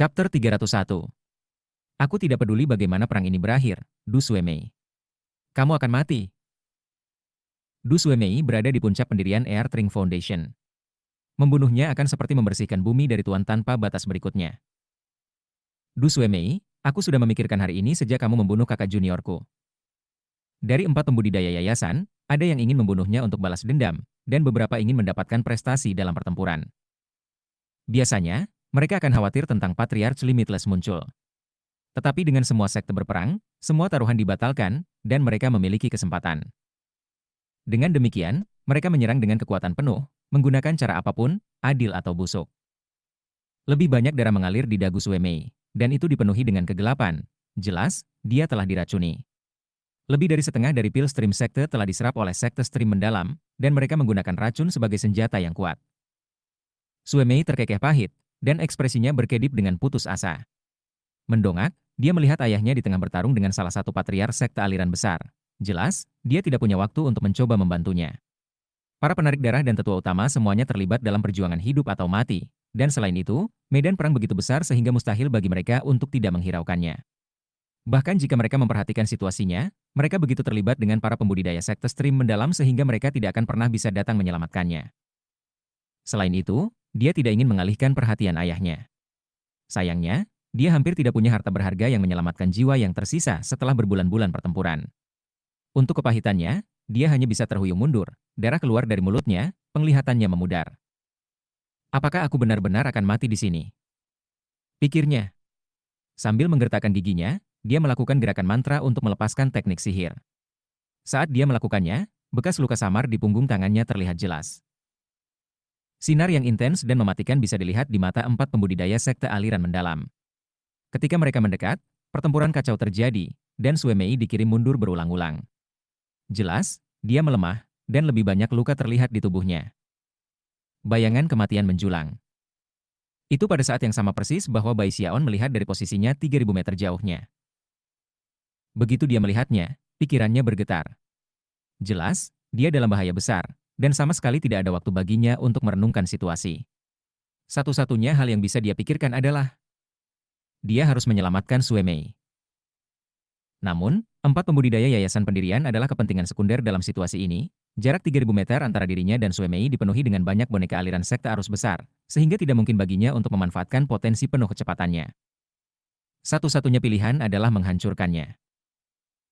Chapter 301. Aku tidak peduli bagaimana perang ini berakhir, Du Suemei. Kamu akan mati. Du Suemei berada di puncak pendirian Air Tring Foundation. Membunuhnya akan seperti membersihkan bumi dari tuan tanpa batas berikutnya. Du Suemei, aku sudah memikirkan hari ini sejak kamu membunuh kakak juniorku. Dari 4 pembudidaya yayasan, ada yang ingin membunuhnya untuk balas dendam, dan beberapa ingin mendapatkan prestasi dalam pertempuran. Biasanya, mereka akan khawatir tentang Patriarch Limitless muncul. Tetapi dengan semua sekte berperang, semua taruhan dibatalkan, dan mereka memiliki kesempatan. Dengan demikian, mereka menyerang dengan kekuatan penuh, menggunakan cara apapun, adil atau busuk. Lebih banyak darah mengalir di dagu Suemei, dan itu dipenuhi dengan kegelapan. Jelas, dia telah diracuni. Lebih dari setengah dari pil stream sekte telah diserap oleh sekte stream mendalam, dan mereka menggunakan racun sebagai senjata yang kuat. Suemei terkekeh pahit, dan ekspresinya berkedip dengan putus asa. Mendongak, dia melihat ayahnya di tengah bertarung dengan salah satu patriark sekte aliran besar. Jelas, dia tidak punya waktu untuk mencoba membantunya. Para penarik darah dan tetua utama semuanya terlibat dalam perjuangan hidup atau mati. Dan selain itu, medan perang begitu besar sehingga mustahil bagi mereka untuk tidak menghiraukannya. Bahkan jika mereka memperhatikan situasinya, mereka begitu terlibat dengan para pembudidaya sekte stream mendalam sehingga mereka tidak akan pernah bisa datang menyelamatkannya. Selain itu, dia tidak ingin mengalihkan perhatian ayahnya. Sayangnya, dia hampir tidak punya harta berharga yang menyelamatkan jiwa yang tersisa setelah berbulan-bulan pertempuran. Untuk kepahitannya, dia hanya bisa terhuyung mundur, darah keluar dari mulutnya, penglihatannya memudar. Apakah aku benar-benar akan mati di sini? Pikirnya. Sambil menggertakkan giginya, dia melakukan gerakan mantra untuk melepaskan teknik sihir. Saat dia melakukannya, bekas luka samar di punggung tangannya terlihat jelas. Sinar yang intens dan mematikan bisa dilihat di mata 4 pembudidaya sekte aliran mendalam. Ketika mereka mendekat, pertempuran kacau terjadi, dan Suemei dikirim mundur berulang-ulang. Jelas, dia melemah, dan lebih banyak luka terlihat di tubuhnya. Bayangan kematian menjulang. Itu pada saat yang sama persis bahwa Bai Xiaon melihat dari posisinya 3.000 meter jauhnya. Begitu dia melihatnya, pikirannya bergetar. Jelas, dia dalam bahaya besar, dan sama sekali tidak ada waktu baginya untuk merenungkan situasi. Satu-satunya hal yang bisa dia pikirkan adalah dia harus menyelamatkan Suemei. Namun, 4 pembudidaya yayasan pendirian adalah kepentingan sekunder dalam situasi ini. Jarak 3.000 meter antara dirinya dan Suemei dipenuhi dengan banyak boneka aliran sekte arus besar, sehingga tidak mungkin baginya untuk memanfaatkan potensi penuh kecepatannya. Satu-satunya pilihan adalah menghancurkannya.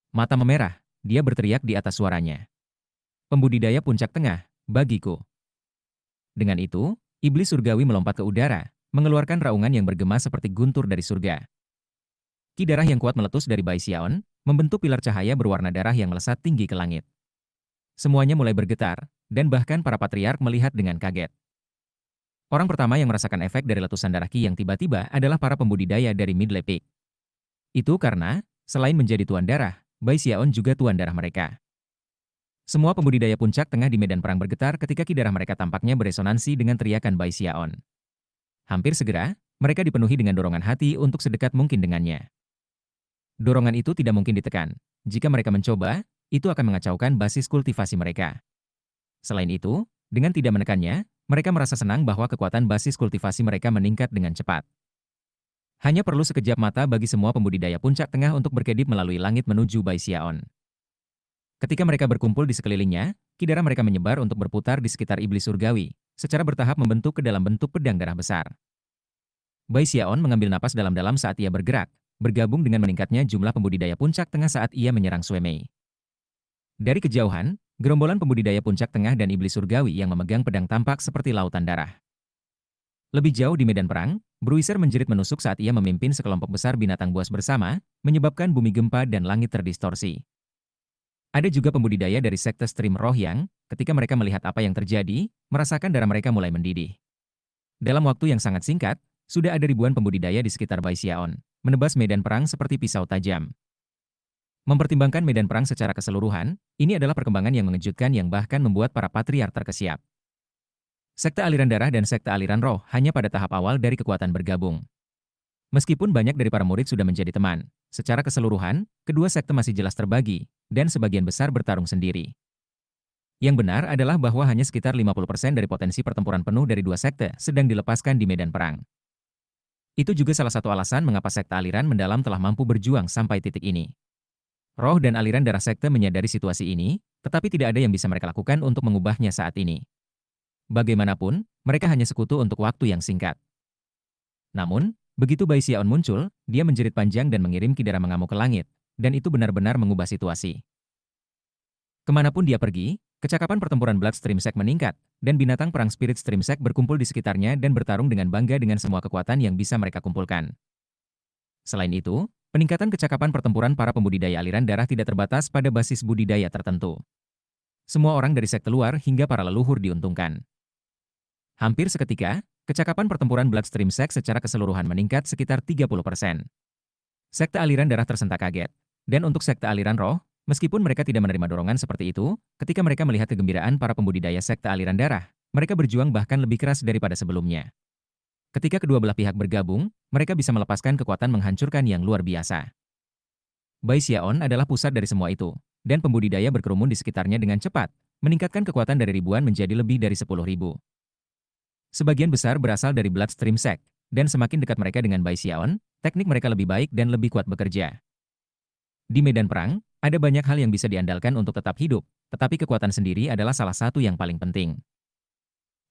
Mata memerah, dia berteriak di atas suaranya. Pembudidaya puncak tengah, bagiku. Dengan itu, iblis surgawi melompat ke udara, mengeluarkan raungan yang bergema seperti guntur dari surga. Ki darah yang kuat meletus dari Bai Xiaon, membentuk pilar cahaya berwarna darah yang melesat tinggi ke langit. Semuanya mulai bergetar, dan bahkan para patriark melihat dengan kaget. Orang pertama yang merasakan efek dari letusan darah Ki yang tiba-tiba adalah para pembudidaya dari Midley Peak. Itu karena, selain menjadi tuan darah, Bai Xiaon juga tuan darah mereka. Semua pembudidaya puncak tengah di medan perang bergetar ketika Ki darah mereka tampaknya beresonansi dengan teriakan Bai Xiaon. Hampir segera, mereka dipenuhi dengan dorongan hati untuk sedekat mungkin dengannya. Dorongan itu tidak mungkin ditekan. Jika mereka mencoba, itu akan mengacaukan basis kultivasi mereka. Selain itu, dengan tidak menekannya, mereka merasa senang bahwa kekuatan basis kultivasi mereka meningkat dengan cepat. Hanya perlu sekejap mata bagi semua pembudidaya puncak tengah untuk berkedip melalui langit menuju Bai Xiaon. Ketika mereka berkumpul di sekelilingnya, ki darah mereka menyebar untuk berputar di sekitar iblis surgawi, secara bertahap membentuk ke dalam bentuk pedang darah besar. Bai Xiaon mengambil napas dalam-dalam saat ia bergerak, bergabung dengan meningkatnya jumlah pembudidaya puncak tengah saat ia menyerang Suemei. Dari kejauhan, gerombolan pembudidaya puncak tengah dan iblis surgawi yang memegang pedang tampak seperti lautan darah. Lebih jauh di medan perang, Bruiser menjerit menusuk saat ia memimpin sekelompok besar binatang buas bersama, menyebabkan bumi gempa dan langit terdistorsi. Ada juga pembudidaya dari sekte stream roh yang, ketika mereka melihat apa yang terjadi, merasakan darah mereka mulai mendidih. Dalam waktu yang sangat singkat, sudah ada ribuan pembudidaya di sekitar Bai Xiaon, menebas medan perang seperti pisau tajam. Mempertimbangkan medan perang secara keseluruhan, ini adalah perkembangan yang mengejutkan yang bahkan membuat para patriark terkesiap. Sekte aliran darah dan sekte aliran roh hanya pada tahap awal dari kekuatan bergabung. Meskipun banyak dari para murid sudah menjadi teman, secara keseluruhan, kedua sekte masih jelas terbagi, dan sebagian besar bertarung sendiri. Yang benar adalah bahwa hanya sekitar 50% dari potensi pertempuran penuh dari dua sekte sedang dilepaskan di medan perang. Itu juga salah satu alasan mengapa sekte aliran mendalam telah mampu berjuang sampai titik ini. Roh dan aliran darah sekte menyadari situasi ini, tetapi tidak ada yang bisa mereka lakukan untuk mengubahnya saat ini. Bagaimanapun, mereka hanya sekutu untuk waktu yang singkat. Namun, begitu Bai Xiaon muncul, dia menjerit panjang dan mengirim Kidara mengamuk ke langit, dan itu benar-benar mengubah situasi. Kemanapun dia pergi, kecakapan pertempuran Blood Stream Sect meningkat, dan binatang perang Spirit Stream Sect berkumpul di sekitarnya dan bertarung dengan bangga dengan semua kekuatan yang bisa mereka kumpulkan. Selain itu, peningkatan kecakapan pertempuran para pembudidaya aliran darah tidak terbatas pada basis budidaya tertentu. Semua orang dari sekte luar hingga para leluhur diuntungkan. Hampir seketika, kecakapan pertempuran Blood Stream Sect secara keseluruhan meningkat sekitar 30%. Sekte aliran darah tersentak kaget. Dan untuk sekte aliran roh, meskipun mereka tidak menerima dorongan seperti itu, ketika mereka melihat kegembiraan para pembudidaya sekte aliran darah, mereka berjuang bahkan lebih keras daripada sebelumnya. Ketika kedua belah pihak bergabung, mereka bisa melepaskan kekuatan menghancurkan yang luar biasa. Bai Xiaon adalah pusat dari semua itu, dan pembudidaya berkerumun di sekitarnya dengan cepat, meningkatkan kekuatan dari ribuan menjadi lebih dari 10.000. Sebagian besar berasal dari Bloodstream Sect, dan semakin dekat mereka dengan Bai Xiaon, teknik mereka lebih baik dan lebih kuat bekerja. Di medan perang, ada banyak hal yang bisa diandalkan untuk tetap hidup, tetapi kekuatan sendiri adalah salah satu yang paling penting.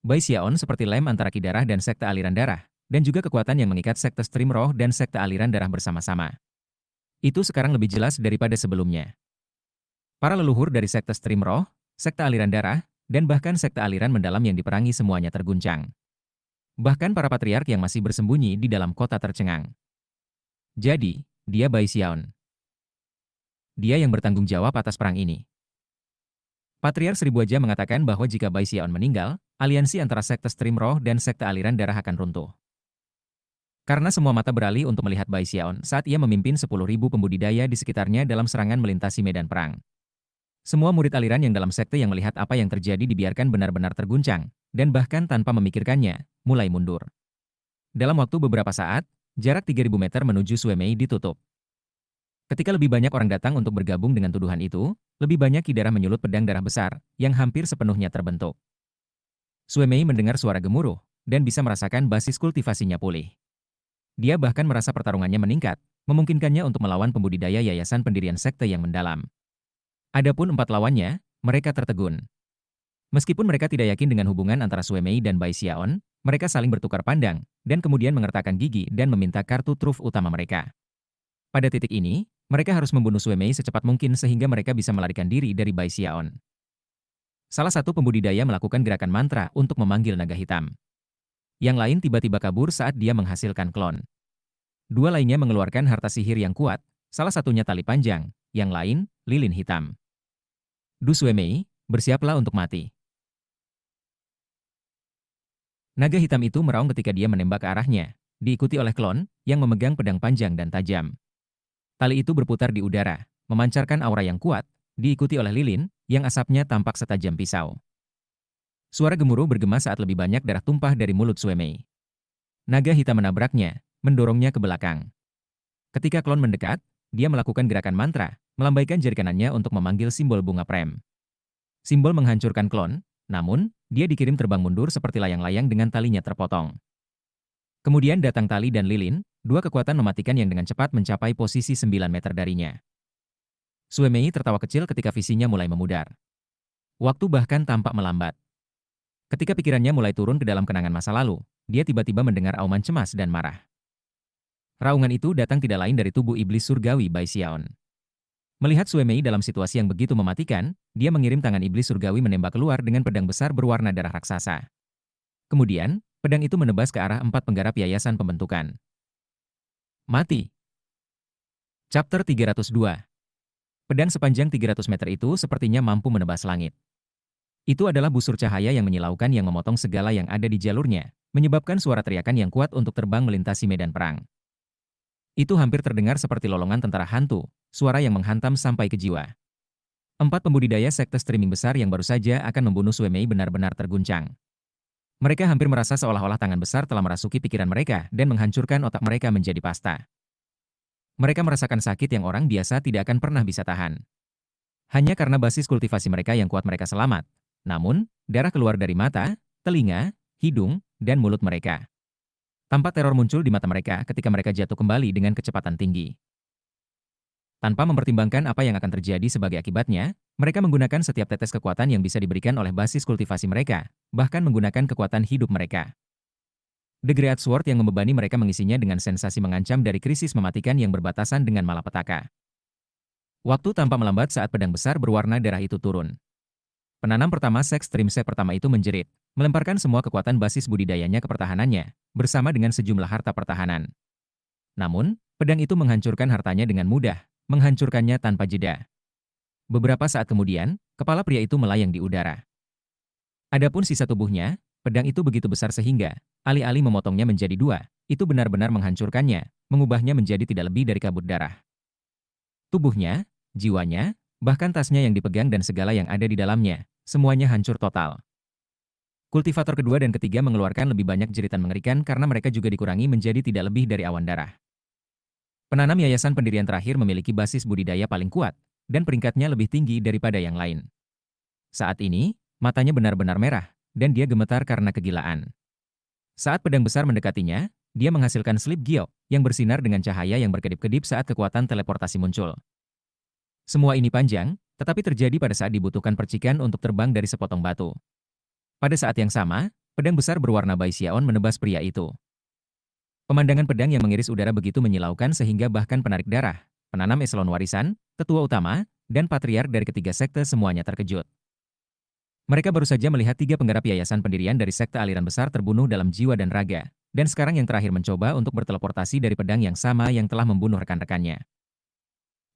Bai Xiaon seperti lem antara Ki darah dan sekte aliran darah, dan juga kekuatan yang mengikat sekte stream roh dan sekte aliran darah bersama-sama. Itu sekarang lebih jelas daripada sebelumnya. Para leluhur dari sekte stream roh, sekte aliran darah, dan bahkan sekte aliran mendalam yang diperangi semuanya terguncang. Bahkan para patriark yang masih bersembunyi di dalam kota tercengang. Jadi, dia Bai Xiaon. Dia yang bertanggung jawab atas perang ini. Patriark Seribu Aja mengatakan bahwa jika Bai Xiaon meninggal, aliansi antara sekte stream roh dan sekte aliran darah akan runtuh. Karena semua mata beralih untuk melihat Bai Xiaon saat ia memimpin 10.000 pembudidaya di sekitarnya dalam serangan melintasi medan perang. Semua murid aliran yang dalam sekte yang melihat apa yang terjadi dibiarkan benar-benar terguncang, dan bahkan tanpa memikirkannya, mulai mundur. Dalam waktu beberapa saat, jarak 3.000 meter menuju Suemei ditutup. Ketika lebih banyak orang datang untuk bergabung dengan tuduhan itu, lebih banyak Ki darah menyulut pedang darah besar, yang hampir sepenuhnya terbentuk. Suemei mendengar suara gemuruh, dan bisa merasakan basis kultivasinya pulih. Dia bahkan merasa pertarungannya meningkat, memungkinkannya untuk melawan pembudidaya yayasan pendirian sekte yang mendalam. Adapun 4 lawannya, mereka tertegun. Meskipun mereka tidak yakin dengan hubungan antara Suemei dan Bai Xiaon, mereka saling bertukar pandang, dan kemudian mengertakkan gigi dan meminta kartu truf utama mereka. Pada titik ini, mereka harus membunuh Suemei secepat mungkin sehingga mereka bisa melarikan diri dari Bai Xiaon. Salah satu pembudidaya melakukan gerakan mantra untuk memanggil naga hitam. Yang lain tiba-tiba kabur saat dia menghasilkan klon. Dua lainnya mengeluarkan harta sihir yang kuat, salah satunya tali panjang, yang lain, lilin hitam. Du Suemei, bersiaplah untuk mati. Naga hitam itu meraung ketika dia menembak ke arahnya, diikuti oleh klon, yang memegang pedang panjang dan tajam. Tali itu berputar di udara, memancarkan aura yang kuat, diikuti oleh lilin, yang asapnya tampak setajam pisau. Suara gemuruh bergema saat lebih banyak darah tumpah dari mulut Suemei. Naga hitam menabraknya, mendorongnya ke belakang. Ketika klon mendekat, dia melakukan gerakan mantra, melambaikan jari kanannya untuk memanggil simbol bunga prem. Simbol menghancurkan klon, namun, dia dikirim terbang mundur seperti layang-layang dengan talinya terpotong. Kemudian datang tali dan lilin, dua kekuatan mematikan yang dengan cepat mencapai posisi 9 meter darinya. Suemei tertawa kecil ketika visinya mulai memudar. Waktu bahkan tampak melambat. Ketika pikirannya mulai turun ke dalam kenangan masa lalu, dia tiba-tiba mendengar auman cemas dan marah. Raungan itu datang tidak lain dari tubuh iblis surgawi Bai Xiaon. Melihat Suemei dalam situasi yang begitu mematikan, dia mengirim tangan iblis surgawi menembak keluar dengan pedang besar berwarna darah raksasa. Kemudian, pedang itu menebas ke arah 4 penggarap yayasan pembentukan. Mati. Chapter 302. Pedang sepanjang 300 meter itu sepertinya mampu menebas langit. Itu adalah busur cahaya yang menyilaukan yang memotong segala yang ada di jalurnya, menyebabkan suara teriakan yang kuat untuk terbang melintasi medan perang. Itu hampir terdengar seperti lolongan tentara hantu, suara yang menghantam sampai ke jiwa. 4 pembudidaya sekte streaming besar yang baru saja akan membunuh Suemei benar-benar terguncang. Mereka hampir merasa seolah-olah tangan besar telah merasuki pikiran mereka dan menghancurkan otak mereka menjadi pasta. Mereka merasakan sakit yang orang biasa tidak akan pernah bisa tahan. Hanya karena basis kultivasi mereka yang kuat mereka selamat. Namun, darah keluar dari mata, telinga, hidung, dan mulut mereka. Tampak teror muncul di mata mereka ketika mereka jatuh kembali dengan kecepatan tinggi. Tanpa mempertimbangkan apa yang akan terjadi sebagai akibatnya, mereka menggunakan setiap tetes kekuatan yang bisa diberikan oleh basis kultivasi mereka, bahkan menggunakan kekuatan hidup mereka. The Great Sword yang membebani mereka mengisinya dengan sensasi mengancam dari krisis mematikan yang berbatasan dengan malapetaka. Waktu tanpa melambat saat pedang besar berwarna darah itu turun. Penanam pertama Sex Stream Set pertama itu menjerit, melemparkan semua kekuatan basis budidayanya ke pertahanannya, bersama dengan sejumlah harta pertahanan. Namun, pedang itu menghancurkan hartanya dengan mudah, menghancurkannya tanpa jeda. Beberapa saat kemudian, kepala pria itu melayang di udara. Adapun sisa tubuhnya, pedang itu begitu besar sehingga, alih-alih memotongnya menjadi dua, itu benar-benar menghancurkannya, mengubahnya menjadi tidak lebih dari kabut darah. Tubuhnya, jiwanya, bahkan tasnya yang dipegang dan segala yang ada di dalamnya, semuanya hancur total. Kultivator kedua dan ketiga mengeluarkan lebih banyak jeritan mengerikan karena mereka juga dikurangi menjadi tidak lebih dari awan darah. Penanam yayasan pendirian terakhir memiliki basis budidaya paling kuat, dan peringkatnya lebih tinggi daripada yang lain. Saat ini, matanya benar-benar merah, dan dia gemetar karena kegilaan. Saat pedang besar mendekatinya, dia menghasilkan slip giok yang bersinar dengan cahaya yang berkedip-kedip saat kekuatan teleportasi muncul. Semua ini panjang, tetapi terjadi pada saat dibutuhkan percikan untuk terbang dari sepotong batu. Pada saat yang sama, pedang besar berwarna Baixiaon menebas pria itu. Pemandangan pedang yang mengiris udara begitu menyilaukan sehingga bahkan penarik darah, penanam eselon warisan, tetua utama, dan patriark dari ketiga sekte semuanya terkejut. Mereka baru saja melihat tiga penggarap yayasan pendirian dari sekte aliran besar terbunuh dalam jiwa dan raga, dan sekarang yang terakhir mencoba untuk berteleportasi dari pedang yang sama yang telah membunuh rekan-rekannya.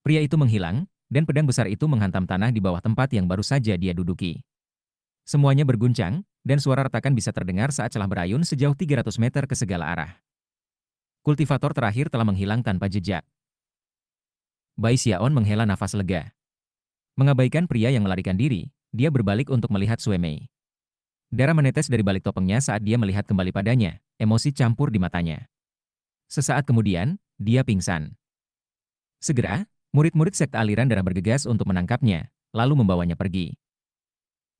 Pria itu menghilang, dan pedang besar itu menghantam tanah di bawah tempat yang baru saja dia duduki. Semuanya berguncang, dan suara retakan bisa terdengar saat celah berayun sejauh 300 meter ke segala arah. Kultivator terakhir telah menghilang tanpa jejak. Baixiaon menghela nafas lega. Mengabaikan pria yang melarikan diri, dia berbalik untuk melihat Sue Mei. Darah menetes dari balik topengnya saat dia melihat kembali padanya, emosi campur di matanya. Sesaat kemudian, dia pingsan. Segera, murid-murid sekte aliran darah bergegas untuk menangkapnya, lalu membawanya pergi.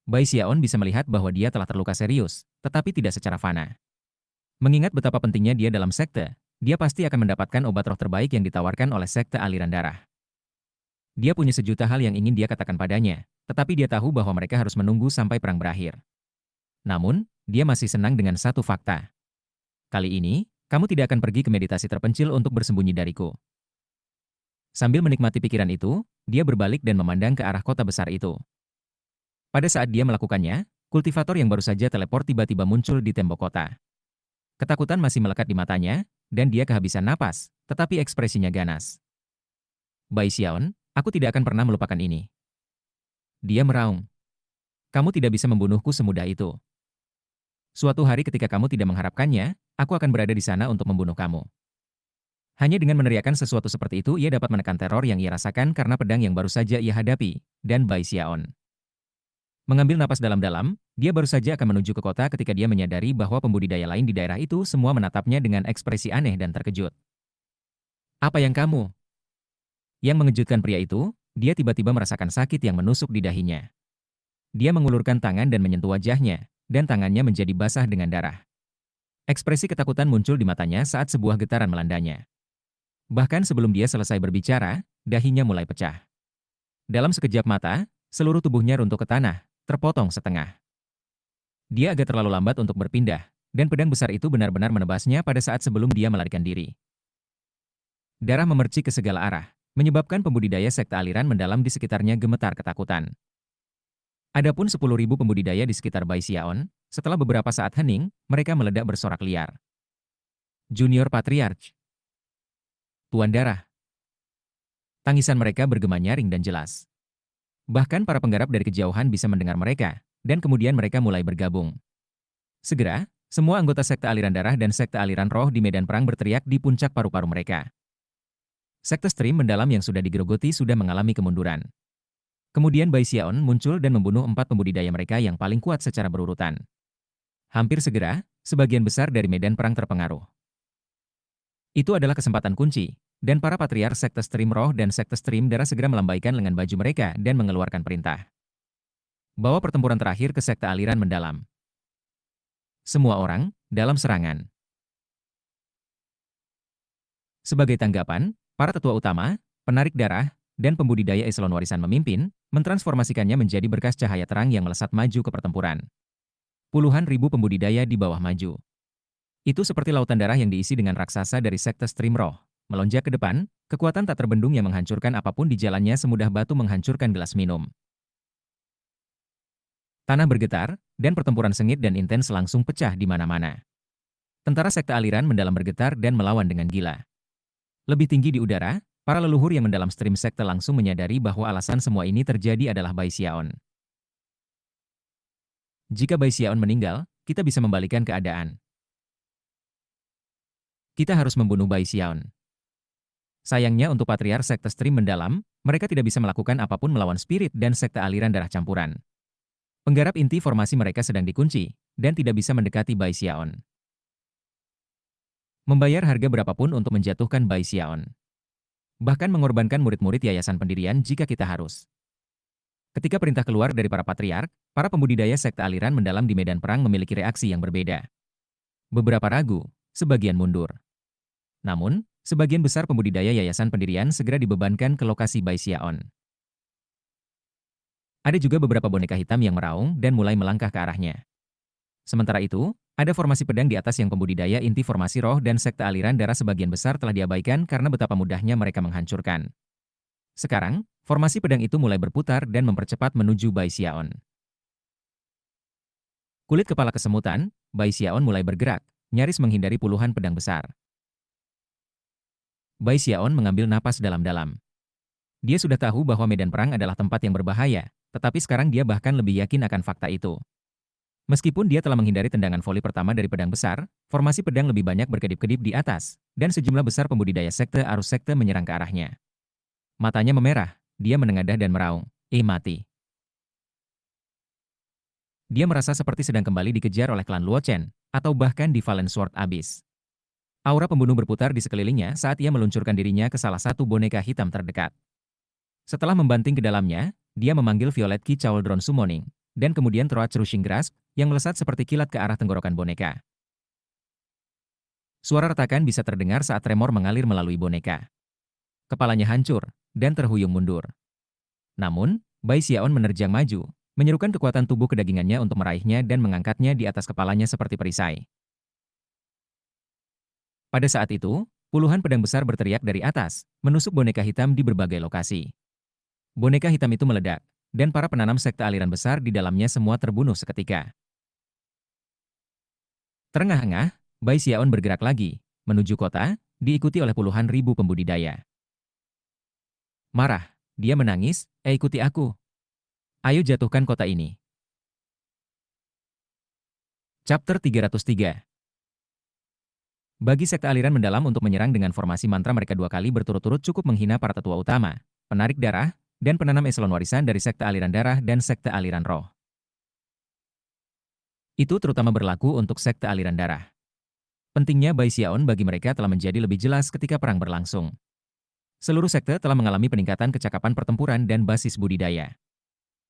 Baixiaon bisa melihat bahwa dia telah terluka serius, tetapi tidak secara fana. Mengingat betapa pentingnya dia dalam sekte, dia pasti akan mendapatkan obat roh terbaik yang ditawarkan oleh sekte aliran darah. Dia punya sejuta hal yang ingin dia katakan padanya, tetapi dia tahu bahwa mereka harus menunggu sampai perang berakhir. Namun, dia masih senang dengan satu fakta. Kali ini, kamu tidak akan pergi ke meditasi terpencil untuk bersembunyi dariku. Sambil menikmati pikiran itu, dia berbalik dan memandang ke arah kota besar itu. Pada saat dia melakukannya, kultivator yang baru saja teleport tiba-tiba muncul di tembok kota. Ketakutan masih melekat di matanya, dan dia kehabisan napas, tetapi ekspresinya ganas. Baixiaon, aku tidak akan pernah melupakan ini. Dia meraung. Kamu tidak bisa membunuhku semudah itu. Suatu hari ketika kamu tidak mengharapkannya, aku akan berada di sana untuk membunuh kamu. Hanya dengan meneriakkan sesuatu seperti itu ia dapat menekan teror yang ia rasakan karena pedang yang baru saja ia hadapi, dan Baixiaon. Mengambil napas dalam-dalam, dia baru saja akan menuju ke kota ketika dia menyadari bahwa pembudidaya lain di daerah itu semua menatapnya dengan ekspresi aneh dan terkejut. Apa yang kamu? Yang mengejutkan pria itu, dia tiba-tiba merasakan sakit yang menusuk di dahinya. Dia mengulurkan tangan dan menyentuh wajahnya, dan tangannya menjadi basah dengan darah. Ekspresi ketakutan muncul di matanya saat sebuah getaran melandanya. Bahkan sebelum dia selesai berbicara, dahinya mulai pecah. Dalam sekejap mata, seluruh tubuhnya runtuh ke tanah, terpotong setengah. Dia agak terlalu lambat untuk berpindah, dan pedang besar itu benar-benar menebasnya pada saat sebelum dia melarikan diri. Darah memercik ke segala arah, menyebabkan pembudidaya sekte aliran mendalam di sekitarnya gemetar ketakutan. Adapun 10.000 pembudidaya di sekitar Baixiaon, setelah beberapa saat hening, mereka meledak bersorak liar. Junior Patriarch. Tuan Darah. Tangisan mereka bergema nyaring dan jelas. Bahkan para penggarap dari kejauhan bisa mendengar mereka, dan kemudian mereka mulai bergabung. Segera, semua anggota sekte aliran darah dan sekte aliran roh di medan perang berteriak di puncak paru-paru mereka. Sekte stream mendalam yang sudah digerogoti sudah mengalami kemunduran. Kemudian Baixiaon muncul dan membunuh 4 pembudidaya mereka yang paling kuat secara berurutan. Hampir segera, sebagian besar dari medan perang terpengaruh. Itu adalah kesempatan kunci, dan para patriark sekte stream roh dan sekte stream darah segera melambaikan lengan baju mereka dan mengeluarkan perintah. Bawa pertempuran terakhir ke sekte aliran mendalam. Semua orang, dalam serangan. Sebagai tanggapan, para tetua utama, penarik darah, dan pembudidaya eselon warisan memimpin, mentransformasikannya menjadi berkas cahaya terang yang melesat maju ke pertempuran. Puluhan ribu pembudidaya di bawah maju. Itu seperti lautan darah yang diisi dengan raksasa dari sekte Stream Roh. Melonjak ke depan, kekuatan tak terbendung yang menghancurkan apapun di jalannya semudah batu menghancurkan gelas minum. Tanah bergetar, dan pertempuran sengit dan intens langsung pecah di mana-mana. Tentara sekte aliran mendalam bergetar dan melawan dengan gila. Lebih tinggi di udara, para leluhur yang mendalam stream sekte langsung menyadari bahwa alasan semua ini terjadi adalah Bai Xiaon. Jika Bai Xiaon meninggal, kita bisa membalikan keadaan. Kita harus membunuh Bai Xiaon. Sayangnya untuk patriark sekte stream mendalam, mereka tidak bisa melakukan apapun melawan spirit dan sekte aliran darah campuran. Penggarap inti formasi mereka sedang dikunci, dan tidak bisa mendekati Bai Xiaon. Membayar harga berapapun untuk menjatuhkan Bai Xiaon. Bahkan mengorbankan murid-murid yayasan pendirian jika kita harus. Ketika perintah keluar dari para patriark, para pembudidaya sekte aliran mendalam di medan perang memiliki reaksi yang berbeda. Beberapa ragu, sebagian mundur. Namun, sebagian besar pembudidaya yayasan pendirian segera dibebankan ke lokasi Bai Xiaon. Ada juga beberapa boneka hitam yang meraung dan mulai melangkah ke arahnya. Sementara itu, ada formasi pedang di atas yang pembudidaya inti formasi roh dan sekte aliran darah sebagian besar telah diabaikan karena betapa mudahnya mereka menghancurkan. Sekarang, formasi pedang itu mulai berputar dan mempercepat menuju Bai Xiaon. Kulit kepala kesemutan, Bai Xiaon mulai bergerak, nyaris menghindari puluhan pedang besar. Bai Xiaon mengambil napas dalam-dalam. Dia sudah tahu bahwa medan perang adalah tempat yang berbahaya, tetapi sekarang dia bahkan lebih yakin akan fakta itu. Meskipun dia telah menghindari tendangan voli pertama dari pedang besar, formasi pedang lebih banyak berkedip-kedip di atas, dan sejumlah besar pembudidaya sekte arus sekte menyerang ke arahnya. Matanya memerah, dia menengadah dan meraung, mati. Dia merasa seperti sedang kembali dikejar oleh klan Luo Chen, atau bahkan di Valen Sword Abyss. Aura pembunuh berputar di sekelilingnya saat ia meluncurkan dirinya ke salah satu boneka hitam terdekat. Setelah membanting ke dalamnya, dia memanggil Violet Ki Chauldron Summoning, dan kemudian Throat Crushing Grasp, yang melesat seperti kilat ke arah tenggorokan boneka. Suara retakan bisa terdengar saat tremor mengalir melalui boneka. Kepalanya hancur, dan terhuyung mundur. Namun, Bai Xiaon menerjang maju, menyerukan kekuatan tubuh kedagingannya untuk meraihnya dan mengangkatnya di atas kepalanya seperti perisai. Pada saat itu, puluhan pedang besar berteriak dari atas, menusuk boneka hitam di berbagai lokasi. Boneka hitam itu meledak, dan para penanam sekte aliran besar di dalamnya semua terbunuh seketika. Terengah-engah, Bai Xiaon bergerak lagi, menuju kota, diikuti oleh puluhan ribu pembudidaya. Marah, dia menangis, ikuti aku. Ayo jatuhkan kota ini. Chapter 303. Bagi sekte aliran mendalam untuk menyerang dengan formasi mantra mereka dua kali berturut-turut cukup menghina para tetua utama, penarik darah, dan penanam eselon warisan dari sekte aliran darah dan sekte aliran roh. Itu terutama berlaku untuk sekte aliran darah. Pentingnya Bai Xiaon bagi mereka telah menjadi lebih jelas ketika perang berlangsung. Seluruh sekte telah mengalami peningkatan kecakapan pertempuran dan basis budidaya.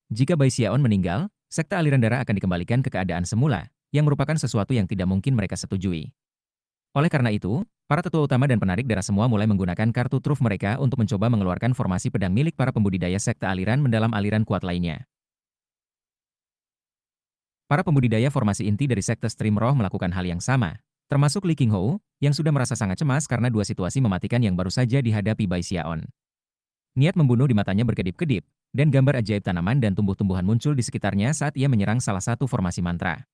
Jika Bai Xiaon meninggal, sekte aliran darah akan dikembalikan ke keadaan semula, yang merupakan sesuatu yang tidak mungkin mereka setujui. Oleh karena itu, para tetua utama dan penarik darah semua mulai menggunakan kartu truf mereka untuk mencoba mengeluarkan formasi pedang milik para pembudidaya sekte aliran mendalam aliran kuat lainnya. Para pembudidaya formasi inti dari sekte Stream Roh melakukan hal yang sama, termasuk Li Qinghou, yang sudah merasa sangat cemas karena dua situasi mematikan yang baru saja dihadapi Bai Xiaon. Niat membunuh di matanya berkedip-kedip, dan gambar ajaib tanaman dan tumbuh-tumbuhan muncul di sekitarnya saat ia menyerang salah satu formasi mantra.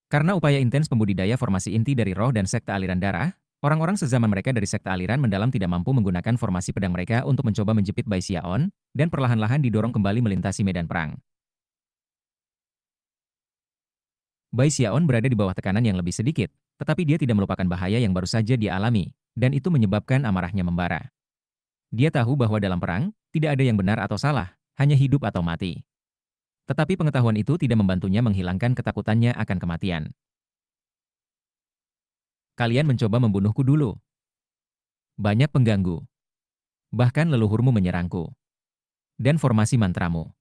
Karena upaya intens pembudidaya formasi inti dari roh dan sekte aliran darah, orang-orang sezaman mereka dari sekte aliran mendalam tidak mampu menggunakan formasi pedang mereka untuk mencoba menjepit Bai Xiaon, dan perlahan-lahan didorong kembali melintasi medan perang. Bai Xiaon berada di bawah tekanan yang lebih sedikit, tetapi dia tidak melupakan bahaya yang baru saja dia alami, dan itu menyebabkan amarahnya membara. Dia tahu bahwa dalam perang, tidak ada yang benar atau salah, hanya hidup atau mati. Tetapi pengetahuan itu tidak membantunya menghilangkan ketakutannya akan kematian. Kalian mencoba membunuhku dulu. Banyak pengganggu. Bahkan leluhurmu menyerangku. Dan formasi mantramu.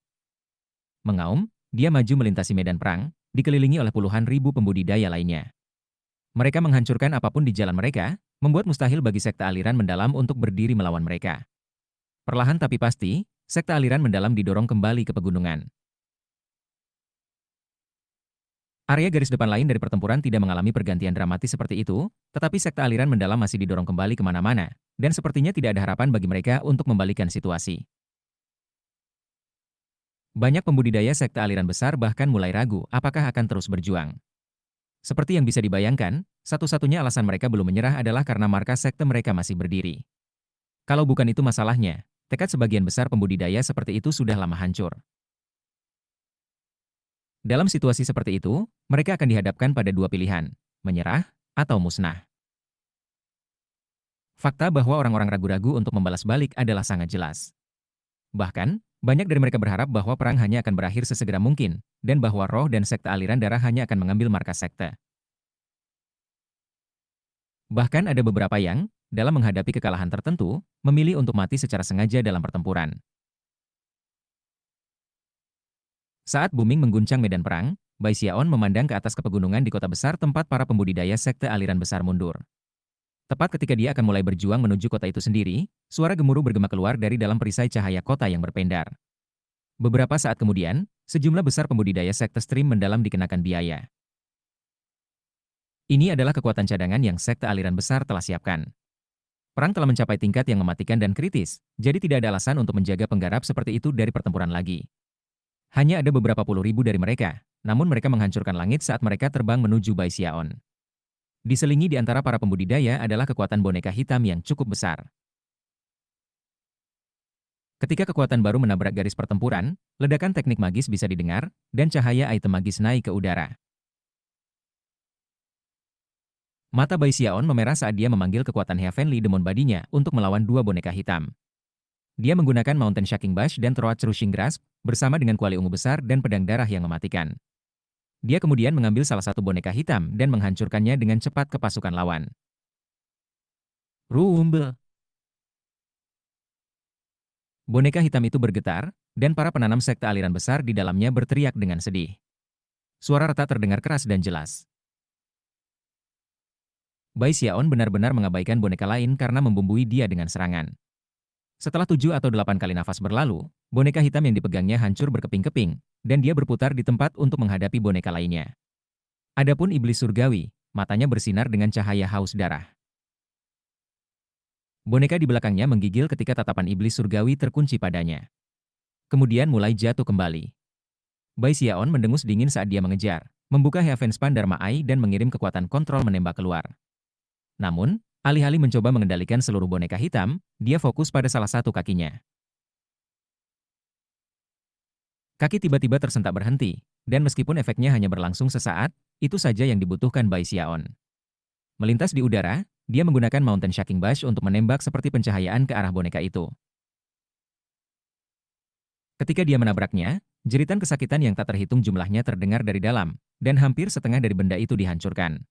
Mengaum, dia maju melintasi medan perang, dikelilingi oleh puluhan ribu pembudidaya lainnya. Mereka menghancurkan apapun di jalan mereka, membuat mustahil bagi sekte aliran mendalam untuk berdiri melawan mereka. Perlahan tapi pasti, sekte aliran mendalam didorong kembali ke pegunungan. Area garis depan lain dari pertempuran tidak mengalami pergantian dramatis seperti itu, tetapi sekte aliran mendalam masih didorong kembali kemana-mana, dan sepertinya tidak ada harapan bagi mereka untuk membalikan situasi. Banyak pembudidaya sekte aliran besar bahkan mulai ragu apakah akan terus berjuang. Seperti yang bisa dibayangkan, satu-satunya alasan mereka belum menyerah adalah karena markas sekte mereka masih berdiri. Kalau bukan itu masalahnya, tekad sebagian besar pembudidaya seperti itu sudah lama hancur. Dalam situasi seperti itu, mereka akan dihadapkan pada dua pilihan, menyerah atau musnah. Fakta bahwa orang-orang ragu-ragu untuk membalas balik adalah sangat jelas. Bahkan, banyak dari mereka berharap bahwa perang hanya akan berakhir sesegera mungkin, dan bahwa roh dan sekte aliran darah hanya akan mengambil markas sekte. Bahkan ada beberapa yang, dalam menghadapi kekalahan tertentu, memilih untuk mati secara sengaja dalam pertempuran. Saat booming mengguncang medan perang, Bai Xiaon memandang ke atas ke pegunungan di kota besar tempat para pembudidaya sekte aliran besar mundur. Tepat ketika dia akan mulai berjuang menuju kota itu sendiri, suara gemuruh bergema keluar dari dalam perisai cahaya kota yang berpendar. Beberapa saat kemudian, sejumlah besar pembudidaya sekte stream mendalam dikenakan biaya. Ini adalah kekuatan cadangan yang sekte aliran besar telah siapkan. Perang telah mencapai tingkat yang mematikan dan kritis, jadi tidak ada alasan untuk menjaga penggarap seperti itu dari pertempuran lagi. Hanya ada beberapa puluh ribu dari mereka, namun mereka menghancurkan langit saat mereka terbang menuju Bai Xiaon. Diselingi di antara para pembudidaya adalah kekuatan boneka hitam yang cukup besar. Ketika kekuatan baru menabrak garis pertempuran, ledakan teknik magis bisa didengar, dan cahaya item magis naik ke udara. Mata Bai Xiaon memerah saat dia memanggil kekuatan Heavenly Demon Badinya untuk melawan dua boneka hitam. Dia menggunakan Mountain Shaking Bash dan Throat Crushing Grasp, bersama dengan kuali ungu besar dan pedang darah yang mematikan. Dia kemudian mengambil salah satu boneka hitam dan menghancurkannya dengan cepat ke pasukan lawan. Rumble! Boneka hitam itu bergetar, dan para penanam sekte aliran besar di dalamnya berteriak dengan sedih. Suara retak terdengar keras dan jelas. Bai Xiaon benar-benar mengabaikan boneka lain karena membumbui dia dengan serangan. Setelah 7 atau 8 kali nafas berlalu, boneka hitam yang dipegangnya hancur berkeping-keping, dan dia berputar di tempat untuk menghadapi boneka lainnya. Adapun iblis surgawi, matanya bersinar dengan cahaya haus darah. Boneka di belakangnya menggigil ketika tatapan iblis surgawi terkunci padanya. Kemudian mulai jatuh kembali. Bai Xiaon mendengus dingin saat dia mengejar, membuka Heaven Span Dharma Eye dan mengirim kekuatan kontrol menembak keluar. Namun, alih-alih mencoba mengendalikan seluruh boneka hitam, dia fokus pada salah satu kakinya. Kaki tiba-tiba tersentak berhenti, dan meskipun efeknya hanya berlangsung sesaat, itu saja yang dibutuhkan Bai Xiaon. Melintas di udara, dia menggunakan Mountain Shaking Bash untuk menembak seperti pencahayaan ke arah boneka itu. Ketika dia menabraknya, jeritan kesakitan yang tak terhitung jumlahnya terdengar dari dalam, dan hampir setengah dari benda itu dihancurkan.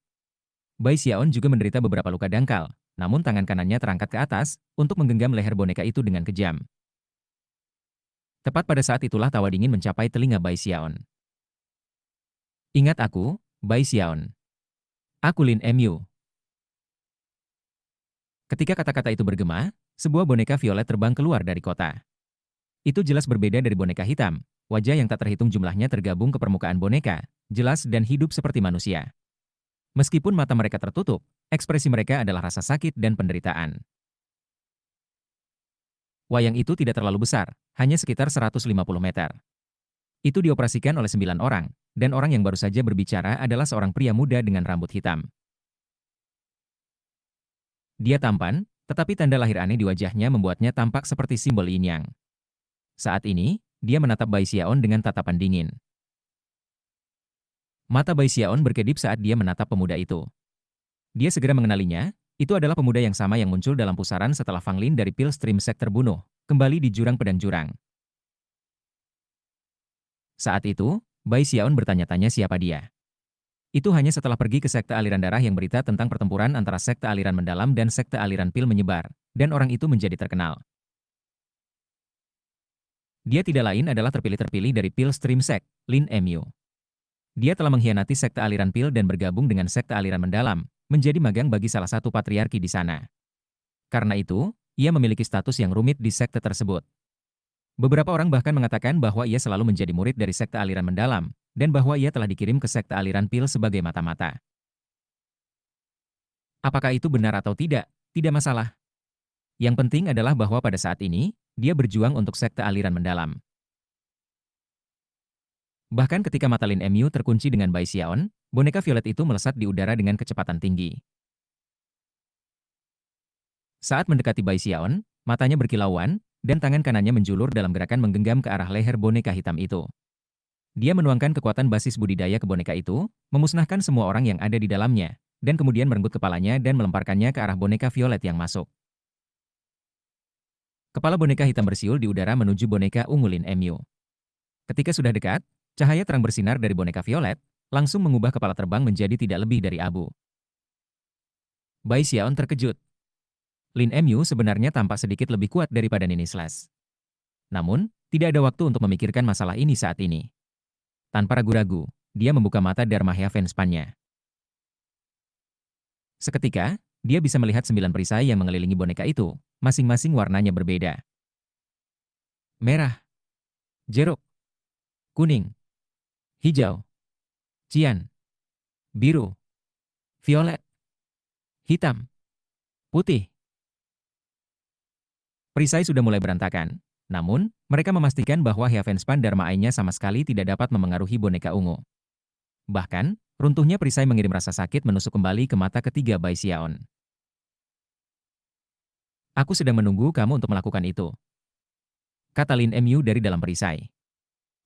Bai Xiaon juga menderita beberapa luka dangkal, namun tangan kanannya terangkat ke atas untuk menggenggam leher boneka itu dengan kejam. Tepat pada saat itulah tawa dingin mencapai telinga Bai Xiaon. Ingat aku, Bai Xiaon. Aku Lin Mu. Ketika kata-kata itu bergema, sebuah boneka violet terbang keluar dari kota. Itu jelas berbeda dari boneka hitam, wajah yang tak terhitung jumlahnya tergabung ke permukaan boneka, jelas dan hidup seperti manusia. Meskipun mata mereka tertutup, ekspresi mereka adalah rasa sakit dan penderitaan. Wayang itu tidak terlalu besar, hanya sekitar 150 meter. Itu dioperasikan oleh 9 orang, dan orang yang baru saja berbicara adalah seorang pria muda dengan rambut hitam. Dia tampan, tetapi tanda lahir aneh di wajahnya membuatnya tampak seperti simbol yin yang. Saat ini, dia menatap Bai Xiaon dengan tatapan dingin. Mata Bai Xiaon berkedip saat dia menatap pemuda itu. Dia segera mengenalinya, itu adalah pemuda yang sama yang muncul dalam pusaran setelah Fang Lin dari Pil Stream Sect terbunuh, kembali di jurang pedang jurang. Saat itu, Bai Xiaon bertanya-tanya siapa dia. Itu hanya setelah pergi ke sekte aliran darah yang berita tentang pertempuran antara sekte aliran mendalam dan sekte aliran pil menyebar, dan orang itu menjadi terkenal. Dia tidak lain adalah terpilih-terpilih dari Pil Stream Sect, Lin Mu. Dia telah mengkhianati sekte aliran pil dan bergabung dengan sekte aliran mendalam, menjadi magang bagi salah satu patriarki di sana. Karena itu, ia memiliki status yang rumit di sekte tersebut. Beberapa orang bahkan mengatakan bahwa ia selalu menjadi murid dari sekte aliran mendalam, dan bahwa ia telah dikirim ke sekte aliran pil sebagai mata-mata. Apakah itu benar atau tidak? Tidak masalah. Yang penting adalah bahwa pada saat ini, dia berjuang untuk sekte aliran mendalam. Bahkan ketika mata Lin Mu terkunci dengan Bai Xiaon, boneka violet itu melesat di udara dengan kecepatan tinggi. Saat mendekati Bai Xiaon, matanya berkilauan, dan tangan kanannya menjulur dalam gerakan menggenggam ke arah leher boneka hitam itu. Dia menuangkan kekuatan basis budidaya ke boneka itu, memusnahkan semua orang yang ada di dalamnya, dan kemudian merenggut kepalanya dan melemparkannya ke arah boneka violet yang masuk. Kepala boneka hitam bersiul di udara menuju boneka ungu Lin Mu. Ketika sudah dekat, cahaya terang bersinar dari boneka violet, langsung mengubah kepala terbang menjadi tidak lebih dari abu. Bai Xiaon terkejut. Lin Mu sebenarnya tampak sedikit lebih kuat daripada Nini Slash. Namun, tidak ada waktu untuk memikirkan masalah ini saat ini. Tanpa ragu-ragu, dia membuka mata Dharma Heaven Span-nya. Seketika, dia bisa melihat 9 perisai yang mengelilingi boneka itu, masing-masing warnanya berbeda. Merah, jeruk, kuning, hijau, cian, biru, violet, hitam, putih. Perisai sudah mulai berantakan. Namun, mereka memastikan bahwa Heaven Span Dharma Eye-nya sama sekali tidak dapat memengaruhi boneka ungu. Bahkan, runtuhnya perisai mengirim rasa sakit menusuk kembali ke mata ketiga Bai Xiaon. Aku sedang menunggu kamu untuk melakukan itu, kata Lin Mu dari dalam perisai.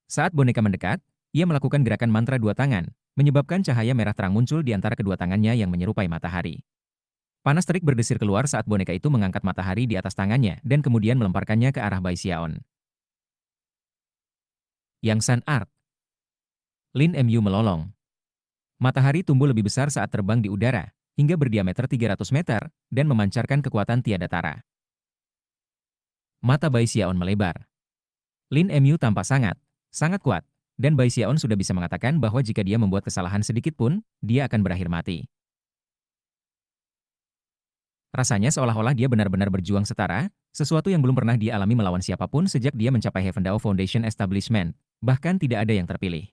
Saat boneka mendekat, ia melakukan gerakan mantra dua tangan, menyebabkan cahaya merah terang muncul di antara kedua tangannya yang menyerupai matahari. Panas terik berdesir keluar saat boneka itu mengangkat matahari di atas tangannya dan kemudian melemparkannya ke arah Bai Xiaon. Yang Sun Art. Lin Mu melolong. Matahari tumbuh lebih besar saat terbang di udara, hingga berdiameter 300 meter, dan memancarkan kekuatan tiada tara. Mata Bai Xiaon melebar. Lin Mu tampak sangat kuat, dan Bai Xiaon sudah bisa mengatakan bahwa jika dia membuat kesalahan sedikit pun, dia akan berakhir mati. Rasanya seolah-olah dia benar-benar berjuang setara, sesuatu yang belum pernah dia alami melawan siapapun sejak dia mencapai Heaven Dao Foundation Establishment, bahkan tidak ada yang terpilih.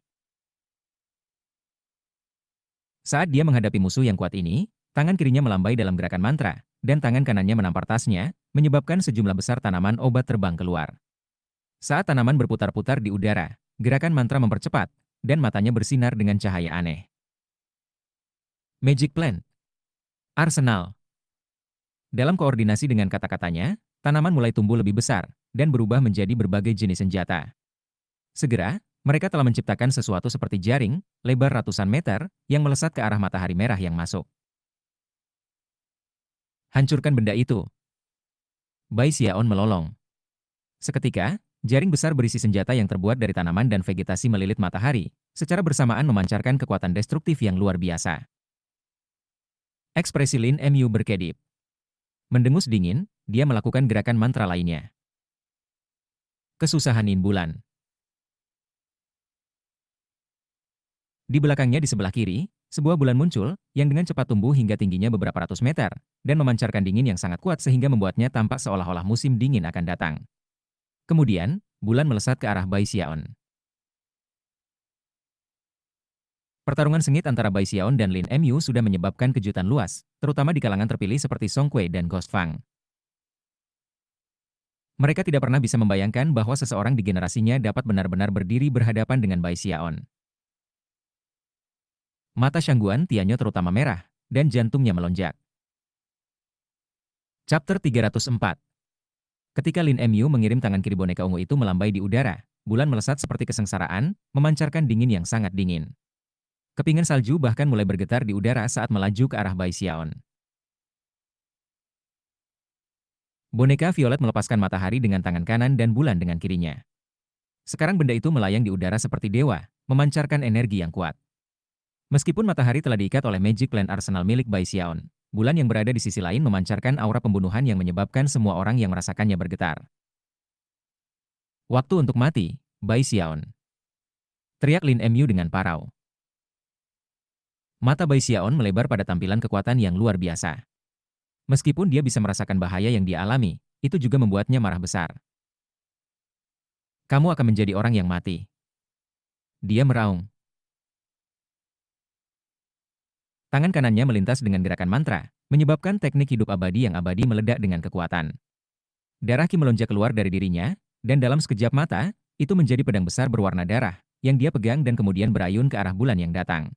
Saat dia menghadapi musuh yang kuat ini, tangan kirinya melambai dalam gerakan mantra, dan tangan kanannya menampar tasnya, menyebabkan sejumlah besar tanaman obat terbang keluar. Saat tanaman berputar-putar di udara, gerakan mantra mempercepat, dan matanya bersinar dengan cahaya aneh. Magic Plant. Arsenal. Dalam koordinasi dengan kata-katanya, tanaman mulai tumbuh lebih besar, dan berubah menjadi berbagai jenis senjata. Segera, mereka telah menciptakan sesuatu seperti jaring, lebar ratusan meter, yang melesat ke arah matahari merah yang masuk. Hancurkan benda itu. Bai Xiaon melolong. Seketika, jaring besar berisi senjata yang terbuat dari tanaman dan vegetasi melilit matahari, secara bersamaan memancarkan kekuatan destruktif yang luar biasa. Ekspresi Lin Mu berkedip. Mendengus dingin, dia melakukan gerakan mantra lainnya. Kesusahan Yin Bulan. Di belakangnya di sebelah kiri, sebuah bulan muncul, yang dengan cepat tumbuh hingga tingginya beberapa ratus meter, dan memancarkan dingin yang sangat kuat sehingga membuatnya tampak seolah-olah musim dingin akan datang. Kemudian, bulan melesat ke arah Bai Xiaon. Pertarungan sengit antara Bai Xiaon dan Lin Mu sudah menyebabkan kejutan luas, terutama di kalangan terpilih seperti Song Kuei dan Ghost Fang. Mereka tidak pernah bisa membayangkan bahwa seseorang di generasinya dapat benar-benar berdiri berhadapan dengan Bai Xiaon. Mata Shangguan Tianyo terutama merah, dan jantungnya melonjak. Chapter 304. Ketika Lin Mu mengirim tangan kiri boneka ungu itu melambai di udara, bulan melesat seperti kesengsaraan, memancarkan dingin yang sangat dingin. Kepingan salju bahkan mulai bergetar di udara saat melaju ke arah Bai Xiaon. Boneka violet melepaskan matahari dengan tangan kanan dan bulan dengan kirinya. Sekarang benda itu melayang di udara seperti dewa, memancarkan energi yang kuat. Meskipun matahari telah diikat oleh Magic Plant Arsenal milik Bai Xiaon, bulan yang berada di sisi lain memancarkan aura pembunuhan yang menyebabkan semua orang yang merasakannya bergetar. Waktu untuk mati, Bai Xiaon. Teriak Lin Mu dengan parau. Mata Bai Xiaon melebar pada tampilan kekuatan yang luar biasa. Meskipun dia bisa merasakan bahaya yang dia alami, itu juga membuatnya marah besar. Kamu akan menjadi orang yang mati. Dia meraung. Tangan kanannya melintas dengan gerakan mantra, menyebabkan teknik hidup abadi yang abadi meledak dengan kekuatan. Darah Qi melonjak keluar dari dirinya, dan dalam sekejap mata, itu menjadi pedang besar berwarna darah, yang dia pegang dan kemudian berayun ke arah bulan yang datang.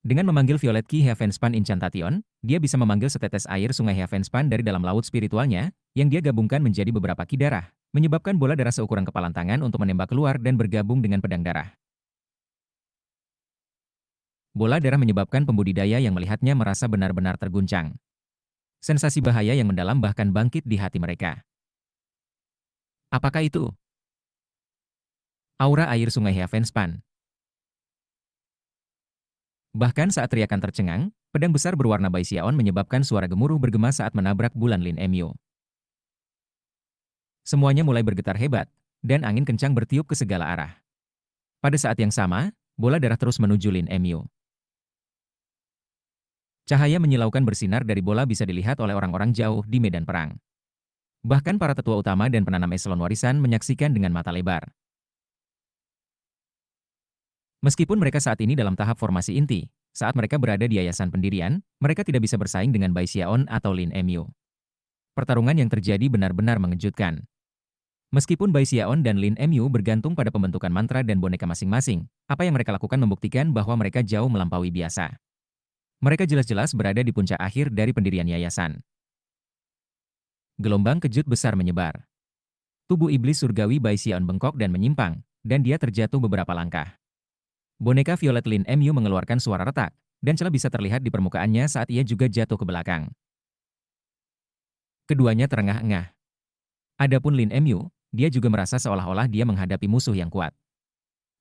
Dengan memanggil Violet Key Heavenspan Incantation, dia bisa memanggil setetes air sungai Heavenspan dari dalam laut spiritualnya, yang dia gabungkan menjadi beberapa ki darah, menyebabkan bola darah seukuran kepalan tangan untuk menembak keluar dan bergabung dengan pedang darah. Bola darah menyebabkan pembudidaya yang melihatnya merasa benar-benar terguncang. Sensasi bahaya yang mendalam bahkan bangkit di hati mereka. Apakah itu? Aura air sungai Heavenspan. Bahkan saat teriakan tercengang, pedang besar berwarna Bai Xiaon menyebabkan suara gemuruh bergema saat menabrak bulan Lin Emyu. Semuanya mulai bergetar hebat, dan angin kencang bertiup ke segala arah. Pada saat yang sama, bola darah terus menuju Lin Emyu. Cahaya menyilaukan bersinar dari bola bisa dilihat oleh orang-orang jauh di medan perang. Bahkan para tetua utama dan penanam eselon warisan menyaksikan dengan mata lebar. Meskipun mereka saat ini dalam tahap formasi inti, saat mereka berada di yayasan pendirian, mereka tidak bisa bersaing dengan Bai Xiaon atau Lin Emyu. Pertarungan yang terjadi benar-benar mengejutkan. Meskipun Bai Xiaon dan Lin Emyu bergantung pada pembentukan mantra dan boneka masing-masing, apa yang mereka lakukan membuktikan bahwa mereka jauh melampaui biasa. Mereka jelas-jelas berada di puncak akhir dari pendirian yayasan. Gelombang kejut besar menyebar. Tubuh iblis surgawi Bai Xiaon bengkok dan menyimpang, dan dia terjatuh beberapa langkah. Boneka Violet Lin Emyu mengeluarkan suara retak, dan celah bisa terlihat di permukaannya saat ia juga jatuh ke belakang. Keduanya terengah-engah. Adapun Lin Emyu, dia juga merasa seolah-olah dia menghadapi musuh yang kuat.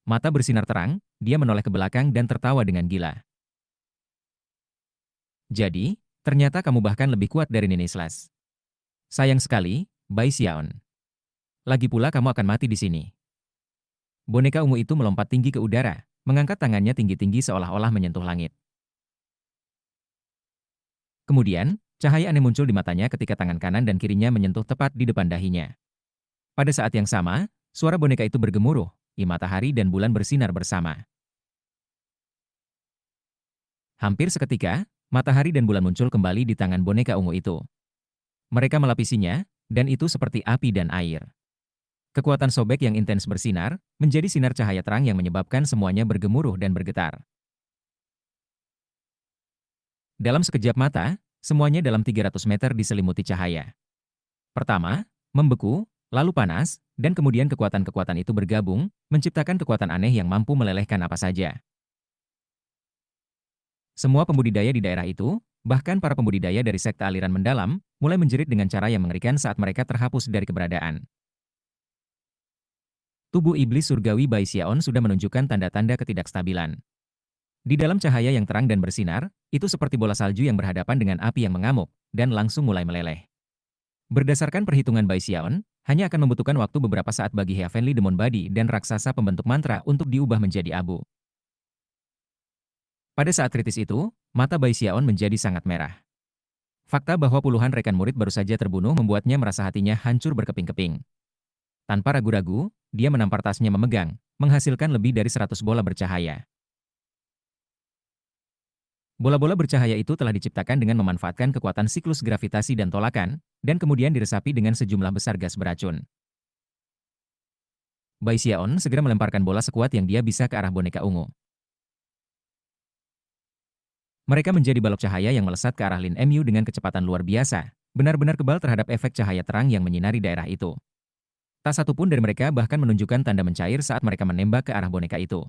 Mata bersinar terang, dia menoleh ke belakang dan tertawa dengan gila. Jadi, ternyata kamu bahkan lebih kuat dari Nini Slash. Sayang sekali, Bai Xiaon. Lagi pula kamu akan mati di sini. Boneka ungu itu melompat tinggi ke udara, mengangkat tangannya tinggi-tinggi seolah-olah menyentuh langit. Kemudian, cahaya aneh muncul di matanya ketika tangan kanan dan kirinya menyentuh tepat di depan dahinya. Pada saat yang sama, suara boneka itu bergemuruh, matahari dan bulan bersinar bersama. Hampir seketika, matahari dan bulan muncul kembali di tangan boneka ungu itu. Mereka melapisinya, dan itu seperti api dan air. Kekuatan sobek yang intens bersinar, menjadi sinar cahaya terang yang menyebabkan semuanya bergemuruh dan bergetar. Dalam sekejap mata, semuanya dalam 300 meter diselimuti cahaya. Pertama, membeku, lalu panas, dan kemudian kekuatan-kekuatan itu bergabung, menciptakan kekuatan aneh yang mampu melelehkan apa saja. Semua pembudidaya di daerah itu, bahkan para pembudidaya dari sekte aliran mendalam, mulai menjerit dengan cara yang mengerikan saat mereka terhapus dari keberadaan. Tubuh iblis surgawi Bai Xiaon sudah menunjukkan tanda-tanda ketidakstabilan. Di dalam cahaya yang terang dan bersinar, itu seperti bola salju yang berhadapan dengan api yang mengamuk, dan langsung mulai meleleh. Berdasarkan perhitungan Bai Xiaon, hanya akan membutuhkan waktu beberapa saat bagi Heavenly Demon Body dan raksasa pembentuk mantra untuk diubah menjadi abu. Pada saat kritis itu, mata Bai Xiaon menjadi sangat merah. Fakta bahwa puluhan rekan murid baru saja terbunuh membuatnya merasa hatinya hancur berkeping-keping. Tanpa ragu-ragu, dia menampar tasnya memegang, menghasilkan lebih dari 100 bola bercahaya. Bola-bola bercahaya itu telah diciptakan dengan memanfaatkan kekuatan siklus gravitasi dan tolakan, dan kemudian diresapi dengan sejumlah besar gas beracun. Bai Xiaon segera melemparkan bola sekuat yang dia bisa ke arah boneka ungu. Mereka menjadi balok cahaya yang melesat ke arah Lin Emyu dengan kecepatan luar biasa, benar-benar kebal terhadap efek cahaya terang yang menyinari daerah itu. Tak satu pun dari mereka bahkan menunjukkan tanda mencair saat mereka menembak ke arah boneka itu.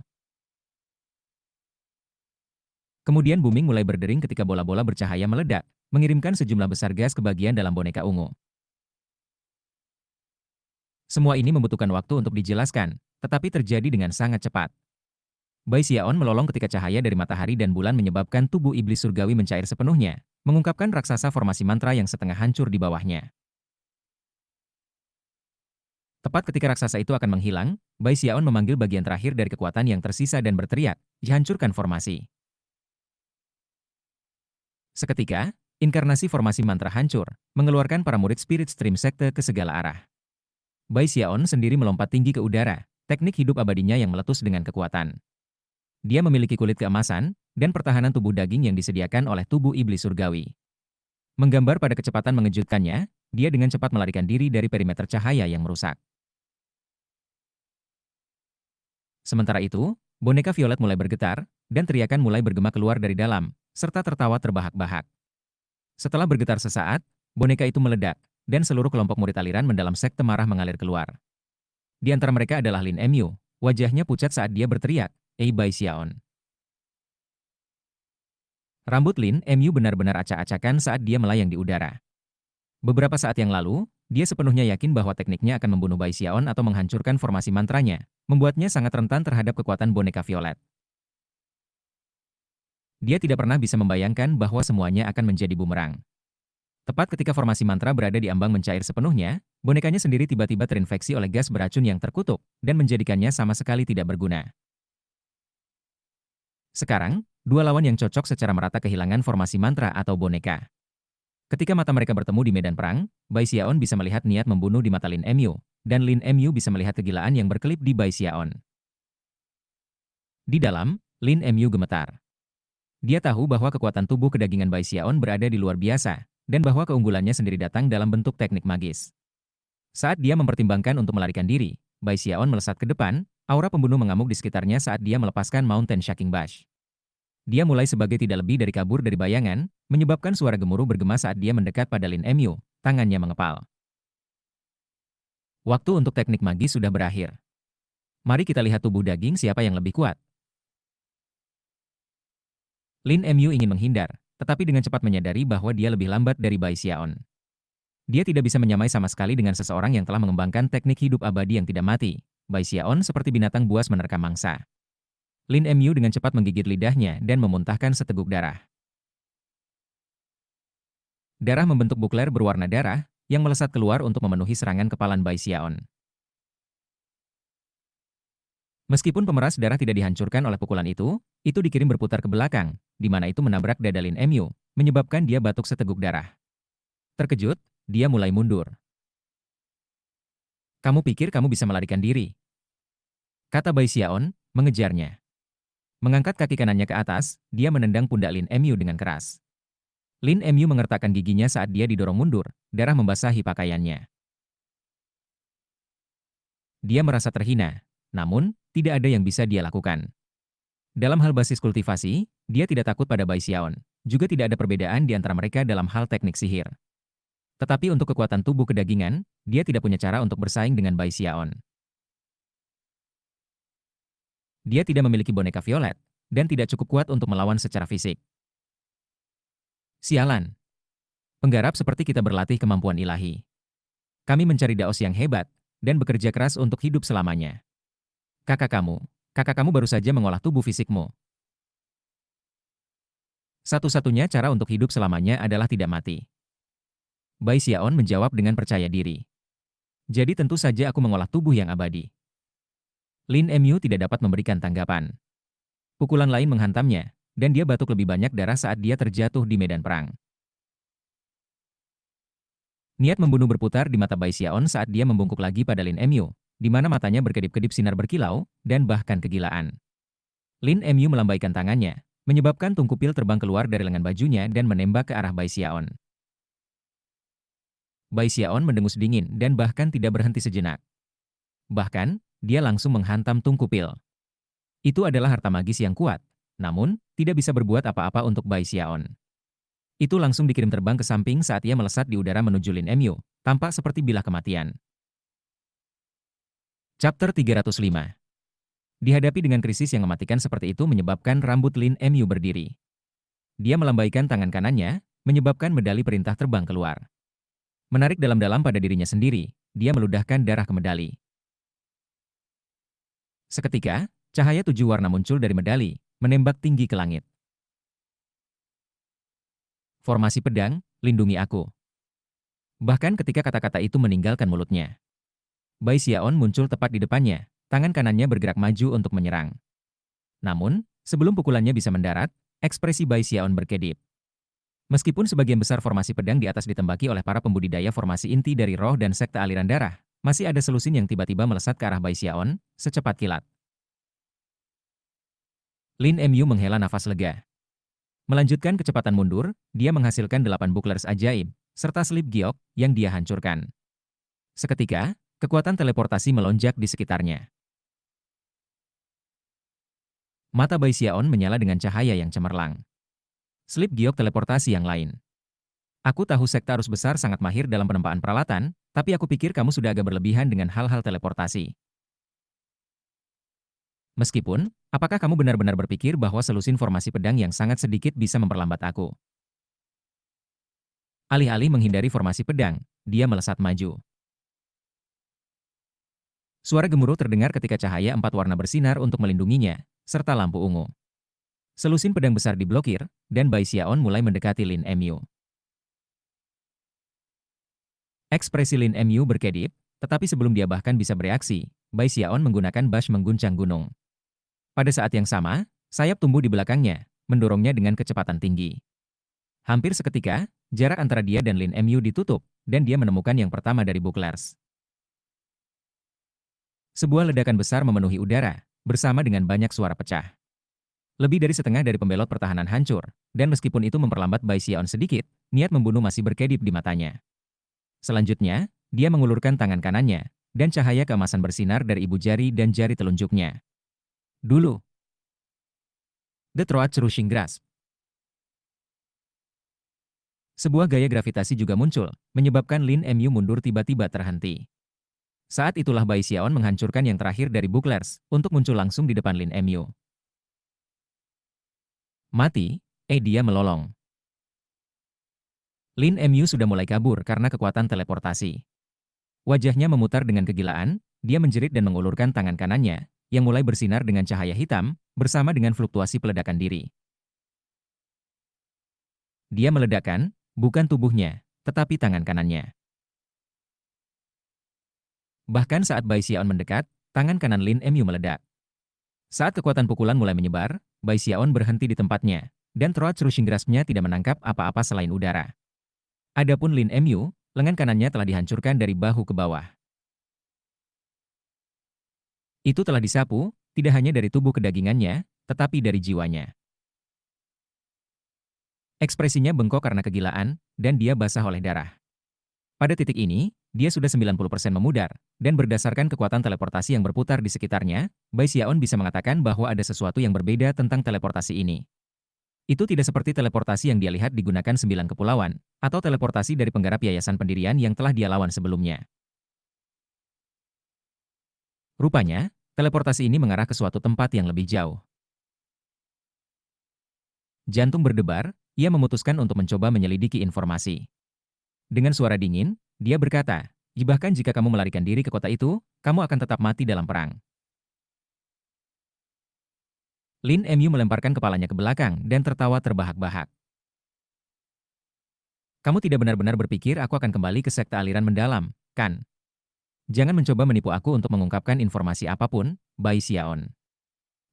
Kemudian booming mulai berdering ketika bola-bola bercahaya meledak, mengirimkan sejumlah besar gas ke bagian dalam boneka ungu. Semua ini membutuhkan waktu untuk dijelaskan, tetapi terjadi dengan sangat cepat. Bai Xiaon melolong ketika cahaya dari matahari dan bulan menyebabkan tubuh iblis surgawi mencair sepenuhnya, mengungkapkan raksasa formasi mantra yang setengah hancur di bawahnya. Tepat ketika raksasa itu akan menghilang, Bai Xiaon memanggil bagian terakhir dari kekuatan yang tersisa dan berteriak, "Hancurkan formasi." Seketika, inkarnasi formasi mantra hancur, mengeluarkan para murid Spirit Stream Sekte ke segala arah. Bai Xiaon sendiri melompat tinggi ke udara, teknik hidup abadinya yang meletus dengan kekuatan. Dia memiliki kulit keemasan, dan pertahanan tubuh daging yang disediakan oleh tubuh iblis surgawi. Menggambar pada kecepatan mengejutkannya, dia dengan cepat melarikan diri dari perimeter cahaya yang merusak. Sementara itu, boneka violet mulai bergetar, dan teriakan mulai bergema keluar dari dalam, serta tertawa terbahak-bahak. Setelah bergetar sesaat, boneka itu meledak, dan seluruh kelompok murid aliran mendalam sekte marah mengalir keluar. Di antara mereka adalah Lin Mu. Wajahnya pucat saat dia berteriak, "Ei Bai Xiaon." Rambut Lin Mu benar-benar acak-acakan saat dia melayang di udara. Beberapa saat yang lalu, dia sepenuhnya yakin bahwa tekniknya akan membunuh Bai Xiaon atau menghancurkan formasi mantranya, membuatnya sangat rentan terhadap kekuatan boneka violet. Dia tidak pernah bisa membayangkan bahwa semuanya akan menjadi bumerang. Tepat ketika formasi mantra berada di ambang mencair sepenuhnya, bonekanya sendiri tiba-tiba terinfeksi oleh gas beracun yang terkutuk, dan menjadikannya sama sekali tidak berguna. Sekarang, dua lawan yang cocok secara merata kehilangan formasi mantra atau boneka. Ketika mata mereka bertemu di medan perang, Bai Xiaon bisa melihat niat membunuh di mata Lin Mu, dan Lin Mu bisa melihat kegilaan yang berkelip di Bai Xiaon. Di dalam, Lin Mu gemetar. Dia tahu bahwa kekuatan tubuh kedagingan Bai Xiaon berada di luar biasa, dan bahwa keunggulannya sendiri datang dalam bentuk teknik magis. Saat dia mempertimbangkan untuk melarikan diri, Bai Xiaon melesat ke depan, aura pembunuh mengamuk di sekitarnya saat dia melepaskan Mountain Shaking Bash. Dia mulai sebagai tidak lebih dari kabur dari bayangan, menyebabkan suara gemuruh bergema saat dia mendekat pada Lin Mu, tangannya mengepal. Waktu untuk teknik magis sudah berakhir. Mari kita lihat tubuh daging siapa yang lebih kuat. Lin Mu ingin menghindar, tetapi dengan cepat menyadari bahwa dia lebih lambat dari Bai Xiaon. Dia tidak bisa menyamai sama sekali dengan seseorang yang telah mengembangkan teknik hidup abadi yang tidak mati. Bai Xiaon seperti binatang buas menerkam mangsa. Lin Mu dengan cepat menggigit lidahnya dan memuntahkan seteguk darah. Darah membentuk bukler berwarna darah, yang melesat keluar untuk memenuhi serangan kepalan Bai Xiaon. Meskipun pemeras darah tidak dihancurkan oleh pukulan itu dikirim berputar ke belakang, di mana itu menabrak dada Lin Mu, menyebabkan dia batuk seteguk darah. Terkejut, dia mulai mundur. "Kamu pikir kamu bisa melarikan diri?" kata Bai Xiaon, mengejarnya. Mengangkat kaki kanannya ke atas, dia menendang pundak Lin Mu dengan keras. Lin Mu mengertakkan giginya saat dia didorong mundur, darah membasahi pakaiannya. Dia merasa terhina, namun, tidak ada yang bisa dia lakukan. Dalam hal basis kultivasi, dia tidak takut pada Bai Xiaon. Juga tidak ada perbedaan di antara mereka dalam hal teknik sihir. Tetapi untuk kekuatan tubuh kedagingan, dia tidak punya cara untuk bersaing dengan Bai Xiaon. Dia tidak memiliki boneka violet, dan tidak cukup kuat untuk melawan secara fisik. Sialan. Penggarap seperti kita berlatih kemampuan ilahi. Kami mencari daos yang hebat, dan bekerja keras untuk hidup selamanya. Kakak kamu, kakak kamu baru saja mengolah tubuh fisikmu. Satu-satunya cara untuk hidup selamanya adalah tidak mati. Bai Xiaon menjawab dengan percaya diri. Jadi tentu saja aku mengolah tubuh yang abadi. Lin Mu tidak dapat memberikan tanggapan. Pukulan lain menghantamnya, dan dia batuk lebih banyak darah saat dia terjatuh di medan perang. Niat membunuh berputar di mata Bai Xiaon saat dia membungkuk lagi pada Lin Mu, di mana matanya berkedip-kedip sinar berkilau, dan bahkan kegilaan. Lin Mu melambaikan tangannya, menyebabkan tungku pil terbang keluar dari lengan bajunya dan menembak ke arah Bai Xiaon. Bai Xiaon mendengus dingin dan bahkan tidak berhenti sejenak. Bahkan, dia langsung menghantam tungku pil. Itu adalah harta magis yang kuat, namun, tidak bisa berbuat apa-apa untuk Bai Xiaon. Itu langsung dikirim terbang ke samping saat ia melesat di udara menuju Lin Mu, tampak seperti bilah kematian. Chapter 305. Dihadapi dengan krisis yang mematikan seperti itu menyebabkan rambut Lin Mu berdiri. Dia melambaikan tangan kanannya, menyebabkan medali perintah terbang keluar. Menarik dalam-dalam pada dirinya sendiri, dia meludahkan darah ke medali. Seketika, cahaya 7 warna muncul dari medali, menembak tinggi ke langit. Formasi pedang, lindungi aku. Bahkan ketika kata-kata itu meninggalkan mulutnya, Bai Xiaon muncul tepat di depannya, tangan kanannya bergerak maju untuk menyerang. Namun, sebelum pukulannya bisa mendarat, ekspresi Bai Xiaon berkedip. Meskipun sebagian besar formasi pedang di atas ditembaki oleh para pembudidaya formasi inti dari roh dan sekte aliran darah, masih ada selusin yang tiba-tiba melesat ke arah Bai Xiaon, secepat kilat. Lin Mu menghela nafas lega. Melanjutkan kecepatan mundur, dia menghasilkan 8 buklers ajaib, serta selip giok yang dia hancurkan. Seketika, kekuatan teleportasi melonjak di sekitarnya. Mata Bai Xiaon menyala dengan cahaya yang cemerlang. Selip giok teleportasi yang lain. Aku tahu sekte arus besar sangat mahir dalam penempaan peralatan, tapi aku pikir kamu sudah agak berlebihan dengan hal-hal teleportasi. Meskipun, apakah kamu benar-benar berpikir bahwa selusin formasi pedang yang sangat sedikit bisa memperlambat aku? Alih-alih menghindari formasi pedang, dia melesat maju. Suara gemuruh terdengar ketika cahaya 4 warna bersinar untuk melindunginya, serta lampu ungu. Selusin pedang besar diblokir, dan Bai Xiaon mulai mendekati Lin Mu. Ekspresi Lin Mu berkedip, tetapi sebelum dia bahkan bisa bereaksi, Bai Xiaon menggunakan bash mengguncang gunung. Pada saat yang sama, sayap tumbuh di belakangnya, mendorongnya dengan kecepatan tinggi. Hampir seketika, jarak antara dia dan Lin Mu ditutup, dan dia menemukan yang pertama dari buklers. Sebuah ledakan besar memenuhi udara, bersama dengan banyak suara pecah. Lebih dari setengah dari pembelot pertahanan hancur, dan meskipun itu memperlambat Bai Xiaon sedikit, niat membunuh masih berkedip di matanya. Selanjutnya, dia mengulurkan tangan kanannya, dan cahaya keemasan bersinar dari ibu jari dan jari telunjuknya. Dulu, The Throat Crushing Grasp. Sebuah gaya gravitasi juga muncul, menyebabkan Lin Mu mundur tiba-tiba terhenti. Saat itulah Bai Xiaon menghancurkan yang terakhir dari buklers, untuk muncul langsung di depan Lin Mu. Mati, dia melolong. Lin Mu sudah mulai kabur karena kekuatan teleportasi. Wajahnya memutar dengan kegilaan, dia menjerit dan mengulurkan tangan kanannya, yang mulai bersinar dengan cahaya hitam, bersama dengan fluktuasi peledakan diri. Dia meledakkan, bukan tubuhnya, tetapi tangan kanannya. Bahkan saat Bai Xiaon mendekat, tangan kanan Lin Mu meledak. Saat kekuatan pukulan mulai menyebar, Bai Xiaon berhenti di tempatnya, dan Throat Crushing Grasp-nya tidak menangkap apa-apa selain udara. Adapun Lin Mu, lengan kanannya telah dihancurkan dari bahu ke bawah. Itu telah disapu, tidak hanya dari tubuh kedagingannya, tetapi dari jiwanya. Ekspresinya bengkok karena kegilaan, dan dia basah oleh darah. Pada titik ini, dia sudah 90% memudar, dan berdasarkan kekuatan teleportasi yang berputar di sekitarnya, Bai Xiaon bisa mengatakan bahwa ada sesuatu yang berbeda tentang teleportasi ini. Itu tidak seperti teleportasi yang dia lihat digunakan 9 kepulauan, atau teleportasi dari penggarap yayasan pendirian yang telah dia lawan sebelumnya. Rupanya, teleportasi ini mengarah ke suatu tempat yang lebih jauh. Jantung berdebar, ia memutuskan untuk mencoba menyelidiki informasi. Dengan suara dingin, dia berkata, bahkan jika kamu melarikan diri ke kota itu, kamu akan tetap mati dalam perang. Lin Mu melemparkan kepalanya ke belakang dan tertawa terbahak-bahak. Kamu tidak benar-benar berpikir aku akan kembali ke sekte aliran mendalam, kan? Jangan mencoba menipu aku untuk mengungkapkan informasi apapun, Bai Xiaon.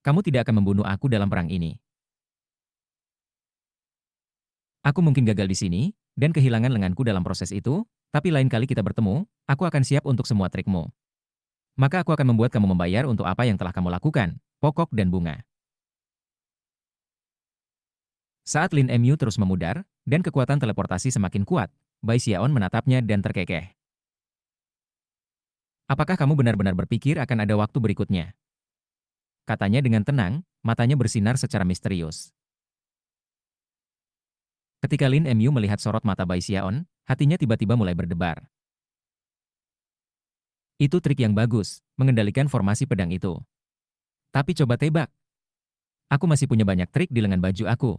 Kamu tidak akan membunuh aku dalam perang ini. Aku mungkin gagal di sini, dan kehilangan lenganku dalam proses itu, tapi lain kali kita bertemu, aku akan siap untuk semua trikmu. Maka aku akan membuat kamu membayar untuk apa yang telah kamu lakukan, pokok dan bunga. Saat Lin Mu terus memudar, dan kekuatan teleportasi semakin kuat, Bai Xiaon menatapnya dan terkekeh. Apakah kamu benar-benar berpikir akan ada waktu berikutnya? Katanya dengan tenang, matanya bersinar secara misterius. Ketika Lin Mu melihat sorot mata Bai Xiaon, hatinya tiba-tiba mulai berdebar. Itu trik yang bagus, mengendalikan formasi pedang itu. Tapi coba tebak. Aku masih punya banyak trik di lengan baju aku.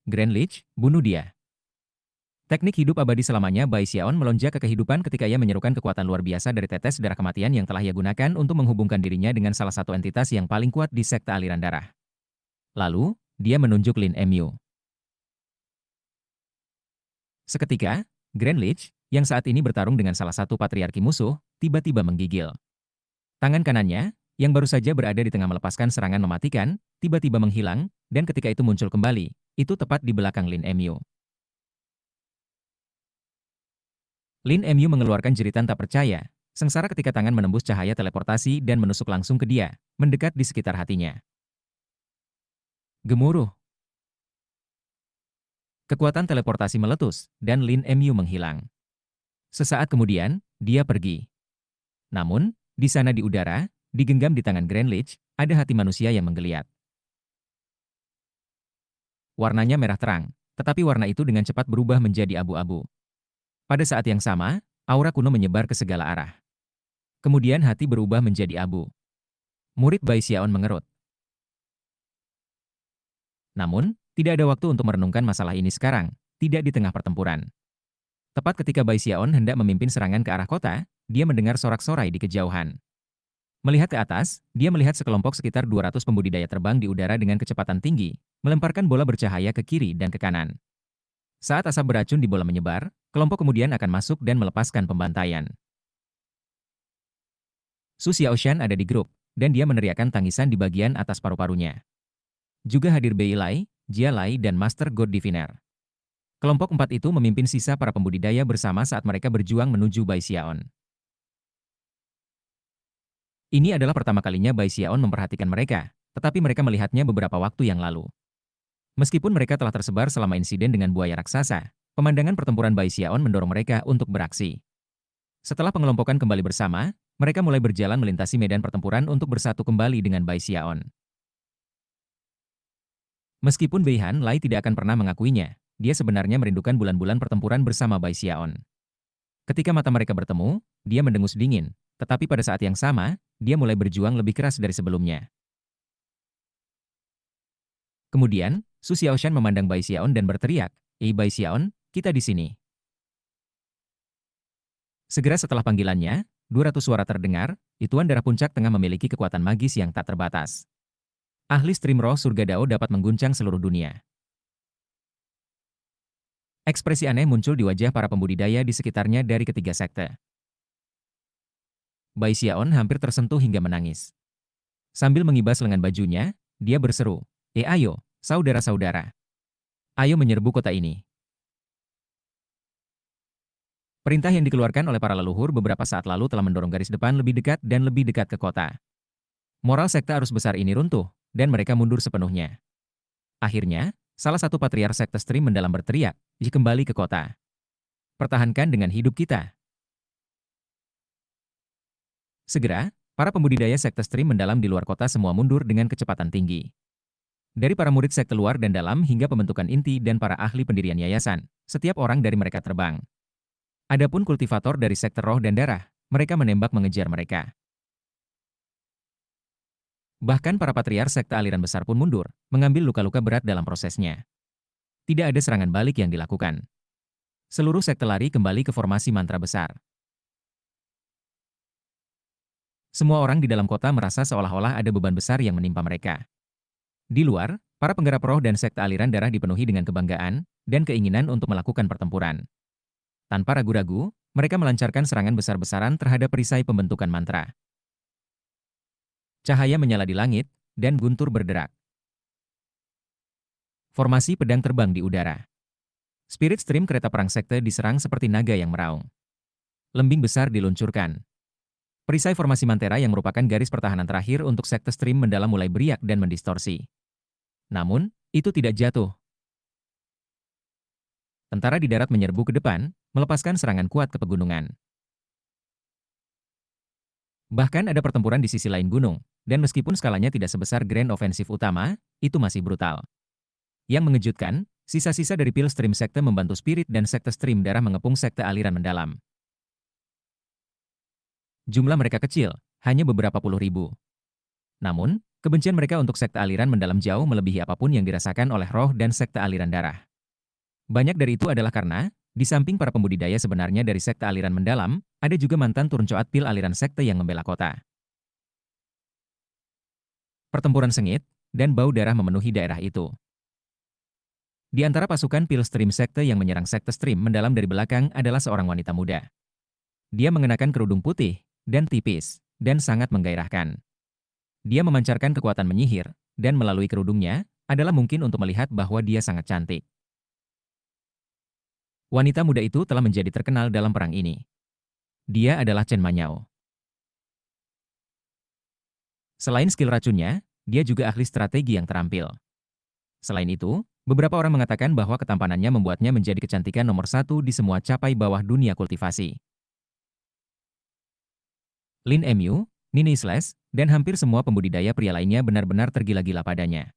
Grand Lich, bunuh dia. Teknik hidup abadi selamanya Bai Xiaon melonjak ke kehidupan ketika ia menyerukan kekuatan luar biasa dari tetes darah kematian yang telah ia gunakan untuk menghubungkan dirinya dengan salah satu entitas yang paling kuat di sekte aliran darah. Lalu, dia menunjuk Lin Mu. Seketika, Grand Lich, yang saat ini bertarung dengan salah satu patriarki musuh, tiba-tiba menggigil. Tangan kanannya, yang baru saja berada di tengah melepaskan serangan mematikan, tiba-tiba menghilang, dan ketika itu muncul kembali, itu tepat di belakang Lin Mu. Lin Mu mengeluarkan jeritan tak percaya, sengsara ketika tangan menembus cahaya teleportasi dan menusuk langsung ke dia, mendekat di sekitar hatinya. Gemuruh. Kekuatan teleportasi meletus, dan Lin Mu menghilang. Sesaat kemudian, dia pergi. Namun, di sana di udara, digenggam di tangan Grand Lich, ada hati manusia yang menggeliat. Warnanya merah terang, tetapi warna itu dengan cepat berubah menjadi abu-abu. Pada saat yang sama, aura kuno menyebar ke segala arah. Kemudian hati berubah menjadi abu. Murid Bai Xiaon mengerut. Namun, tidak ada waktu untuk merenungkan masalah ini sekarang, tidak di tengah pertempuran. Tepat ketika Bai Xiaon hendak memimpin serangan ke arah kota, dia mendengar sorak-sorai di kejauhan. Melihat ke atas, dia melihat sekelompok sekitar 200 pembudidaya terbang di udara dengan kecepatan tinggi, melemparkan bola bercahaya ke kiri dan ke kanan. Saat asap beracun di bola menyebar, kelompok kemudian akan masuk dan melepaskan pembantaian. Su Xiaoshan ada di grup, dan dia meneriakkan tangisan di bagian atas paru-parunya. Juga hadir Bei Lai, Jia Lai dan Master God Diviner. Kelompok empat itu memimpin sisa para pembudidaya bersama saat mereka berjuang menuju Bai Xiaon. Ini adalah pertama kalinya Bai Xiaon memperhatikan mereka, tetapi mereka melihatnya beberapa waktu yang lalu. Meskipun mereka telah tersebar selama insiden dengan buaya raksasa, pemandangan pertempuran Bai Xiaon mendorong mereka untuk beraksi. Setelah pengelompokan kembali bersama, mereka mulai berjalan melintasi medan pertempuran untuk bersatu kembali dengan Bai Xiaon. Meskipun Bei Han Lai tidak akan pernah mengakuinya, dia sebenarnya merindukan bulan-bulan pertempuran bersama Bai Xiaon. Ketika mata mereka bertemu, dia mendengus dingin, tetapi pada saat yang sama, dia mulai berjuang lebih keras dari sebelumnya. Kemudian, Su Xiaoshan memandang Bai Xiaon dan berteriak, Bai Xiaon, kita di sini." Segera setelah panggilannya, 200 suara terdengar, Tuan Darah Puncak tengah memiliki kekuatan magis yang tak terbatas. Ahli stream roh surga Dao dapat mengguncang seluruh dunia. Ekspresi aneh muncul di wajah para pembudidaya di sekitarnya dari ketiga sekte. Bai Xiaon hampir tersentuh hingga menangis. Sambil mengibas lengan bajunya, dia berseru, ayo, saudara-saudara. Ayo menyerbu kota ini." Perintah yang dikeluarkan oleh para leluhur beberapa saat lalu telah mendorong garis depan lebih dekat dan lebih dekat ke kota. Moral sekte arus besar ini runtuh, dan mereka mundur sepenuhnya. Akhirnya, salah satu patriark sekte stream mendalam berteriak, kembali ke kota. Pertahankan dengan hidup kita." Segera, para pembudidaya sekte stream mendalam di luar kota semua mundur dengan kecepatan tinggi. Dari para murid sekte luar dan dalam hingga pembentukan inti dan para ahli pendirian yayasan, setiap orang dari mereka terbang. Adapun kultivator dari sekte roh dan darah, mereka menembak mengejar mereka. Bahkan para patriark sekte aliran besar pun mundur, mengambil luka-luka berat dalam prosesnya. Tidak ada serangan balik yang dilakukan. Seluruh sekte lari kembali ke formasi mantra besar. Semua orang di dalam kota merasa seolah-olah ada beban besar yang menimpa mereka. Di luar, para penggarap roh dan sekte aliran darah dipenuhi dengan kebanggaan dan keinginan untuk melakukan pertempuran. Tanpa ragu-ragu, mereka melancarkan serangan besar-besaran terhadap perisai pembentukan mantra. Cahaya menyala di langit, dan guntur berderak. Formasi pedang terbang di udara. Spirit stream kereta perang sekte diserang seperti naga yang meraung. Lembing besar diluncurkan. Perisai formasi Mantera yang merupakan garis pertahanan terakhir untuk sekte stream mendalam mulai beriak dan mendistorsi. Namun, itu tidak jatuh. Tentara di darat menyerbu ke depan, melepaskan serangan kuat ke pegunungan. Bahkan ada pertempuran di sisi lain gunung, dan meskipun skalanya tidak sebesar Grand Offensive utama, itu masih brutal. Yang mengejutkan, sisa-sisa dari pil stream sekte membantu spirit dan sekte stream darah mengepung sekte aliran mendalam. Jumlah mereka kecil, hanya beberapa puluh ribu. Namun, kebencian mereka untuk sekte aliran mendalam jauh melebihi apapun yang dirasakan oleh roh dan sekte aliran darah. Banyak dari itu adalah karena, di samping para pembudidaya sebenarnya dari sekte aliran mendalam, ada juga mantan turun coat pil aliran sekte yang membela kota. Pertempuran sengit, dan bau darah memenuhi daerah itu. Di antara pasukan Pilstream sekte yang menyerang sekte Stream mendalam dari belakang adalah seorang wanita muda. Dia mengenakan kerudung putih dan tipis, dan sangat menggairahkan. Dia memancarkan kekuatan menyihir, dan melalui kerudungnya, adalah mungkin untuk melihat bahwa dia sangat cantik. Wanita muda itu telah menjadi terkenal dalam perang ini. Dia adalah Chen Manyao. Selain skill racunnya, dia juga ahli strategi yang terampil. Selain itu, beberapa orang mengatakan bahwa ketampanannya membuatnya menjadi kecantikan nomor satu di semua capai bawah dunia kultivasi. Lin Mu, Nini Slash, dan hampir semua pembudidaya pria lainnya benar-benar tergila-gila padanya.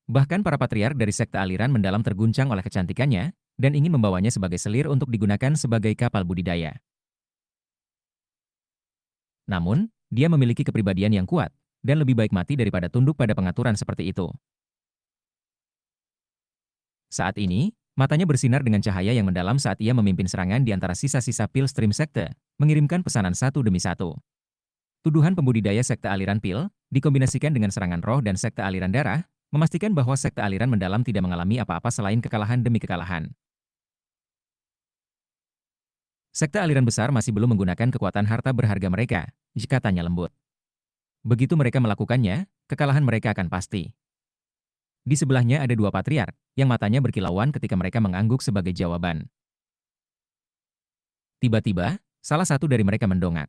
Bahkan para patriark dari sekte aliran mendalam terguncang oleh kecantikannya, dan ingin membawanya sebagai selir untuk digunakan sebagai kapal budidaya. Namun, dia memiliki kepribadian yang kuat, dan lebih baik mati daripada tunduk pada pengaturan seperti itu. Saat ini, matanya bersinar dengan cahaya yang mendalam saat ia memimpin serangan di antara sisa-sisa pil stream sekte, mengirimkan pesanan satu demi satu. Tuduhan pembudidaya sekte aliran pil, dikombinasikan dengan serangan roh dan sekte aliran darah, memastikan bahwa sekte aliran mendalam tidak mengalami apa-apa selain kekalahan demi kekalahan. Sekte aliran besar masih belum menggunakan kekuatan harta berharga mereka, jika tanya lembut. Begitu mereka melakukannya, kekalahan mereka akan pasti. Di sebelahnya ada dua patriark, yang matanya berkilauan ketika mereka mengangguk sebagai jawaban. Tiba-tiba, salah satu dari mereka mendongak.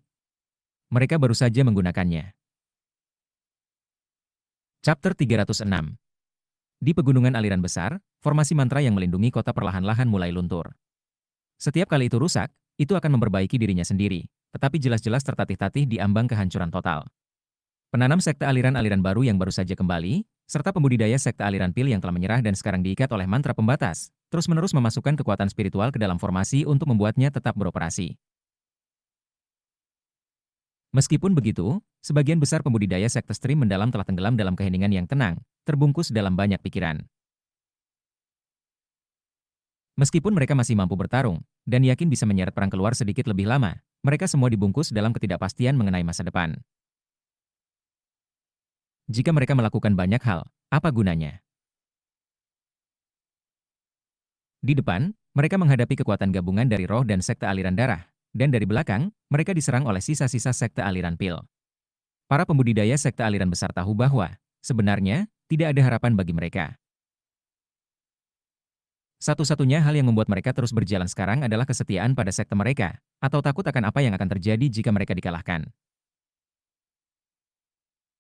Mereka baru saja menggunakannya. Chapter 306. Di pegunungan aliran besar, formasi mantra yang melindungi kota perlahan-lahan mulai luntur. Setiap kali itu rusak, itu akan memperbaiki dirinya sendiri, tetapi jelas-jelas tertatih-tatih di ambang kehancuran total. Penanam sekte aliran-aliran baru yang baru saja kembali, serta pembudidaya sekte aliran pil yang telah menyerah dan sekarang diikat oleh mantra pembatas, terus-menerus memasukkan kekuatan spiritual ke dalam formasi untuk membuatnya tetap beroperasi. Meskipun begitu, sebagian besar pembudidaya sekte stream mendalam telah tenggelam dalam keheningan yang tenang, terbungkus dalam banyak pikiran. Meskipun mereka masih mampu bertarung, dan yakin bisa menyeret perang keluar sedikit lebih lama, mereka semua dibungkus dalam ketidakpastian mengenai masa depan. Jika mereka melakukan banyak hal, apa gunanya? Di depan, mereka menghadapi kekuatan gabungan dari roh dan sekte aliran darah, dan dari belakang, mereka diserang oleh sisa-sisa sekte aliran pil. Para pembudidaya sekte aliran besar tahu bahwa, sebenarnya, tidak ada harapan bagi mereka. Satu-satunya hal yang membuat mereka terus berjalan sekarang adalah kesetiaan pada sekte mereka, atau takut akan apa yang akan terjadi jika mereka dikalahkan.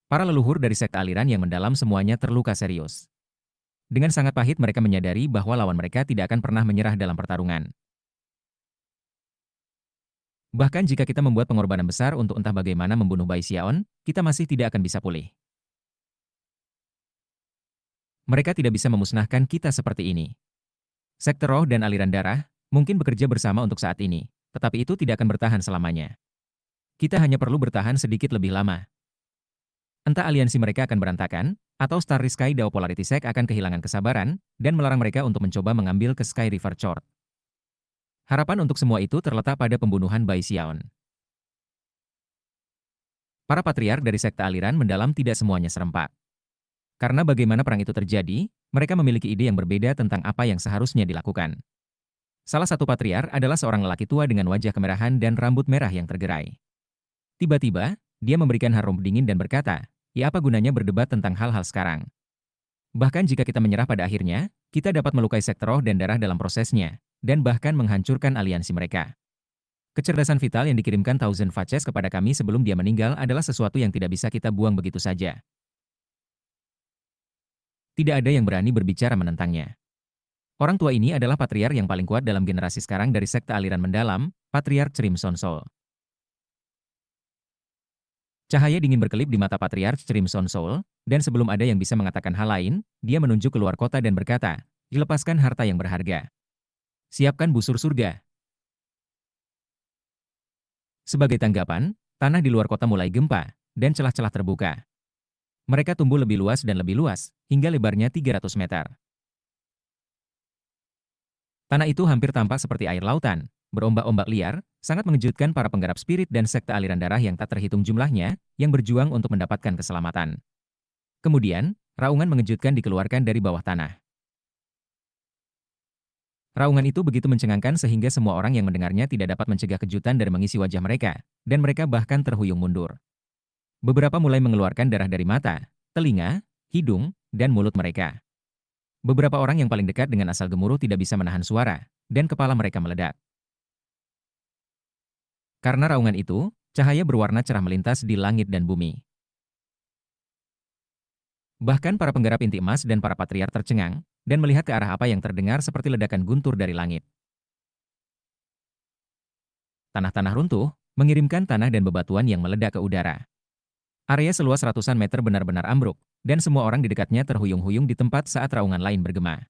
Para leluhur dari sekte aliran yang mendalam semuanya terluka serius. Dengan sangat pahit mereka menyadari bahwa lawan mereka tidak akan pernah menyerah dalam pertarungan. Bahkan jika kita membuat pengorbanan besar untuk entah bagaimana membunuh Bai Xiaon, kita masih tidak akan bisa pulih. Mereka tidak bisa memusnahkan kita seperti ini. Sekte roh dan aliran darah mungkin bekerja bersama untuk saat ini, tetapi itu tidak akan bertahan selamanya. Kita hanya perlu bertahan sedikit lebih lama. Entah aliansi mereka akan berantakan, atau Starry Sky Dao Polarity Sect akan kehilangan kesabaran, dan melarang mereka untuk mencoba mengambil ke Sky River Chord. Harapan untuk semua itu terletak pada pembunuhan Bai Xiaon. Para patriark dari sekte aliran mendalam tidak semuanya serempak. Karena bagaimana perang itu terjadi, mereka memiliki ide yang berbeda tentang apa yang seharusnya dilakukan. Salah satu patriark adalah seorang lelaki tua dengan wajah kemerahan dan rambut merah yang tergerai. Tiba-tiba, dia memberikan harum dingin dan berkata, "Ya apa gunanya berdebat tentang hal-hal sekarang? Bahkan jika kita menyerah pada akhirnya, kita dapat melukai sekte roh dan darah dalam prosesnya, dan bahkan menghancurkan aliansi mereka. Kecerdasan vital yang dikirimkan Thousand Faces kepada kami sebelum dia meninggal adalah sesuatu yang tidak bisa kita buang begitu saja." Tidak ada yang berani berbicara menentangnya. Orang tua ini adalah patriark yang paling kuat dalam generasi sekarang dari sekte aliran mendalam, Patriark Crimson Soul. Cahaya dingin berkelip di mata Patriark Crimson Soul, dan sebelum ada yang bisa mengatakan hal lain, dia menunjuk keluar kota dan berkata, "Dilepaskan harta yang berharga. Siapkan busur surga." Sebagai tanggapan, tanah di luar kota mulai gempa, dan celah-celah terbuka. Mereka tumbuh lebih luas dan lebih luas, hingga lebarnya 300 meter. Tanah itu hampir tampak seperti air lautan, berombak-ombak liar, sangat mengejutkan para penggarap spirit dan sekte aliran darah yang tak terhitung jumlahnya, yang berjuang untuk mendapatkan keselamatan. Kemudian, raungan mengejutkan dikeluarkan dari bawah tanah. Raungan itu begitu mencengangkan sehingga semua orang yang mendengarnya tidak dapat mencegah kejutan dari mengisi wajah mereka, dan mereka bahkan terhuyung mundur. Beberapa mulai mengeluarkan darah dari mata, telinga, hidung, dan mulut mereka. Beberapa orang yang paling dekat dengan asal gemuruh tidak bisa menahan suara, dan kepala mereka meledak. Karena raungan itu, cahaya berwarna cerah melintas di langit dan bumi. Bahkan para penggarap inti emas dan para patriark tercengang, dan melihat ke arah apa yang terdengar seperti ledakan guntur dari langit. Tanah-tanah runtuh, mengirimkan tanah dan bebatuan yang meledak ke udara. Area seluas ratusan meter benar-benar ambruk, dan semua orang di dekatnya terhuyung-huyung di tempat saat raungan lain bergema.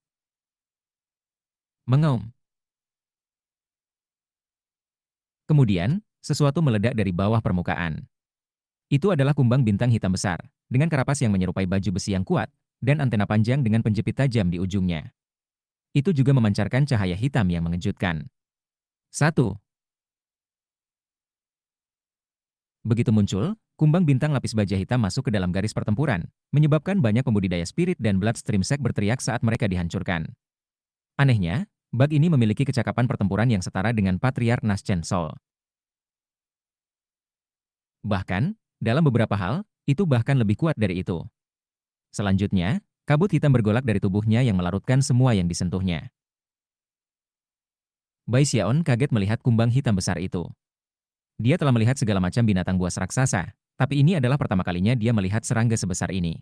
Mengaum. Kemudian, sesuatu meledak dari bawah permukaan. Itu adalah kumbang bintang hitam besar, dengan karapas yang menyerupai baju besi yang kuat, dan antena panjang dengan penjepit tajam di ujungnya. Itu juga memancarkan cahaya hitam yang mengejutkan. 1. Begitu muncul, kumbang bintang lapis baja hitam masuk ke dalam garis pertempuran, menyebabkan banyak pembudidaya spirit dan bloodstream sect berteriak saat mereka dihancurkan. Anehnya, bug ini memiliki kecakapan pertempuran yang setara dengan Patriark Naschen Sol. Bahkan, dalam beberapa hal, itu bahkan lebih kuat dari itu. Selanjutnya, kabut hitam bergolak dari tubuhnya yang melarutkan semua yang disentuhnya. Bai Xiaon kaget melihat kumbang hitam besar itu. Dia telah melihat segala macam binatang buas raksasa, tapi ini adalah pertama kalinya dia melihat serangga sebesar ini.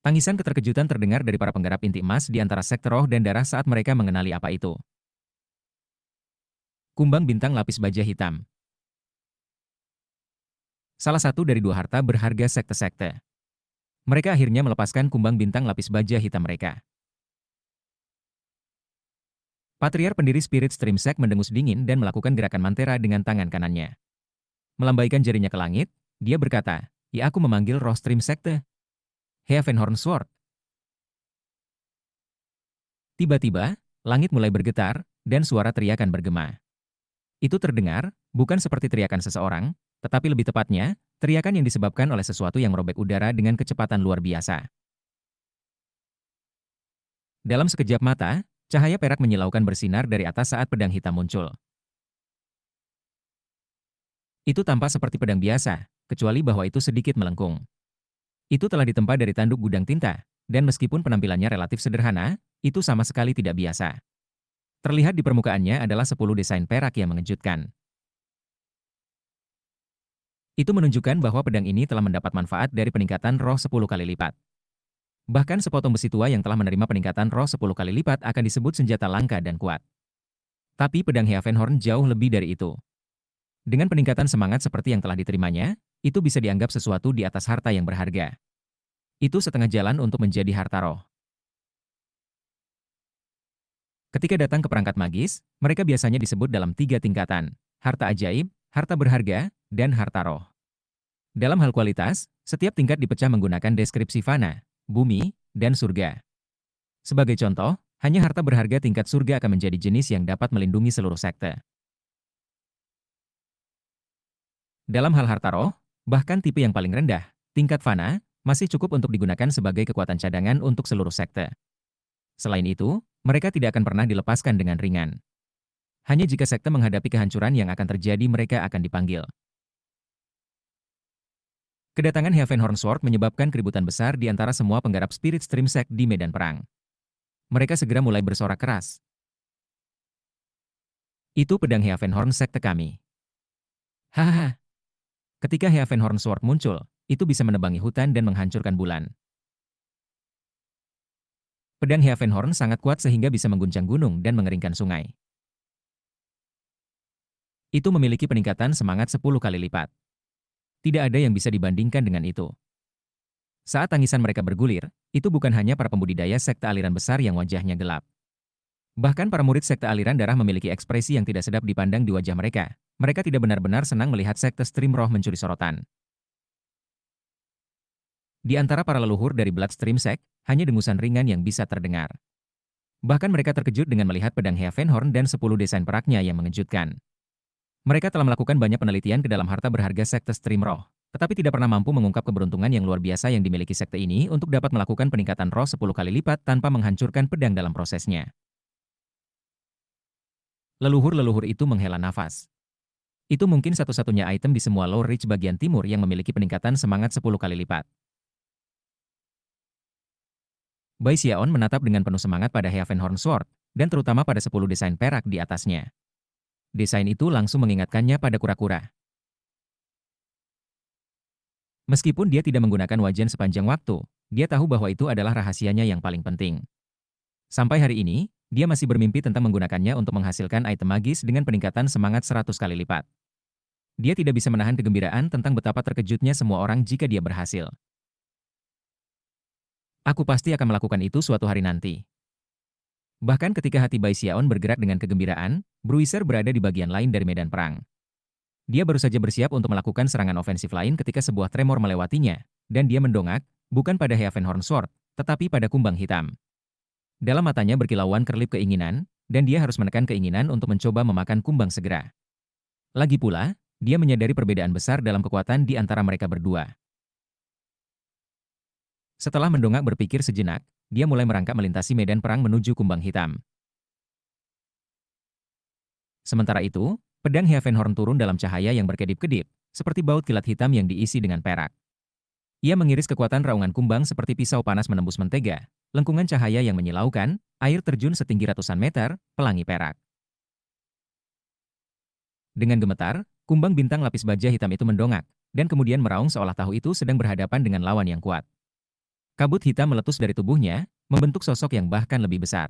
Tangisan keterkejutan terdengar dari para penggarap inti emas di antara sekte roh dan darah saat mereka mengenali apa itu. Kumbang bintang lapis baja hitam. Salah satu dari dua harta berharga sekte-sekte. Mereka akhirnya melepaskan kumbang bintang lapis baja hitam mereka. Patriark pendiri Spirit Stream Sect mendengus dingin dan melakukan gerakan mantera dengan tangan kanannya. Melambaikan jarinya ke langit, dia berkata, "Ya, aku memanggil roh Stream Sekte. Heavenhorn Sword." Tiba-tiba, langit mulai bergetar, dan suara teriakan bergema. Itu terdengar, bukan seperti teriakan seseorang, tetapi lebih tepatnya, teriakan yang disebabkan oleh sesuatu yang merobek udara dengan kecepatan luar biasa. Dalam sekejap mata, cahaya perak menyilaukan bersinar dari atas saat pedang hitam muncul. Itu tampak seperti pedang biasa, kecuali bahwa itu sedikit melengkung. Itu telah ditempa dari tanduk gudang tinta, dan meskipun penampilannya relatif sederhana, itu sama sekali tidak biasa. Terlihat di permukaannya adalah 10 desain perak yang mengejutkan. Itu menunjukkan bahwa pedang ini telah mendapat manfaat dari peningkatan roh 10 kali lipat. Bahkan sepotong besi tua yang telah menerima peningkatan roh 10 kali lipat akan disebut senjata langka dan kuat. Tapi pedang Heavenhorn jauh lebih dari itu. Dengan peningkatan semangat seperti yang telah diterimanya, itu bisa dianggap sesuatu di atas harta yang berharga. Itu setengah jalan untuk menjadi harta roh. Ketika datang ke perangkat magis, mereka biasanya disebut dalam 3 tingkatan: harta ajaib, harta berharga, dan harta roh. Dalam hal kualitas, setiap tingkat dipecah menggunakan deskripsi fana, bumi, dan surga. Sebagai contoh, hanya harta berharga tingkat surga akan menjadi jenis yang dapat melindungi seluruh sekte. Dalam hal harta roh, bahkan tipe yang paling rendah, tingkat fana, masih cukup untuk digunakan sebagai kekuatan cadangan untuk seluruh sekte. Selain itu, mereka tidak akan pernah dilepaskan dengan ringan. Hanya jika sekte menghadapi kehancuran yang akan terjadi mereka akan dipanggil. Kedatangan Heavenhorn Sword menyebabkan keributan besar di antara semua penggarap Spirit Stream Sect di medan perang. Mereka segera mulai bersorak keras. Itu pedang Heavenhorn Sekte kami. Hahaha. Ketika Heavenhorn Sword muncul, itu bisa menebangi hutan dan menghancurkan bulan. Pedang Heavenhorn sangat kuat sehingga bisa mengguncang gunung dan mengeringkan sungai. Itu memiliki peningkatan semangat 10 kali lipat. Tidak ada yang bisa dibandingkan dengan itu. Saat tangisan mereka bergulir, itu bukan hanya para pembudidaya sekte aliran besar yang wajahnya gelap. Bahkan para murid sekte aliran darah memiliki ekspresi yang tidak sedap dipandang di wajah mereka. Mereka tidak benar-benar senang melihat sekte stream roh mencuri sorotan. Di antara para leluhur dari Bloodstream Sect, hanya dengusan ringan yang bisa terdengar. Bahkan mereka terkejut dengan melihat pedang Heavenhorn dan 10 desain peraknya yang mengejutkan. Mereka telah melakukan banyak penelitian ke dalam harta berharga sekte stream roh, tetapi tidak pernah mampu mengungkap keberuntungan yang luar biasa yang dimiliki sekte ini untuk dapat melakukan peningkatan roh 10 kali lipat tanpa menghancurkan pedang dalam prosesnya. Leluhur-leluhur itu menghela nafas. Itu mungkin satu-satunya item di semua Low Reach bagian timur yang memiliki peningkatan semangat 10 kali lipat. Bai Xiaon menatap dengan penuh semangat pada Heavenhorn Sword, dan terutama pada 10 desain perak di atasnya. Desain itu langsung mengingatkannya pada kura-kura. Meskipun dia tidak menggunakan wajan sepanjang waktu, dia tahu bahwa itu adalah rahasianya yang paling penting. Sampai hari ini, dia masih bermimpi tentang menggunakannya untuk menghasilkan item magis dengan peningkatan semangat 100 kali lipat. Dia tidak bisa menahan kegembiraan tentang betapa terkejutnya semua orang jika dia berhasil. Aku pasti akan melakukan itu suatu hari nanti. Bahkan ketika hati Bai Xiaon bergerak dengan kegembiraan, Bruiser berada di bagian lain dari medan perang. Dia baru saja bersiap untuk melakukan serangan ofensif lain ketika sebuah tremor melewatinya, dan dia mendongak, bukan pada Heavenhorn Sword, tetapi pada kumbang hitam. Dalam matanya berkilauan kerlip keinginan, dan dia harus menekan keinginan untuk mencoba memakan kumbang segera. Lagi pula, dia menyadari perbedaan besar dalam kekuatan di antara mereka berdua. Setelah mendongak berpikir sejenak, dia mulai merangkak melintasi medan perang menuju kumbang hitam. Sementara itu, pedang Heavenhorn turun dalam cahaya yang berkedip-kedip, seperti baut kilat hitam yang diisi dengan perak. Ia mengiris kekuatan raungan kumbang seperti pisau panas menembus mentega, lengkungan cahaya yang menyilaukan, air terjun setinggi ratusan meter, pelangi perak. Dengan gemetar, kumbang bintang lapis baja hitam itu mendongak, dan kemudian meraung seolah tahu itu sedang berhadapan dengan lawan yang kuat. Kabut hitam meletus dari tubuhnya, membentuk sosok yang bahkan lebih besar.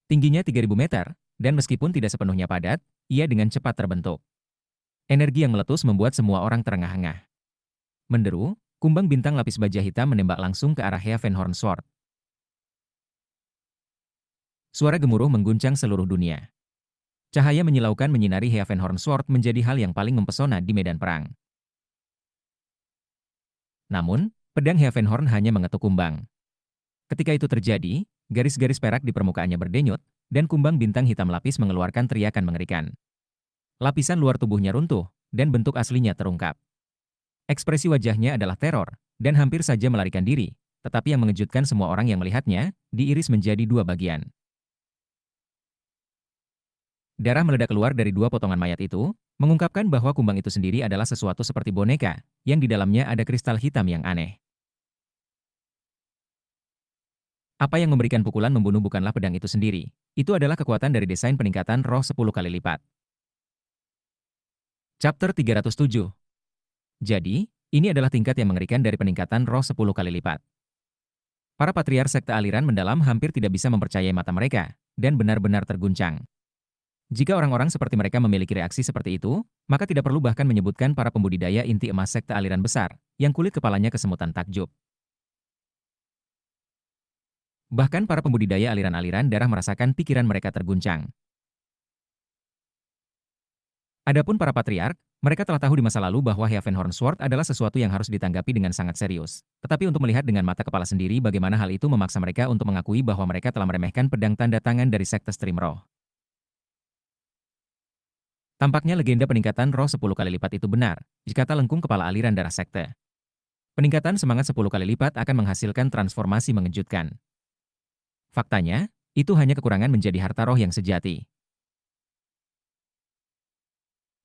Tingginya 3.000 meter, dan meskipun tidak sepenuhnya padat, ia dengan cepat terbentuk. Energi yang meletus membuat semua orang terengah-engah. Menderu, kumbang bintang lapis baja hitam menembak langsung ke arah Heavenhorn Sword. Suara gemuruh mengguncang seluruh dunia. Cahaya menyilaukan menyinari Heavenhorn Sword menjadi hal yang paling mempesona di medan perang. Namun, pedang Heavenhorn hanya mengetuk kumbang. Ketika itu terjadi, garis-garis perak di permukaannya berdenyut, dan kumbang bintang hitam lapis mengeluarkan teriakan mengerikan. Lapisan luar tubuhnya runtuh, dan bentuk aslinya terungkap. Ekspresi wajahnya adalah teror, dan hampir saja melarikan diri, tetapi yang mengejutkan semua orang yang melihatnya, diiris menjadi dua bagian. Darah meledak keluar dari dua potongan mayat itu, mengungkapkan bahwa kumbang itu sendiri adalah sesuatu seperti boneka, yang di dalamnya ada kristal hitam yang aneh. Apa yang memberikan pukulan membunuh bukanlah pedang itu sendiri, itu adalah kekuatan dari desain peningkatan roh 10 kali lipat. Chapter 307. Jadi, ini adalah tingkat yang mengerikan dari peningkatan roh 10 kali lipat. Para patriark sekte aliran mendalam hampir tidak bisa mempercayai mata mereka, dan benar-benar terguncang. Jika orang-orang seperti mereka memiliki reaksi seperti itu, maka tidak perlu bahkan menyebutkan para pembudidaya inti emas sekte aliran besar, yang kulit kepalanya kesemutan takjub. Bahkan para pembudidaya aliran-aliran darah merasakan pikiran mereka terguncang. Adapun para patriark, mereka telah tahu di masa lalu bahwa Heavenhorn Sword adalah sesuatu yang harus ditanggapi dengan sangat serius. Tetapi untuk melihat dengan mata kepala sendiri bagaimana hal itu memaksa mereka untuk mengakui bahwa mereka telah meremehkan pedang tanda tangan dari sekte Stream Roh. Tampaknya legenda peningkatan roh 10 kali lipat itu benar, jika tak lengkung kepala aliran darah sekte. Peningkatan semangat 10 kali lipat akan menghasilkan transformasi mengejutkan. Faktanya, itu hanya kekurangan menjadi harta roh yang sejati.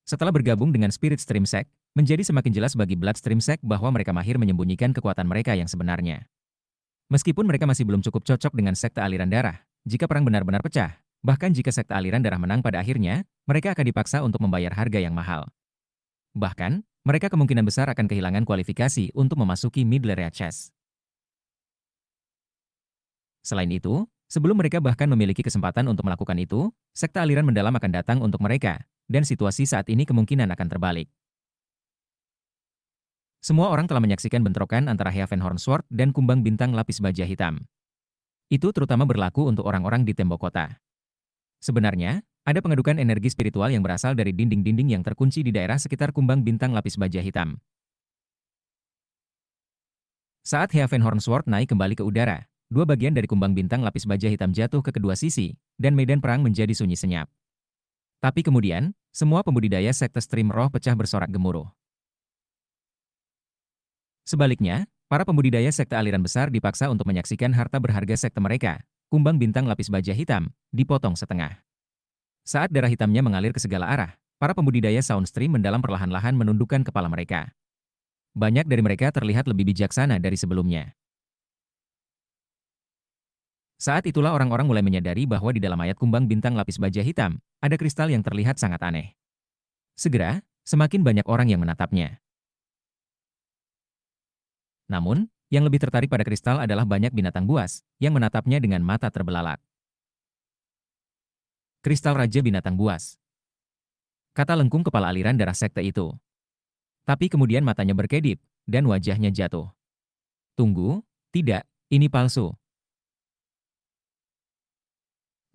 Setelah bergabung dengan Spirit Stream Sect, menjadi semakin jelas bagi Bloodstream Sect bahwa mereka mahir menyembunyikan kekuatan mereka yang sebenarnya. Meskipun mereka masih belum cukup cocok dengan sekte aliran darah, jika perang benar-benar pecah, bahkan jika sekte aliran darah menang pada akhirnya, mereka akan dipaksa untuk membayar harga yang mahal. Bahkan, mereka kemungkinan besar akan kehilangan kualifikasi untuk memasuki Mid-Area Chess. Selain itu, sebelum mereka bahkan memiliki kesempatan untuk melakukan itu, sekte aliran mendalam akan datang untuk mereka, dan situasi saat ini kemungkinan akan terbalik. Semua orang telah menyaksikan bentrokan antara Heavenhorn Sword dan kumbang bintang lapis baja hitam. Itu terutama berlaku untuk orang-orang di tembok kota. Sebenarnya, ada pengedukan energi spiritual yang berasal dari dinding-dinding yang terkunci di daerah sekitar kumbang bintang lapis baja hitam. Saat Heavenhorn Sword naik kembali ke udara, dua bagian dari kumbang bintang lapis baja hitam jatuh ke kedua sisi, dan medan perang menjadi sunyi senyap. Tapi kemudian, Semua pembudidaya sekte stream roh pecah bersorak gemuruh. Sebaliknya, para pembudidaya sekte aliran besar dipaksa untuk menyaksikan harta berharga sekte mereka, kumbang bintang lapis baja hitam, dipotong setengah. Saat darah hitamnya mengalir ke segala arah, para pembudidaya Soundstream mendalam perlahan-lahan menundukkan kepala mereka. Banyak dari mereka terlihat lebih bijaksana dari sebelumnya. Saat itulah orang-orang mulai menyadari bahwa di dalam mayat kumbang bintang lapis baja hitam, ada kristal yang terlihat sangat aneh. Segera, semakin banyak orang yang menatapnya. Namun, yang lebih tertarik pada kristal adalah banyak binatang buas, yang menatapnya dengan mata terbelalak. Kristal Raja Binatang Buas. Kata lengkung kepala aliran darah sekte itu. Tapi kemudian matanya berkedip, dan wajahnya jatuh. Tunggu, tidak, ini palsu.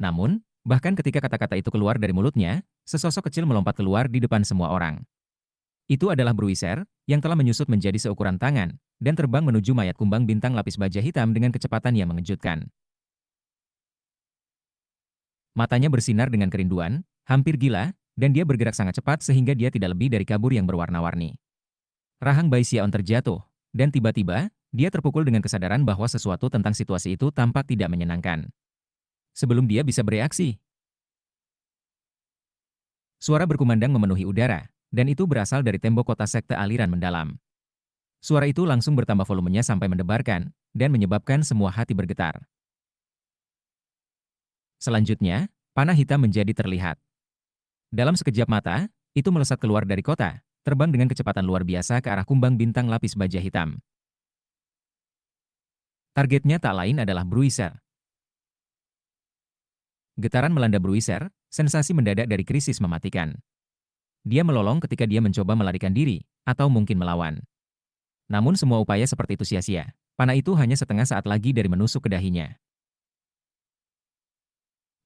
Namun, bahkan ketika kata-kata itu keluar dari mulutnya, sesosok kecil melompat keluar di depan semua orang. Itu adalah Bruiser, yang telah menyusut menjadi seukuran tangan, dan terbang menuju mayat kumbang bintang lapis baja hitam dengan kecepatan yang mengejutkan. Matanya bersinar dengan kerinduan, hampir gila, dan dia bergerak sangat cepat sehingga dia tidak lebih dari kabur yang berwarna-warni. Rahang Bai Xiaon terjatuh, dan tiba-tiba, dia terpukul dengan kesadaran bahwa sesuatu tentang situasi itu tampak tidak menyenangkan. Sebelum dia bisa bereaksi, suara berkumandang memenuhi udara, dan itu berasal dari tembok kota sekte aliran mendalam. Suara itu langsung bertambah volumenya sampai mendebarkan, dan menyebabkan semua hati bergetar. Selanjutnya, panah hitam menjadi terlihat. Dalam sekejap mata, itu melesat keluar dari kota, terbang dengan kecepatan luar biasa ke arah kumbang bintang lapis baja hitam. Targetnya tak lain adalah Bruiser. Getaran melanda Bruiser, sensasi mendadak dari krisis mematikan. Dia melolong ketika dia mencoba melarikan diri, atau mungkin melawan. Namun semua upaya seperti itu sia-sia. Panah itu hanya setengah saat lagi dari menusuk ke dahinya.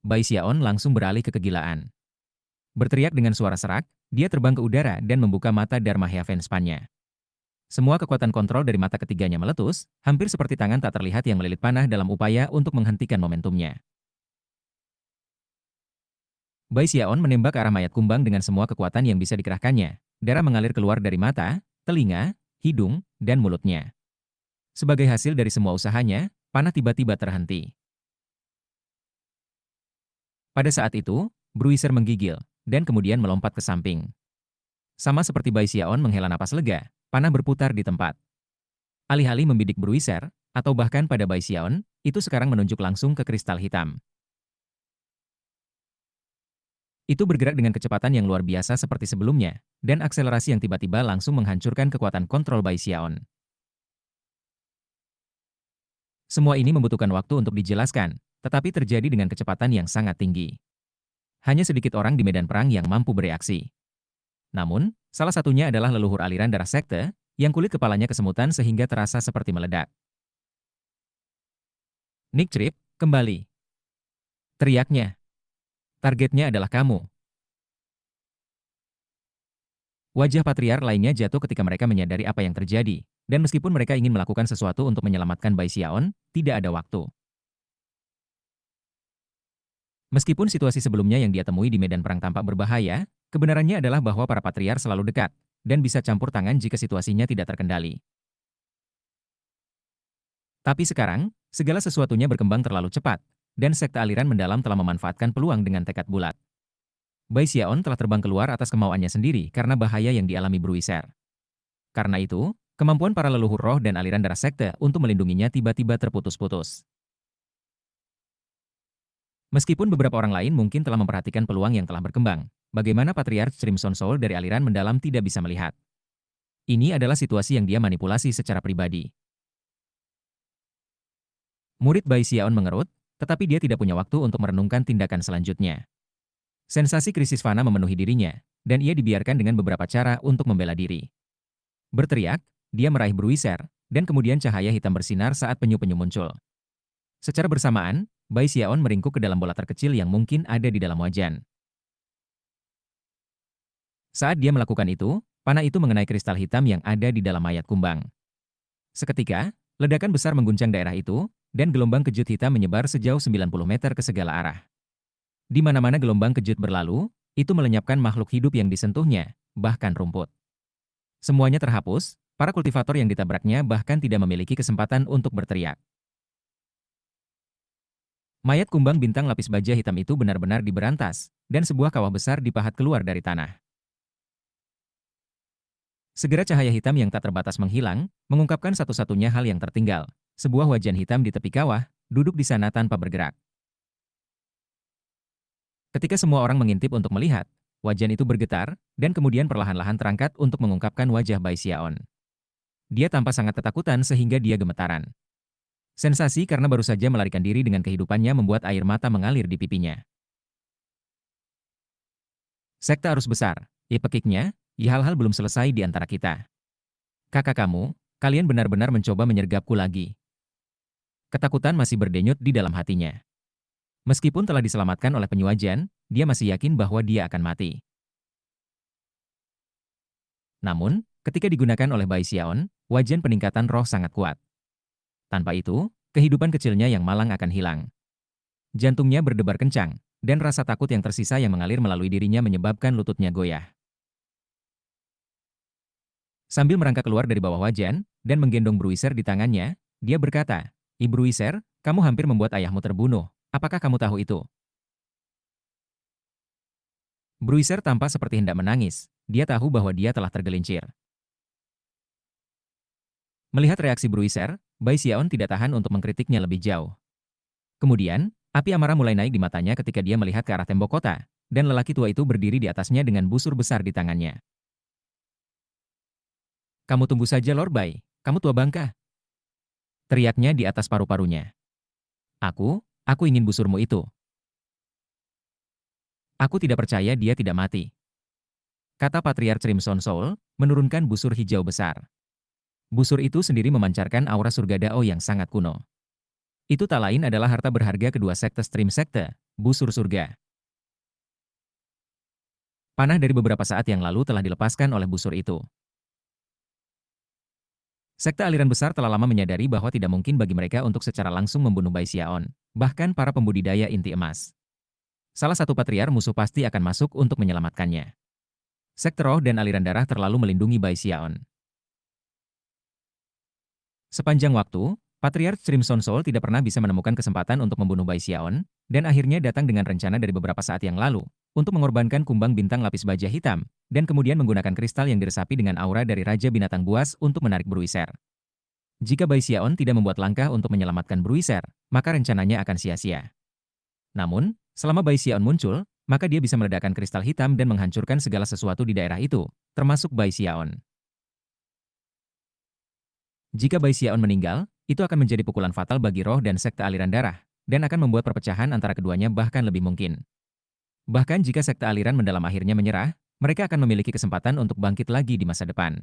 Bai Xiaon langsung beralih ke kegilaan. Berteriak dengan suara serak, dia terbang ke udara dan membuka mata Dharma Heaven Span-nya. Semua kekuatan kontrol dari mata ketiganya meletus, hampir seperti tangan tak terlihat yang melilit panah dalam upaya untuk menghentikan momentumnya. Bai Xiaon menembak ke arah mayat kumbang dengan semua kekuatan yang bisa dikerahkannya. Darah mengalir keluar dari mata, telinga, hidung, dan mulutnya. Sebagai hasil dari semua usahanya, panah tiba-tiba terhenti. Pada saat itu, Bruiser menggigil, dan kemudian melompat ke samping. Sama seperti Bai Xiaon menghela napas lega, panah berputar di tempat. Alih-alih membidik Bruiser, atau bahkan pada Bai Xiaon, itu sekarang menunjuk langsung ke kristal hitam. Itu bergerak dengan kecepatan yang luar biasa seperti sebelumnya, dan akselerasi yang tiba-tiba langsung menghancurkan kekuatan kontrol Bai Xiaon. Semua ini membutuhkan waktu untuk dijelaskan, tetapi terjadi dengan kecepatan yang sangat tinggi. Hanya sedikit orang di medan perang yang mampu bereaksi. Namun, salah satunya adalah leluhur aliran darah sekte, yang kulit kepalanya kesemutan sehingga terasa seperti meledak. Nick Trip, kembali. Teriaknya. Targetnya adalah kamu. Wajah patriar lainnya jatuh ketika mereka menyadari apa yang terjadi, dan meskipun mereka ingin melakukan sesuatu untuk menyelamatkan Bai Xiaon, tidak ada waktu. Meskipun situasi sebelumnya yang dia temui di medan perang tampak berbahaya, kebenarannya adalah bahwa para patriar selalu dekat, dan bisa campur tangan jika situasinya tidak terkendali. Tapi sekarang, segala sesuatunya berkembang terlalu cepat, dan sekte aliran mendalam telah memanfaatkan peluang dengan tekad bulat. Bai Xiaon telah terbang keluar atas kemauannya sendiri karena bahaya yang dialami Bruiser. Karena itu, kemampuan para leluhur roh dan aliran darah sekte untuk melindunginya tiba-tiba terputus-putus. Meskipun beberapa orang lain mungkin telah memperhatikan peluang yang telah berkembang, bagaimana Patriarch Crimson Soul dari aliran mendalam tidak bisa melihat. Ini adalah situasi yang dia manipulasi secara pribadi. Murid Bai Xiaon mengerut, tetapi dia tidak punya waktu untuk merenungkan tindakan selanjutnya. Sensasi krisis fana memenuhi dirinya, dan ia dibiarkan dengan beberapa cara untuk membela diri. Berteriak, dia meraih Bruiser, dan kemudian cahaya hitam bersinar saat penyu-penyu muncul. Secara bersamaan, Bai Xiaon meringkuk ke dalam bola terkecil yang mungkin ada di dalam wajan. Saat dia melakukan itu, panah itu mengenai kristal hitam yang ada di dalam mayat kumbang. Seketika, ledakan besar mengguncang daerah itu, dan gelombang kejut hitam menyebar sejauh 90 meter ke segala arah. Di mana-mana gelombang kejut berlalu, itu melenyapkan makhluk hidup yang disentuhnya, bahkan rumput. Semuanya terhapus, para kultivator yang ditabraknya bahkan tidak memiliki kesempatan untuk berteriak. Mayat kumbang bintang lapis baja hitam itu benar-benar diberantas, dan sebuah kawah besar dipahat keluar dari tanah. Segera cahaya hitam yang tak terbatas menghilang, mengungkapkan satu-satunya hal yang tertinggal. Sebuah wajan hitam di tepi kawah, duduk di sana tanpa bergerak. Ketika semua orang mengintip untuk melihat, wajan itu bergetar, dan kemudian perlahan-lahan terangkat untuk mengungkapkan wajah Bai Xiaon. Dia tampak sangat ketakutan sehingga dia gemetaran. Sensasi karena baru saja melarikan diri dengan kehidupannya membuat air mata mengalir di pipinya. Sekte arus besar, pekiknya, hal-hal belum selesai di antara kita. Kakak kamu, kalian benar-benar mencoba menyergapku lagi. Ketakutan masih berdenyut di dalam hatinya. Meskipun telah diselamatkan oleh penyuajan, dia masih yakin bahwa dia akan mati. Namun, ketika digunakan oleh Bai Xiaon, wajan peningkatan roh sangat kuat. Tanpa itu, kehidupan kecilnya yang malang akan hilang. Jantungnya berdebar kencang, dan rasa takut yang tersisa yang mengalir melalui dirinya menyebabkan lututnya goyah. Sambil merangkak keluar dari bawah wajan, dan menggendong Bruiser di tangannya, dia berkata, "Ibu Bruiser, kamu hampir membuat ayahmu terbunuh. Apakah kamu tahu itu?" Bruiser tampak seperti hendak menangis. Dia tahu bahwa dia telah tergelincir. Melihat reaksi Bruiser, Bai Xiaon tidak tahan untuk mengkritiknya lebih jauh. Kemudian, api amarah mulai naik di matanya ketika dia melihat ke arah tembok kota, dan lelaki tua itu berdiri di atasnya dengan busur besar di tangannya. "Kamu tunggu saja Lord Bai, kamu tua bangka," teriaknya di atas paru-parunya. Aku ingin busurmu itu. Aku tidak percaya dia tidak mati," kata Patriarch Crimson Soul, menurunkan busur hijau besar. Busur itu sendiri memancarkan aura surga Dao yang sangat kuno. Itu tak lain adalah harta berharga kedua sekte Stream Sekte, busur surga. Panah dari beberapa saat yang lalu telah dilepaskan oleh busur itu. Sekte aliran besar telah lama menyadari bahwa tidak mungkin bagi mereka untuk secara langsung membunuh Bai Xiaon, bahkan para pembudidaya inti emas. Salah satu patriar musuh pasti akan masuk untuk menyelamatkannya. Sekte roh dan aliran darah terlalu melindungi Bai Xiaon. Sepanjang waktu, Patriarch Crimson Soul tidak pernah bisa menemukan kesempatan untuk membunuh Bai Xiaon, dan akhirnya datang dengan rencana dari beberapa saat yang lalu, untuk mengorbankan kumbang bintang lapis baja hitam, dan kemudian menggunakan kristal yang diresapi dengan aura dari Raja Binatang Buas untuk menarik Bruiser. Jika Bai Xiaon tidak membuat langkah untuk menyelamatkan Bruiser, maka rencananya akan sia-sia. Namun, selama Bai Xiaon muncul, maka dia bisa meledakkan kristal hitam dan menghancurkan segala sesuatu di daerah itu, termasuk Bai Xiaon. Jika Bai Xiaon meninggal, itu akan menjadi pukulan fatal bagi roh dan sekte aliran darah, dan akan membuat perpecahan antara keduanya bahkan lebih mungkin. Bahkan jika sekte aliran mendalam akhirnya menyerah, mereka akan memiliki kesempatan untuk bangkit lagi di masa depan.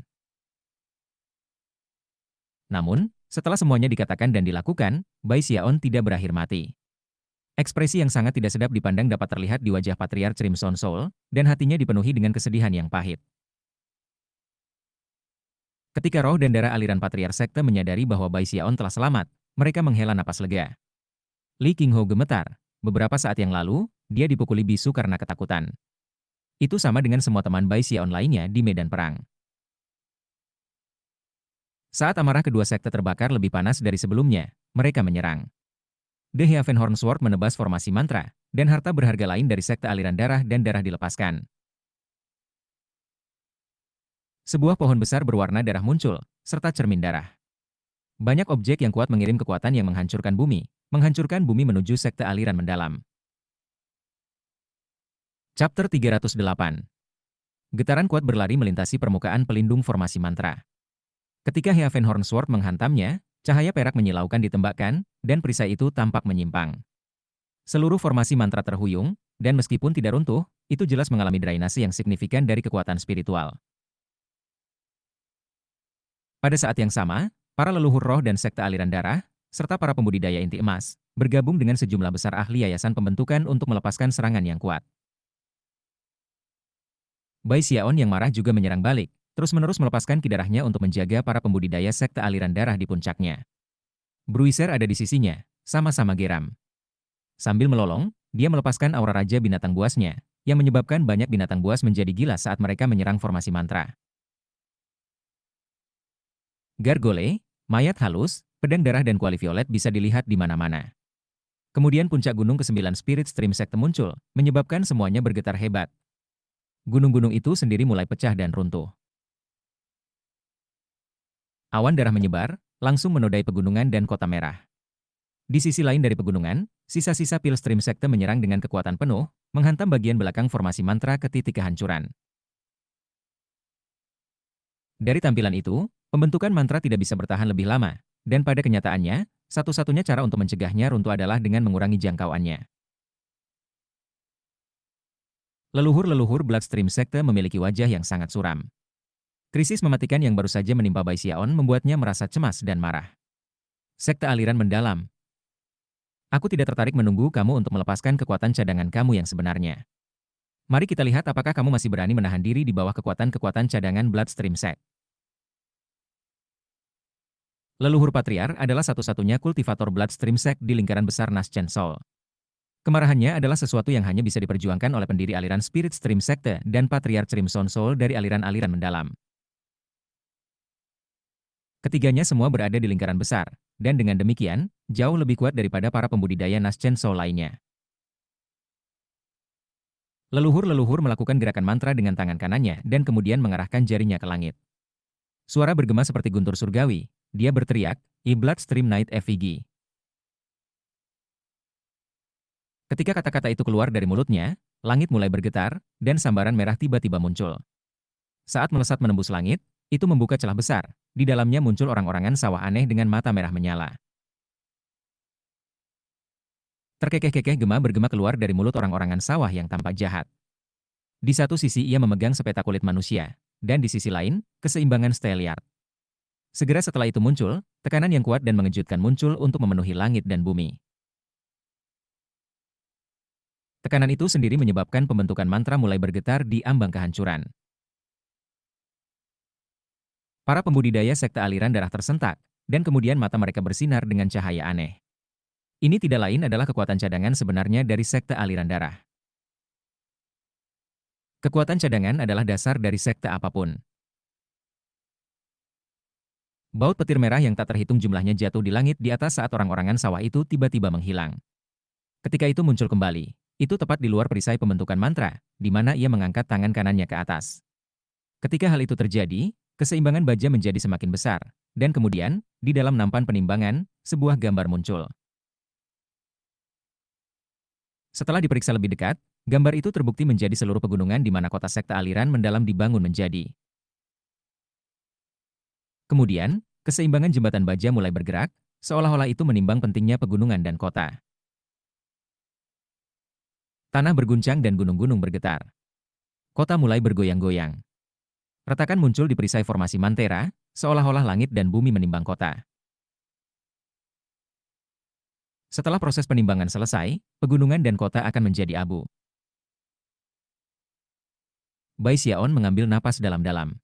Namun, setelah semuanya dikatakan dan dilakukan, Bai Xiaon tidak berakhir mati. Ekspresi yang sangat tidak sedap dipandang dapat terlihat di wajah Patriarch Crimson Soul, dan hatinya dipenuhi dengan kesedihan yang pahit. Ketika roh dan darah aliran Patriarch Sekte menyadari bahwa Bai Xiaon telah selamat, mereka menghela napas lega. Li Qingho gemetar. Beberapa saat yang lalu, dia dipukuli bisu karena ketakutan. Itu sama dengan semua teman Bai Xiaon lainnya di medan perang. Saat amarah kedua sekte terbakar lebih panas dari sebelumnya, mereka menyerang. The Heavenhorn Sword menebas formasi mantra, dan harta berharga lain dari sekte aliran darah dan darah dilepaskan. Sebuah pohon besar berwarna darah muncul, serta cermin darah. Banyak objek yang kuat mengirim kekuatan yang menghancurkan bumi menuju sekte aliran mendalam. Chapter 308. Getaran kuat berlari melintasi permukaan pelindung formasi mantra. Ketika Heavenhorn Sword menghantamnya, cahaya perak menyilaukan ditembakkan, dan perisai itu tampak menyimpang. Seluruh formasi mantra terhuyung, dan meskipun tidak runtuh, itu jelas mengalami drainase yang signifikan dari kekuatan spiritual. Pada saat yang sama, para leluhur roh dan sekte aliran darah, serta para pembudidaya inti emas, bergabung dengan sejumlah besar ahli yayasan pembentukan untuk melepaskan serangan yang kuat. Bai Xiaon yang marah juga menyerang balik, terus-menerus melepaskan kidarahnya untuk menjaga para pembudidaya sekte aliran darah di puncaknya. Bruiser ada di sisinya, sama-sama geram. Sambil melolong, dia melepaskan aura Raja Binatang Buasnya, yang menyebabkan banyak binatang buas menjadi gila saat mereka menyerang formasi mantra. Gargole, mayat halus, pedang darah dan kuali violet bisa dilihat di mana-mana. Kemudian puncak gunung ke-9 Spirit Stream Sekte muncul, menyebabkan semuanya bergetar hebat. Gunung-gunung itu sendiri mulai pecah dan runtuh. Awan darah menyebar, langsung menodai pegunungan dan kota merah. Di sisi lain dari pegunungan, sisa-sisa Pil Stream Sekte menyerang dengan kekuatan penuh, menghantam bagian belakang formasi mantra ke titik kehancuran. Dari tampilan itu, pembentukan mantra tidak bisa bertahan lebih lama, dan pada kenyataannya, satu-satunya cara untuk mencegahnya runtuh adalah dengan mengurangi jangkauannya. Leluhur-leluhur Bloodstream Sekte memiliki wajah yang sangat suram. Krisis mematikan yang baru saja menimpa Bai Xiaon membuatnya merasa cemas dan marah. Sekte aliran mendalam. Aku tidak tertarik menunggu kamu untuk melepaskan kekuatan cadangan kamu yang sebenarnya. Mari kita lihat apakah kamu masih berani menahan diri di bawah kekuatan-kekuatan cadangan Bloodstream Sect. Leluhur Patriar adalah satu-satunya kultivator Bloodstream Sect di lingkaran besar Naschen Soul. Kemarahannya adalah sesuatu yang hanya bisa diperjuangkan oleh pendiri aliran Spirit Stream Sekte dan Patriar Crimson Soul dari aliran-aliran mendalam. Ketiganya semua berada di lingkaran besar, dan dengan demikian, jauh lebih kuat daripada para pembudidaya Naschen Soul lainnya. Leluhur-leluhur melakukan gerakan mantra dengan tangan kanannya dan kemudian mengarahkan jarinya ke langit. Suara bergema seperti guntur surgawi. Dia berteriak, "I Bloodstream Night Effigy." Ketika kata-kata itu keluar dari mulutnya, langit mulai bergetar, dan sambaran merah tiba-tiba muncul. Saat melesat menembus langit, itu membuka celah besar. Di dalamnya muncul orang-orangan sawah aneh dengan mata merah menyala. Terkekeh-kekeh gema bergema keluar dari mulut orang-orangan sawah yang tampak jahat. Di satu sisi ia memegang sepeta kulit manusia, dan di sisi lain, keseimbangan Stelliard. Segera setelah itu muncul, tekanan yang kuat dan mengejutkan muncul untuk memenuhi langit dan bumi. Tekanan itu sendiri menyebabkan pembentukan mantra mulai bergetar di ambang kehancuran. Para pembudidaya sekte aliran darah tersentak, dan kemudian mata mereka bersinar dengan cahaya aneh. Ini tidak lain adalah kekuatan cadangan sebenarnya dari sekte aliran darah. Kekuatan cadangan adalah dasar dari sekte apapun. Baut petir merah yang tak terhitung jumlahnya jatuh di langit di atas saat orang-orangan sawah itu tiba-tiba menghilang. Ketika itu muncul kembali, itu tepat di luar perisai pembentukan mantra, di mana ia mengangkat tangan kanannya ke atas. Ketika hal itu terjadi, keseimbangan baja menjadi semakin besar, dan kemudian, di dalam nampan penimbangan, sebuah gambar muncul. Setelah diperiksa lebih dekat, gambar itu terbukti menjadi seluruh pegunungan di mana kota sekte aliran mendalam dibangun menjadi. Kemudian, keseimbangan jembatan baja mulai bergerak, seolah-olah itu menimbang pentingnya pegunungan dan kota. Tanah berguncang dan gunung-gunung bergetar. Kota mulai bergoyang-goyang. Retakan muncul di perisai formasi Mantera, seolah-olah langit dan bumi menimbang kota. Setelah proses penimbangan selesai, pegunungan dan kota akan menjadi abu. Bai Xiaon mengambil napas dalam-dalam.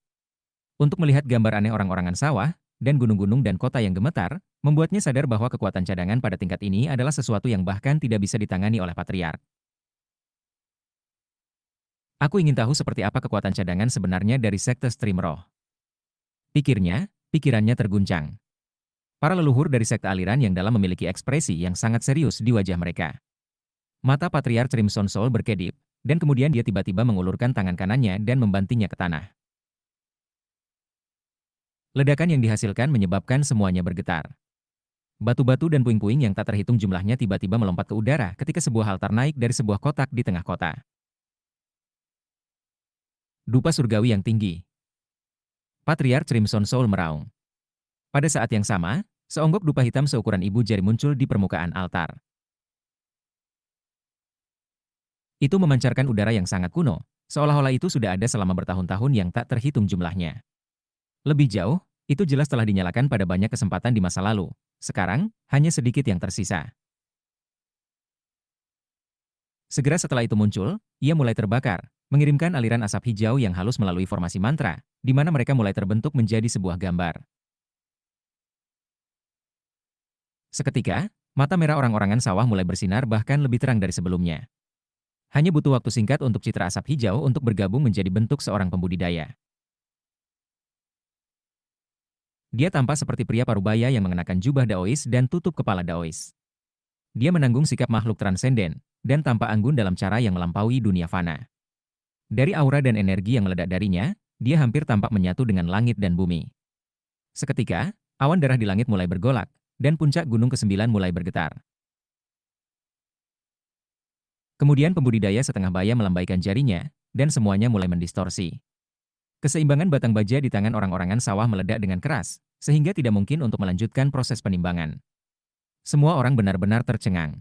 Untuk melihat gambar aneh orang-orangan sawah, dan gunung-gunung dan kota yang gemetar, membuatnya sadar bahwa kekuatan cadangan pada tingkat ini adalah sesuatu yang bahkan tidak bisa ditangani oleh Patriark. Aku ingin tahu seperti apa kekuatan cadangan sebenarnya dari sekte Stream Roh. Pikirannya terguncang. Para leluhur dari sekte aliran yang dalam memiliki ekspresi yang sangat serius di wajah mereka. Mata Patriark Crimson Soul berkedip, dan kemudian dia tiba-tiba mengulurkan tangan kanannya dan membantingnya ke tanah. Ledakan yang dihasilkan menyebabkan semuanya bergetar. Batu-batu dan puing-puing yang tak terhitung jumlahnya tiba-tiba melompat ke udara ketika sebuah altar naik dari sebuah kotak di tengah kota. Dupa surgawi yang tinggi. Patriark Crimson Soul meraung. Pada saat yang sama, seonggok dupa hitam seukuran ibu jari muncul di permukaan altar. Itu memancarkan udara yang sangat kuno, seolah-olah itu sudah ada selama bertahun-tahun yang tak terhitung jumlahnya. Lebih jauh, itu jelas telah dinyalakan pada banyak kesempatan di masa lalu. Sekarang, hanya sedikit yang tersisa. Segera setelah itu muncul, ia mulai terbakar, mengirimkan aliran asap hijau yang halus melalui formasi mantra, di mana mereka mulai terbentuk menjadi sebuah gambar. Seketika, mata merah orang-orangan sawah mulai bersinar bahkan lebih terang dari sebelumnya. Hanya butuh waktu singkat untuk citra asap hijau untuk bergabung menjadi bentuk seorang pembudidaya. Dia tampak seperti pria parubaya yang mengenakan jubah Daois dan tutup kepala Daois. Dia menanggung sikap makhluk transenden, dan tampak anggun dalam cara yang melampaui dunia fana. Dari aura dan energi yang meledak darinya, dia hampir tampak menyatu dengan langit dan bumi. Seketika, awan darah di langit mulai bergolak, dan puncak gunung ke-9 mulai bergetar. Kemudian pembudidaya setengah baya melambaikan jarinya, dan semuanya mulai mendistorsi. Keseimbangan batang baja di tangan orang-orangan sawah meledak dengan keras, sehingga tidak mungkin untuk melanjutkan proses penimbangan. Semua orang benar-benar tercengang.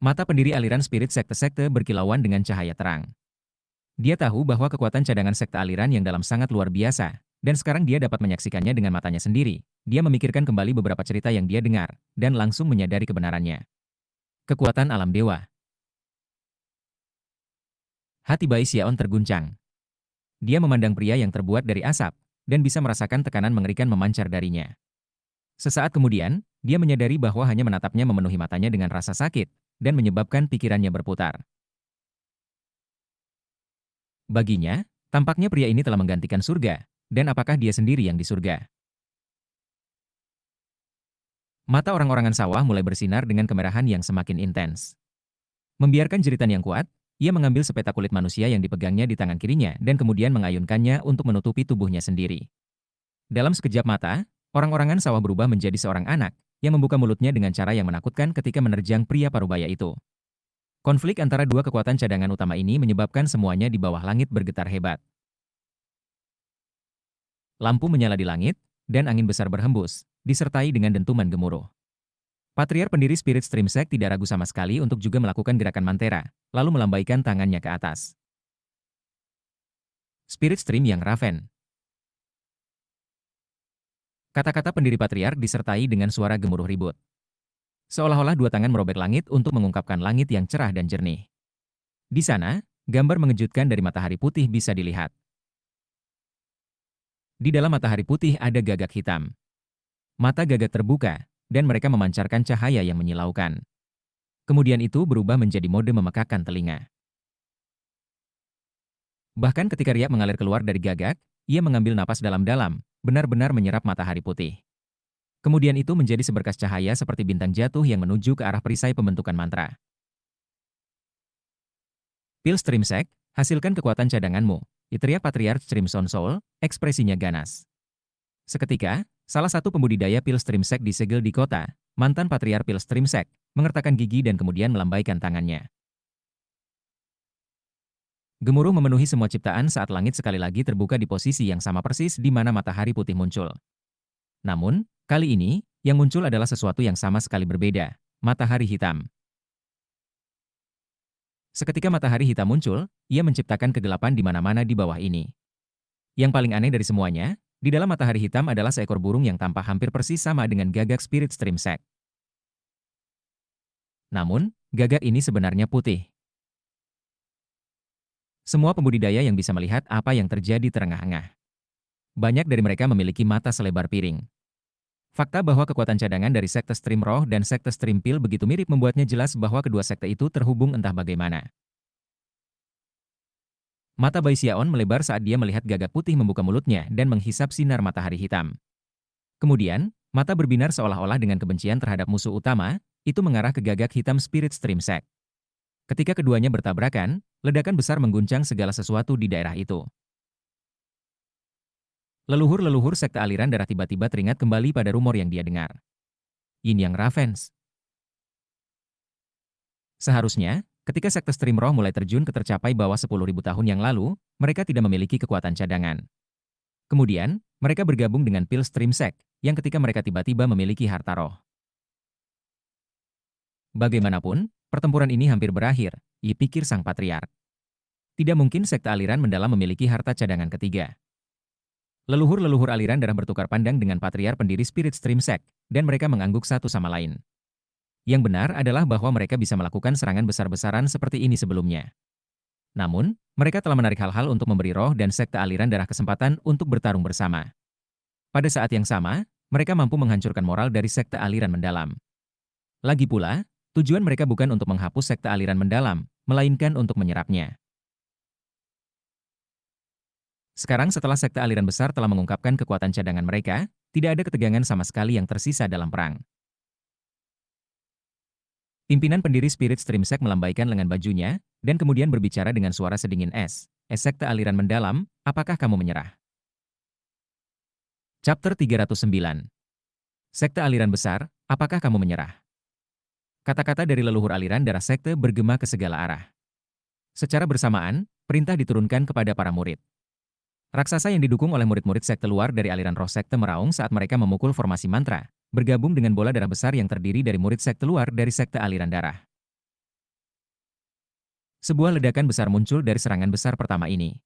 Mata pendiri aliran spirit sekte-sekte berkilauan dengan cahaya terang. Dia tahu bahwa kekuatan cadangan sekte aliran yang dalam sangat luar biasa, dan sekarang dia dapat menyaksikannya dengan matanya sendiri. Dia memikirkan kembali beberapa cerita yang dia dengar, dan langsung menyadari kebenarannya. Kekuatan alam dewa. Hati Bai Xiaon terguncang. Dia memandang pria yang terbuat dari asap, dan bisa merasakan tekanan mengerikan memancar darinya. Sesaat kemudian, dia menyadari bahwa hanya menatapnya memenuhi matanya dengan rasa sakit, dan menyebabkan pikirannya berputar. Baginya, tampaknya pria ini telah menggantikan surga, dan apakah dia sendiri yang di surga? Mata orang-orangan sawah mulai bersinar dengan kemerahan yang semakin intens. Membiarkan jeritan yang kuat, ia mengambil sepetak kulit manusia yang dipegangnya di tangan kirinya dan kemudian mengayunkannya untuk menutupi tubuhnya sendiri. Dalam sekejap mata, orang-orangan sawah berubah menjadi seorang anak, yang membuka mulutnya dengan cara yang menakutkan ketika menerjang pria parubaya itu. Konflik antara dua kekuatan cadangan utama ini menyebabkan semuanya di bawah langit bergetar hebat. Lampu menyala di langit, dan angin besar berhembus, disertai dengan dentuman gemuruh. Patriark pendiri Spirit Stream Sect tidak ragu sama sekali untuk juga melakukan gerakan mantera, lalu melambaikan tangannya ke atas. Spirit Stream yang Raven. Kata-kata pendiri Patriark disertai dengan suara gemuruh ribut. Seolah-olah dua tangan merobek langit untuk mengungkapkan langit yang cerah dan jernih. Di sana, gambar mengejutkan dari matahari putih bisa dilihat. Di dalam matahari putih ada gagak hitam. Mata gagak terbuka, dan mereka memancarkan cahaya yang menyilaukan. Kemudian itu berubah menjadi mode memekakkan telinga. Bahkan ketika riak mengalir keluar dari gagak, ia mengambil napas dalam-dalam, benar-benar menyerap matahari putih. Kemudian itu menjadi seberkas cahaya seperti bintang jatuh yang menuju ke arah perisai pembentukan mantra. Pil Stream Sect, hasilkan kekuatan cadanganmu, teriak Patriarch Crimson Soul, ekspresinya ganas. Seketika, salah satu pembudidaya Pil Stream Sect disegel di kota, mantan Patriarch Pil Stream Sect, mengertakkan gigi dan kemudian melambaikan tangannya. Gemuruh memenuhi semua ciptaan saat langit sekali lagi terbuka di posisi yang sama persis di mana matahari putih muncul. Namun, kali ini, yang muncul adalah sesuatu yang sama sekali berbeda, matahari hitam. Seketika matahari hitam muncul, ia menciptakan kegelapan di mana-mana di bawah ini. Yang paling aneh dari semuanya, di dalam matahari hitam adalah seekor burung yang tampak hampir persis sama dengan gagak Spirit Stream Sect. Namun, gagak ini sebenarnya putih. Semua pembudidaya yang bisa melihat apa yang terjadi terengah-engah. Banyak dari mereka memiliki mata selebar piring. Fakta bahwa kekuatan cadangan dari sekte Stream Roh dan sekte Stream Pil begitu mirip membuatnya jelas bahwa kedua sekte itu terhubung entah bagaimana. Mata Bai Xiaon melebar saat dia melihat gagak putih membuka mulutnya dan menghisap sinar matahari hitam. Kemudian, mata berbinar seolah-olah dengan kebencian terhadap musuh utama, itu mengarah ke gagak hitam Spirit Stream Sect. Ketika keduanya bertabrakan, ledakan besar mengguncang segala sesuatu di daerah itu. Leluhur-leluhur sekte aliran darah tiba-tiba teringat kembali pada rumor yang dia dengar. Yin Yang Ravens. Seharusnya, ketika sekte Stream Roh mulai terjun ke tercapai bawah 10.000 tahun yang lalu, mereka tidak memiliki kekuatan cadangan. Kemudian, mereka bergabung dengan Pil Stream Sect, yang ketika mereka tiba-tiba memiliki harta roh. Bagaimanapun, pertempuran ini hampir berakhir, pikir sang patriark. Tidak mungkin sekte aliran mendalam memiliki harta cadangan ketiga. Leluhur-leluhur aliran darah bertukar pandang dengan patriark pendiri Spirit Stream Sect, dan mereka mengangguk satu sama lain. Yang benar adalah bahwa mereka bisa melakukan serangan besar-besaran seperti ini sebelumnya. Namun, mereka telah menarik hal-hal untuk memberi roh dan sekte aliran darah kesempatan untuk bertarung bersama. Pada saat yang sama, mereka mampu menghancurkan moral dari sekte aliran mendalam. Lagi pula, Tujuan mereka bukan untuk menghapus sekte aliran mendalam, melainkan untuk menyerapnya. Sekarang setelah sekte aliran besar telah mengungkapkan kekuatan cadangan mereka, tidak ada ketegangan sama sekali yang tersisa dalam perang. Pimpinan pendiri Spirit Stream Sect melambaikan lengan bajunya, dan kemudian berbicara dengan suara sedingin es. Sekte aliran mendalam, apakah kamu menyerah? Chapter 309. Sekte aliran besar, apakah kamu menyerah? Kata-kata dari leluhur aliran darah sekte bergema ke segala arah. Secara bersamaan, perintah diturunkan kepada para murid. Raksasa yang didukung oleh murid-murid sekte luar dari aliran roh sekte meraung saat mereka memukul formasi mantra, bergabung dengan bola darah besar yang terdiri dari murid sekte luar dari sekte aliran darah. Sebuah ledakan besar muncul dari serangan besar pertama ini.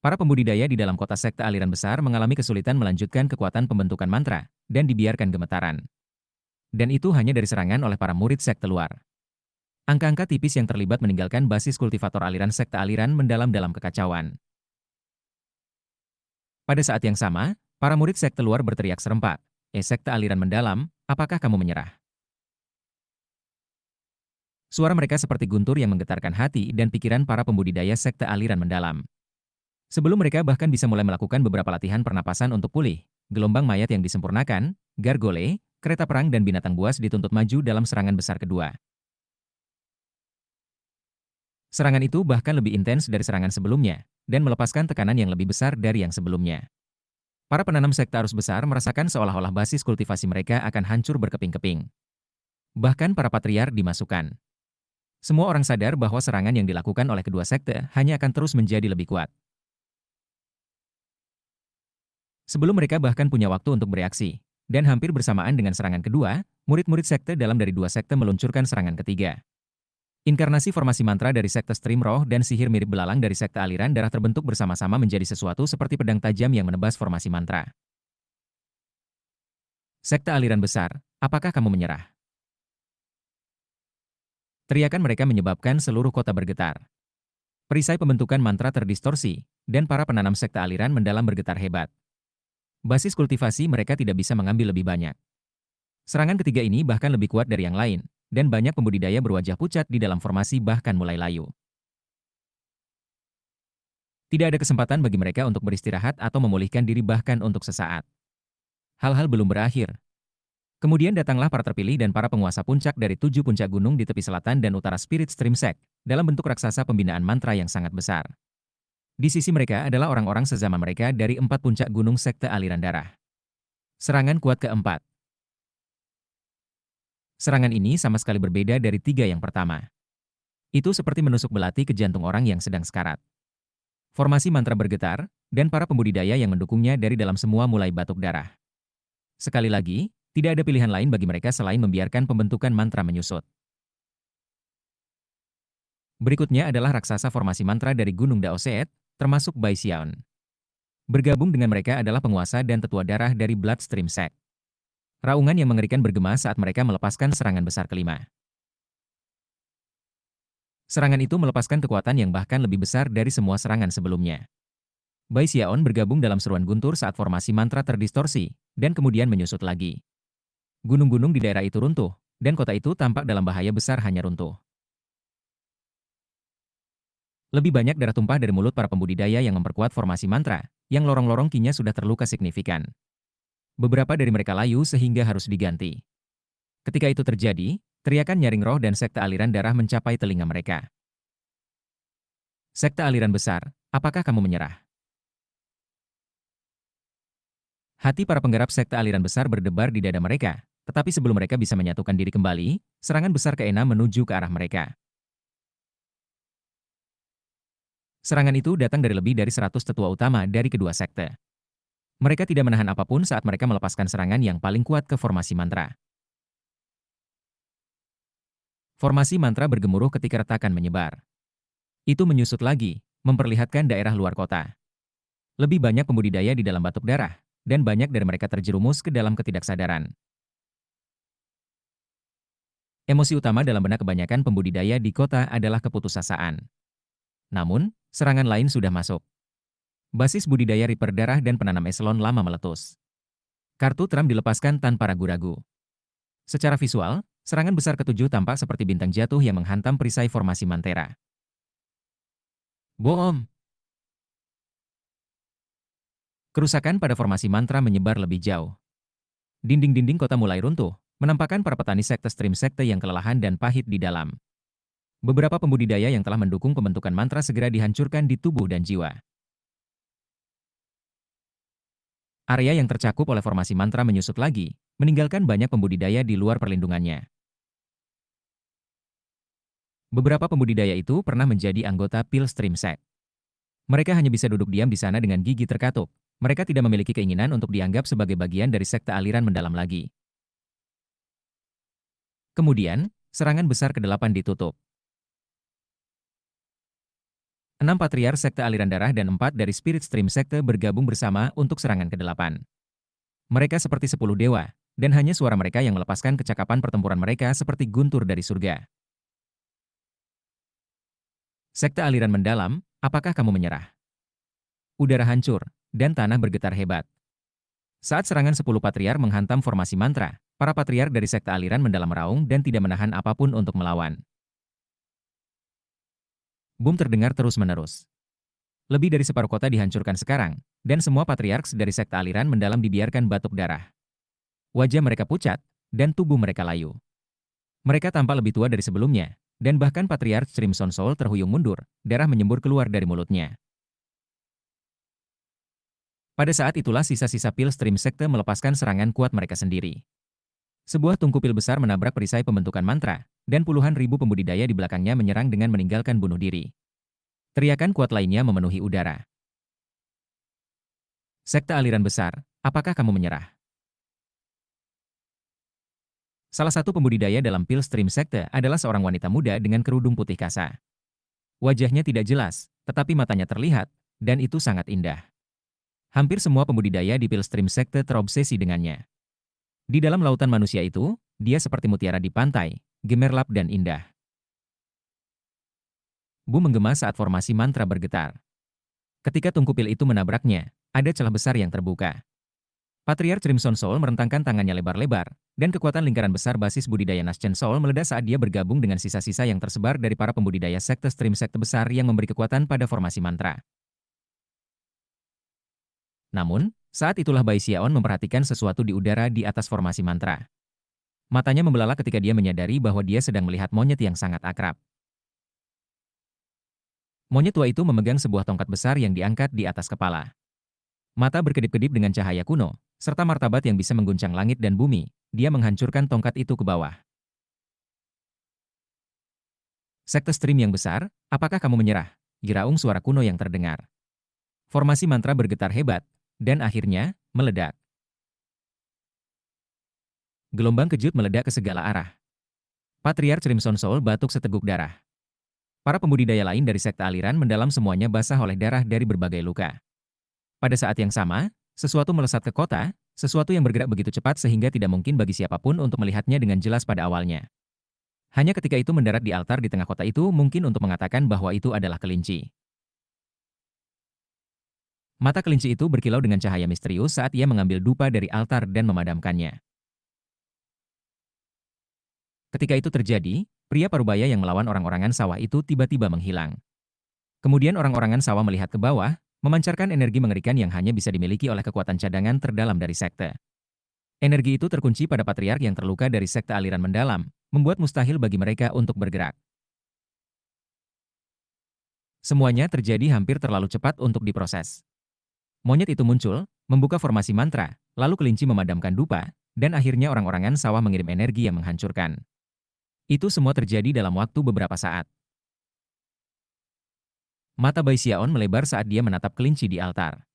Para pembudidaya di dalam kota sekte aliran besar mengalami kesulitan melanjutkan kekuatan pembentukan mantra, dan dibiarkan gemetaran. Dan itu hanya dari serangan oleh para murid sekte luar. Angka-angka tipis yang terlibat meninggalkan basis kultivator aliran sekte aliran mendalam dalam kekacauan. Pada saat yang sama, para murid sekte luar berteriak serempak, sekte aliran mendalam, apakah kamu menyerah? Suara mereka seperti guntur yang menggetarkan hati dan pikiran para pembudidaya sekte aliran mendalam. Sebelum mereka bahkan bisa mulai melakukan beberapa latihan pernapasan untuk pulih, gelombang mayat yang disempurnakan, gargole, kereta perang dan binatang buas dituntut maju dalam serangan besar kedua. Serangan itu bahkan lebih intens dari serangan sebelumnya, dan melepaskan tekanan yang lebih besar dari yang sebelumnya. Para penanam sekte arus besar merasakan seolah-olah basis kultivasi mereka akan hancur berkeping-keping. Bahkan para patriark dimasukkan. Semua orang sadar bahwa serangan yang dilakukan oleh kedua sekte hanya akan terus menjadi lebih kuat. Sebelum mereka bahkan punya waktu untuk bereaksi, dan hampir bersamaan dengan serangan kedua, murid-murid sekte dalam dari dua sekte meluncurkan serangan ketiga. Inkarnasi formasi mantra dari sekte stream roh dan sihir mirip belalang dari sekte aliran darah terbentuk bersama-sama menjadi sesuatu seperti pedang tajam yang menebas formasi mantra. Sekte aliran besar, apakah kamu menyerah? Teriakan mereka menyebabkan seluruh kota bergetar. Perisai pembentukan mantra terdistorsi, dan para penanam sekte aliran mendalam bergetar hebat. Basis kultivasi mereka tidak bisa mengambil lebih banyak. Serangan ketiga ini bahkan lebih kuat dari yang lain, dan banyak pembudidaya berwajah pucat di dalam formasi bahkan mulai layu. Tidak ada kesempatan bagi mereka untuk beristirahat atau memulihkan diri bahkan untuk sesaat. Hal-hal belum berakhir. Kemudian datanglah para terpilih dan para penguasa puncak dari 7 puncak gunung di tepi selatan dan utara Spirit Stream Sect, dalam bentuk raksasa pembinaan mantra yang sangat besar. Di sisi mereka adalah orang-orang sezaman mereka dari 4 puncak gunung sekte aliran darah. Serangan kuat keempat. Serangan ini sama sekali berbeda dari 3 yang pertama. Itu seperti menusuk belati ke jantung orang yang sedang sekarat. Formasi mantra bergetar, dan para pembudidaya yang mendukungnya dari dalam semua mulai batuk darah. Sekali lagi, tidak ada pilihan lain bagi mereka selain membiarkan pembentukan mantra menyusut. Berikutnya adalah raksasa formasi mantra dari Gunung Daoseet, termasuk Bai Xiaon. Bergabung dengan mereka adalah penguasa dan tetua darah dari Bloodstream Sect. Raungan yang mengerikan bergema saat mereka melepaskan serangan besar kelima. Serangan itu melepaskan kekuatan yang bahkan lebih besar dari semua serangan sebelumnya. Bai Xiaon bergabung dalam seruan guntur saat formasi mantra terdistorsi, dan kemudian menyusut lagi. Gunung-gunung di daerah itu runtuh, dan kota itu tampak dalam bahaya besar hanya runtuh. Lebih banyak darah tumpah dari mulut para pembudidaya yang memperkuat formasi mantra, yang lorong-lorong kinya sudah terluka signifikan. Beberapa dari mereka layu sehingga harus diganti. Ketika itu terjadi, teriakan nyaring roh dan sekte aliran darah mencapai telinga mereka. Sekte aliran besar, apakah kamu menyerah? Hati para penggarap sekte aliran besar berdebar di dada mereka, tetapi sebelum mereka bisa menyatukan diri kembali, serangan besar keenam menuju ke arah mereka. Serangan itu datang dari lebih dari 100 tetua utama dari kedua sekte. Mereka tidak menahan apapun saat mereka melepaskan serangan yang paling kuat ke formasi mantra. Formasi mantra bergemuruh ketika retakan menyebar. Itu menyusut lagi, memperlihatkan daerah luar kota. Lebih banyak pembudidaya di dalam batuk darah, dan banyak dari mereka terjerumus ke dalam ketidaksadaran. Emosi utama dalam benak kebanyakan pembudidaya di kota adalah keputusasaan. Namun, serangan lain sudah masuk. Basis budidaya Reaper darah dan penanam eselon lama meletus. Kartu Trump dilepaskan tanpa ragu-ragu. Secara visual, Serangan besar ketujuh tampak seperti bintang jatuh yang menghantam perisai formasi Mantera. Boom! Kerusakan pada formasi mantra menyebar lebih jauh. Dinding-dinding kota mulai runtuh, menampakkan para petani sekte stream sekte yang kelelahan dan pahit di dalam. Beberapa pembudidaya yang telah mendukung pembentukan mantra segera dihancurkan di tubuh dan jiwa. Area yang tercakup oleh formasi mantra menyusut lagi, meninggalkan banyak pembudidaya di luar perlindungannya. Beberapa pembudidaya itu pernah menjadi anggota Pil Stream Sect. Mereka hanya bisa duduk diam di sana dengan gigi terkatup. Mereka tidak memiliki keinginan untuk dianggap sebagai bagian dari sekte aliran mendalam lagi. Kemudian, serangan besar ke-8 ditutup. 6 patriar sekte aliran darah dan 4 dari Spirit Stream sekte bergabung bersama untuk serangan ke-8. Mereka seperti 10 dewa, dan hanya suara mereka yang melepaskan kecakapan pertempuran mereka seperti guntur dari surga. Sekte aliran mendalam, apakah kamu menyerah? Udara hancur, dan tanah bergetar hebat. Saat serangan 10 patriar menghantam formasi mantra, para patriar dari sekte aliran mendalam meraung dan tidak menahan apapun untuk melawan. Boom terdengar terus-menerus. Lebih dari separuh kota dihancurkan sekarang, dan semua patriarks dari sekte aliran mendalam dibiarkan batuk darah. Wajah mereka pucat, dan tubuh mereka layu. Mereka tampak lebih tua dari sebelumnya, dan bahkan patriark Crimson Soul terhuyung mundur, darah menyembur keluar dari mulutnya. Pada saat itulah sisa-sisa pil stream sekte melepaskan serangan kuat mereka sendiri. Sebuah tungku pil besar menabrak perisai pembentukan mantra, dan puluhan ribu pembudidaya di belakangnya menyerang dengan meninggalkan bunuh diri. Teriakan kuat lainnya memenuhi udara. Sekte aliran besar, apakah kamu menyerah? Salah satu pembudidaya dalam pil stream sekte adalah seorang wanita muda dengan kerudung putih kasa. Wajahnya tidak jelas, tetapi matanya terlihat, dan itu sangat indah. Hampir semua pembudidaya di pil stream sekte terobsesi dengannya. Di dalam lautan manusia itu, dia seperti mutiara di pantai, gemerlap dan indah. Bu menggema saat formasi mantra bergetar. Ketika tungku pil itu menabraknya, ada celah besar yang terbuka. Patriark Crimson Soul merentangkan tangannya lebar-lebar, dan kekuatan lingkaran besar basis budidaya Nascent Soul meledak saat dia bergabung dengan sisa-sisa yang tersebar dari para pembudidaya sekte stream sekte besar yang memberi kekuatan pada formasi mantra. Namun, saat itulah Bai Xiaon memperhatikan sesuatu di udara di atas formasi mantra. Matanya membelalak ketika dia menyadari bahwa dia sedang melihat monyet yang sangat akrab. Monyet tua itu memegang sebuah tongkat besar yang diangkat di atas kepala. Mata berkedip-kedip dengan cahaya kuno, serta martabat yang bisa mengguncang langit dan bumi. Dia menghancurkan tongkat itu ke bawah. Sekte stream yang besar, apakah kamu menyerah? Giraung suara kuno yang terdengar. Formasi mantra bergetar hebat, dan akhirnya, meledak. Gelombang kejut meledak ke segala arah. Patriark Crimson Soul batuk seteguk darah. Para pembudidaya lain dari sekte aliran mendalam semuanya basah oleh darah dari berbagai luka. Pada saat yang sama, sesuatu melesat ke kota, sesuatu yang bergerak begitu cepat sehingga tidak mungkin bagi siapapun untuk melihatnya dengan jelas pada awalnya. Hanya ketika itu mendarat di altar di tengah kota itu mungkin untuk mengatakan bahwa itu adalah kelinci. Mata kelinci itu berkilau dengan cahaya misterius saat ia mengambil dupa dari altar dan memadamkannya. Ketika itu terjadi, pria parubaya yang melawan orang-orangan sawah itu tiba-tiba menghilang. Kemudian orang-orangan sawah melihat ke bawah, memancarkan energi mengerikan yang hanya bisa dimiliki oleh kekuatan cadangan terdalam dari sekte. Energi itu terkunci pada patriark yang terluka dari sekte aliran mendalam, membuat mustahil bagi mereka untuk bergerak. Semuanya terjadi hampir terlalu cepat untuk diproses. Monyet itu muncul, membuka formasi mantra, lalu kelinci memadamkan dupa, dan akhirnya orang-orangan sawah mengirim energi yang menghancurkan. Itu semua terjadi dalam waktu beberapa saat. Mata Bai Xiaon melebar saat dia menatap kelinci di altar.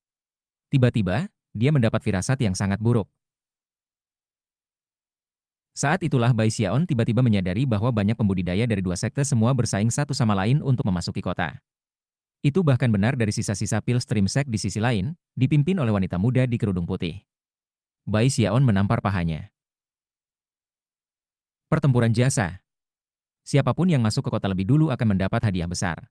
Tiba-tiba, dia mendapat firasat yang sangat buruk. Saat itulah Bai Xiaon tiba-tiba menyadari bahwa banyak pembudidaya dari dua sekte semua bersaing satu sama lain untuk memasuki kota. Itu bahkan benar dari sisa-sisa pil stream sect di sisi lain, dipimpin oleh wanita muda di kerudung putih. Bai Xiaon menampar pahanya. Pertempuran jasa. Siapapun yang masuk ke kota lebih dulu akan mendapat hadiah besar.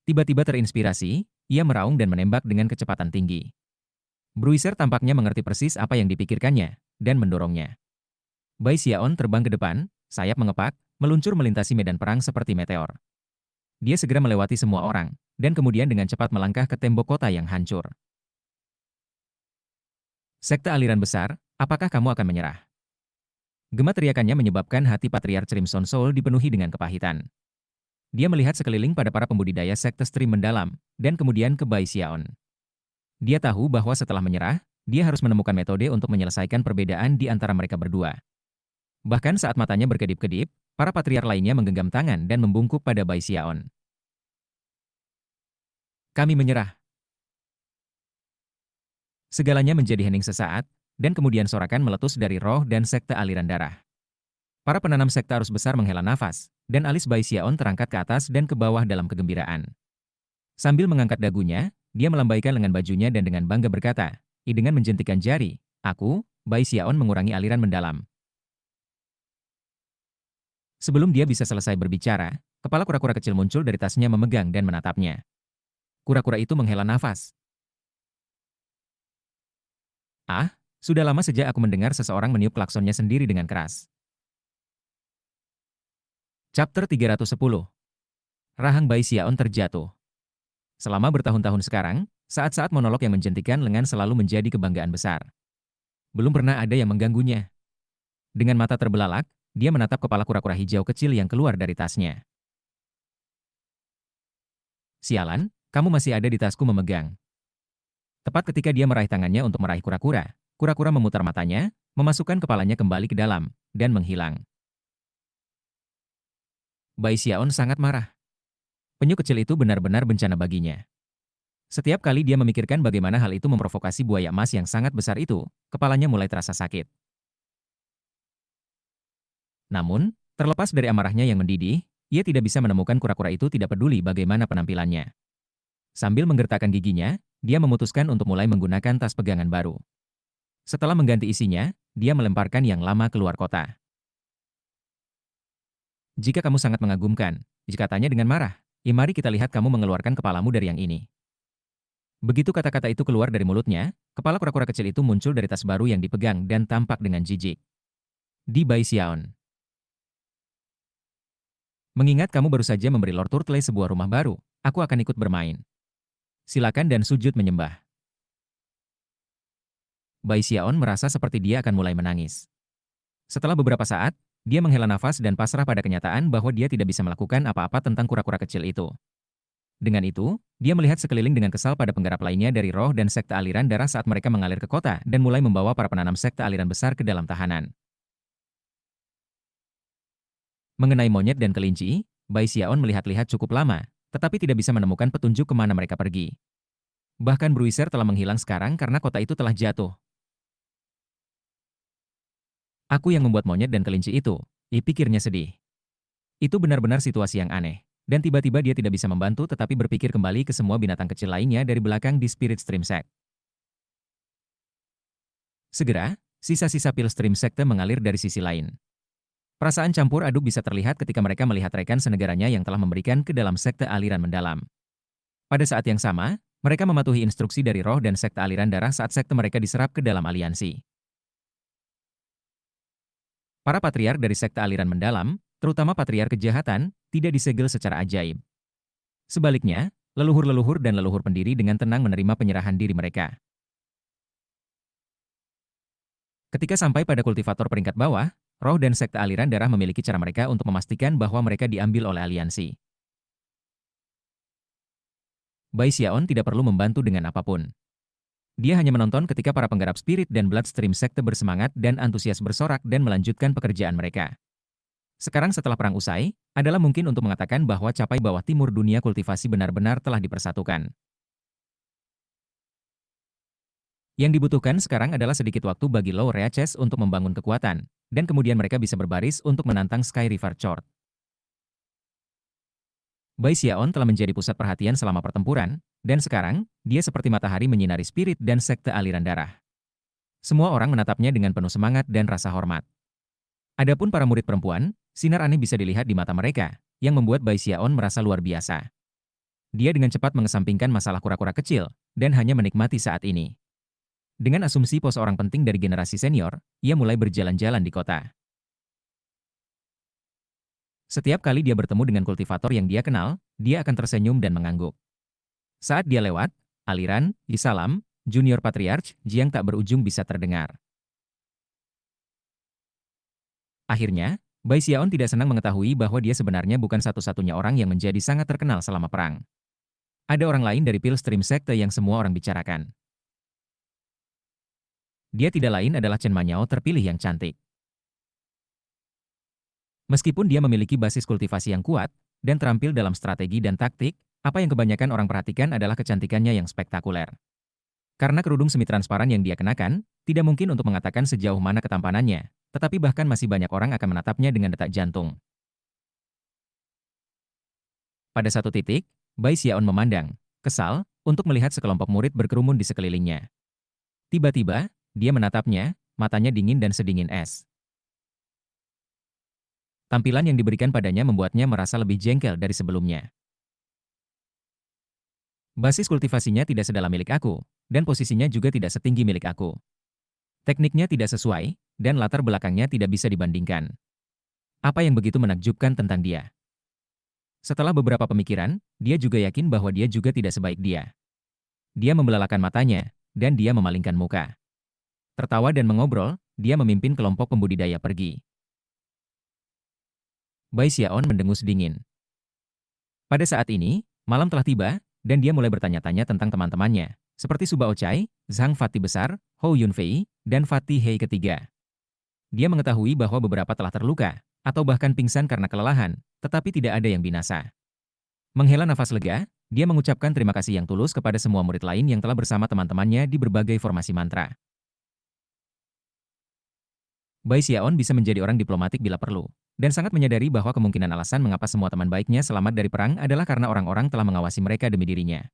Tiba-tiba terinspirasi, ia meraung dan menembak dengan kecepatan tinggi. Bruiser tampaknya mengerti persis apa yang dipikirkannya, dan mendorongnya. Bai Xiaon terbang ke depan, sayap mengepak, meluncur melintasi medan perang seperti meteor. Dia segera melewati semua orang, dan kemudian dengan cepat melangkah ke tembok kota yang hancur. Sekte aliran besar, apakah kamu akan menyerah? Gema teriakannya menyebabkan hati Patriark Crimson Soul dipenuhi dengan kepahitan. Dia melihat sekeliling pada para pembudidaya sekte stream mendalam, dan kemudian ke Bai Xiaon. Dia tahu bahwa setelah menyerah, dia harus menemukan metode untuk menyelesaikan perbedaan di antara mereka berdua. Bahkan saat matanya berkedip-kedip, para patriark lainnya menggenggam tangan dan membungkuk pada Bai Xiaon. Kami menyerah. Segalanya menjadi hening sesaat, dan kemudian sorakan meletus dari roh dan sekte aliran darah. Para penanam sekte arus besar menghela nafas, dan alis Bai Xiaon terangkat ke atas dan ke bawah dalam kegembiraan. Sambil mengangkat dagunya, dia melambaikan lengan bajunya dan dengan bangga berkata, dengan menjentikan jari, aku, Bai Xiaon mengurangi aliran mendalam. Sebelum dia bisa selesai berbicara, kepala kura-kura kecil muncul dari tasnya memegang dan menatapnya. Kura-kura itu menghela nafas. Ah, sudah lama sejak aku mendengar seseorang meniup klaksonnya sendiri dengan keras. Chapter 310. Rahang Bai Xiaon terjatuh. Selama bertahun-tahun sekarang, saat-saat monolog yang menjentikan lengan selalu menjadi kebanggaan besar. Belum pernah ada yang mengganggunya. Dengan mata terbelalak, dia menatap kepala kura-kura hijau kecil yang keluar dari tasnya. Sialan, kamu masih ada di tasku memegang. Tepat ketika dia meraih tangannya untuk meraih kura-kura, kura-kura memutar matanya, memasukkan kepalanya kembali ke dalam, dan menghilang. Bai Xiaon sangat marah. Penyu kecil itu benar-benar bencana baginya. Setiap kali dia memikirkan bagaimana hal itu memprovokasi buaya emas yang sangat besar itu, kepalanya mulai terasa sakit. Namun, terlepas dari amarahnya yang mendidih, ia tidak bisa menemukan kura-kura itu tidak peduli bagaimana penampilannya. Sambil menggertakkan giginya, dia memutuskan untuk mulai menggunakan tas pegangan baru. Setelah mengganti isinya, dia melemparkan yang lama keluar kota. Jika kamu sangat mengagumkan, katanya dengan marah, mari kita lihat kamu mengeluarkan kepalamu dari yang ini. Begitu kata-kata itu keluar dari mulutnya, kepala kura-kura kecil itu muncul dari tas baru yang dipegang dan tampak dengan jijik. Di Bai Xiaon. Mengingat kamu baru saja memberi Lord Turtle sebuah rumah baru, aku akan ikut bermain. Silakan dan sujud menyembah. Bai Xiaon merasa seperti dia akan mulai menangis. Setelah beberapa saat, dia menghela nafas dan pasrah pada kenyataan bahwa dia tidak bisa melakukan apa-apa tentang kura-kura kecil itu. Dengan itu, dia melihat sekeliling dengan kesal pada penggarap lainnya dari roh dan sekte aliran darah saat mereka mengalir ke kota dan mulai membawa para penanam sekte aliran besar ke dalam tahanan. Mengenai monyet dan kelinci, Bai Xiaon melihat-lihat cukup lama, tetapi tidak bisa menemukan petunjuk kemana mereka pergi. Bahkan Bruiser telah menghilang sekarang karena kota itu telah jatuh. Aku yang membuat monyet dan kelinci itu, pikirnya sedih. Itu benar-benar situasi yang aneh. Dan tiba-tiba dia tidak bisa membantu tetapi berpikir kembali ke semua binatang kecil lainnya dari belakang di Spirit Stream Sect. Segera, sisa-sisa pil Stream Secte mengalir dari sisi lain. Perasaan campur aduk bisa terlihat ketika mereka melihat rekan senegaranya yang telah memberikan ke dalam sekte aliran mendalam. Pada saat yang sama, mereka mematuhi instruksi dari roh dan sekte aliran darah saat sekte mereka diserap ke dalam aliansi. Para patriark dari sekte aliran mendalam, terutama patriark kejahatan, tidak disegel secara ajaib. Sebaliknya, leluhur-leluhur dan leluhur pendiri dengan tenang menerima penyerahan diri mereka. Ketika sampai pada kultivator peringkat bawah, roh dan sekte aliran darah memiliki cara mereka untuk memastikan bahwa mereka diambil oleh aliansi. Bai Xiaon tidak perlu membantu dengan apapun. Dia hanya menonton ketika para penggarap spirit dan bloodstream sekte bersemangat dan antusias bersorak dan melanjutkan pekerjaan mereka. Sekarang setelah perang usai, adalah mungkin untuk mengatakan bahwa capai bawah timur dunia kultivasi benar-benar telah dipersatukan. Yang dibutuhkan sekarang adalah sedikit waktu bagi Low Reaches untuk membangun kekuatan, dan kemudian mereka bisa berbaris untuk menantang Sky River Chord. Bai Xiaon telah menjadi pusat perhatian selama pertempuran, dan sekarang, dia seperti matahari menyinari spirit dan sekte aliran darah. Semua orang menatapnya dengan penuh semangat dan rasa hormat. Adapun para murid perempuan, sinar aneh bisa dilihat di mata mereka, yang membuat Bai Xiaon merasa luar biasa. Dia dengan cepat mengesampingkan masalah kura-kura kecil, dan hanya menikmati saat ini. Dengan asumsi pos orang penting dari generasi senior, ia mulai berjalan-jalan di kota. Setiap kali dia bertemu dengan kultivator yang dia kenal, dia akan tersenyum dan mengangguk. Saat dia lewat, aliran, Isalam, Junior Patriarch, Jiang tak berujung bisa terdengar. Akhirnya, Bai Xiaon tidak senang mengetahui bahwa dia sebenarnya bukan satu-satunya orang yang menjadi sangat terkenal selama perang. Ada orang lain dari Pilstream Sekte yang semua orang bicarakan. Dia tidak lain adalah Chen Manyao terpilih yang cantik. Meskipun dia memiliki basis kultivasi yang kuat, dan terampil dalam strategi dan taktik, apa yang kebanyakan orang perhatikan adalah kecantikannya yang spektakuler. Karena kerudung semi transparan yang dia kenakan, tidak mungkin untuk mengatakan sejauh mana ketampanannya, tetapi bahkan masih banyak orang akan menatapnya dengan detak jantung. Pada satu titik, Bai Xiaon memandang, kesal, untuk melihat sekelompok murid berkerumun di sekelilingnya. Tiba-tiba, dia menatapnya, matanya dingin dan sedingin es. Tampilan yang diberikan padanya membuatnya merasa lebih jengkel dari sebelumnya. Basis kultivasinya tidak sedalam milik aku, dan posisinya juga tidak setinggi milik aku. Tekniknya tidak sesuai, dan latar belakangnya tidak bisa dibandingkan. Apa yang begitu menakjubkan tentang dia? Setelah beberapa pemikiran, dia juga yakin bahwa dia juga tidak sebaik dia. Dia membelalakan matanya, dan dia memalingkan muka. Tertawa dan mengobrol, dia memimpin kelompok pembudidaya pergi. Bai Xiaon mendengus dingin. Pada saat ini, malam telah tiba, dan dia mulai bertanya-tanya tentang teman-temannya, seperti Subao Chai, Zhang Fati Besar, Hou Yunfei, dan Fatih Hei ketiga. Dia mengetahui bahwa beberapa telah terluka, atau bahkan pingsan karena kelelahan, tetapi tidak ada yang binasa. Menghela nafas lega, dia mengucapkan terima kasih yang tulus kepada semua murid lain yang telah bersama teman-temannya di berbagai formasi mantra. Bai Xiaon bisa menjadi orang diplomatik bila perlu, dan sangat menyadari bahwa kemungkinan alasan mengapa semua teman baiknya selamat dari perang adalah karena orang-orang telah mengawasi mereka demi dirinya.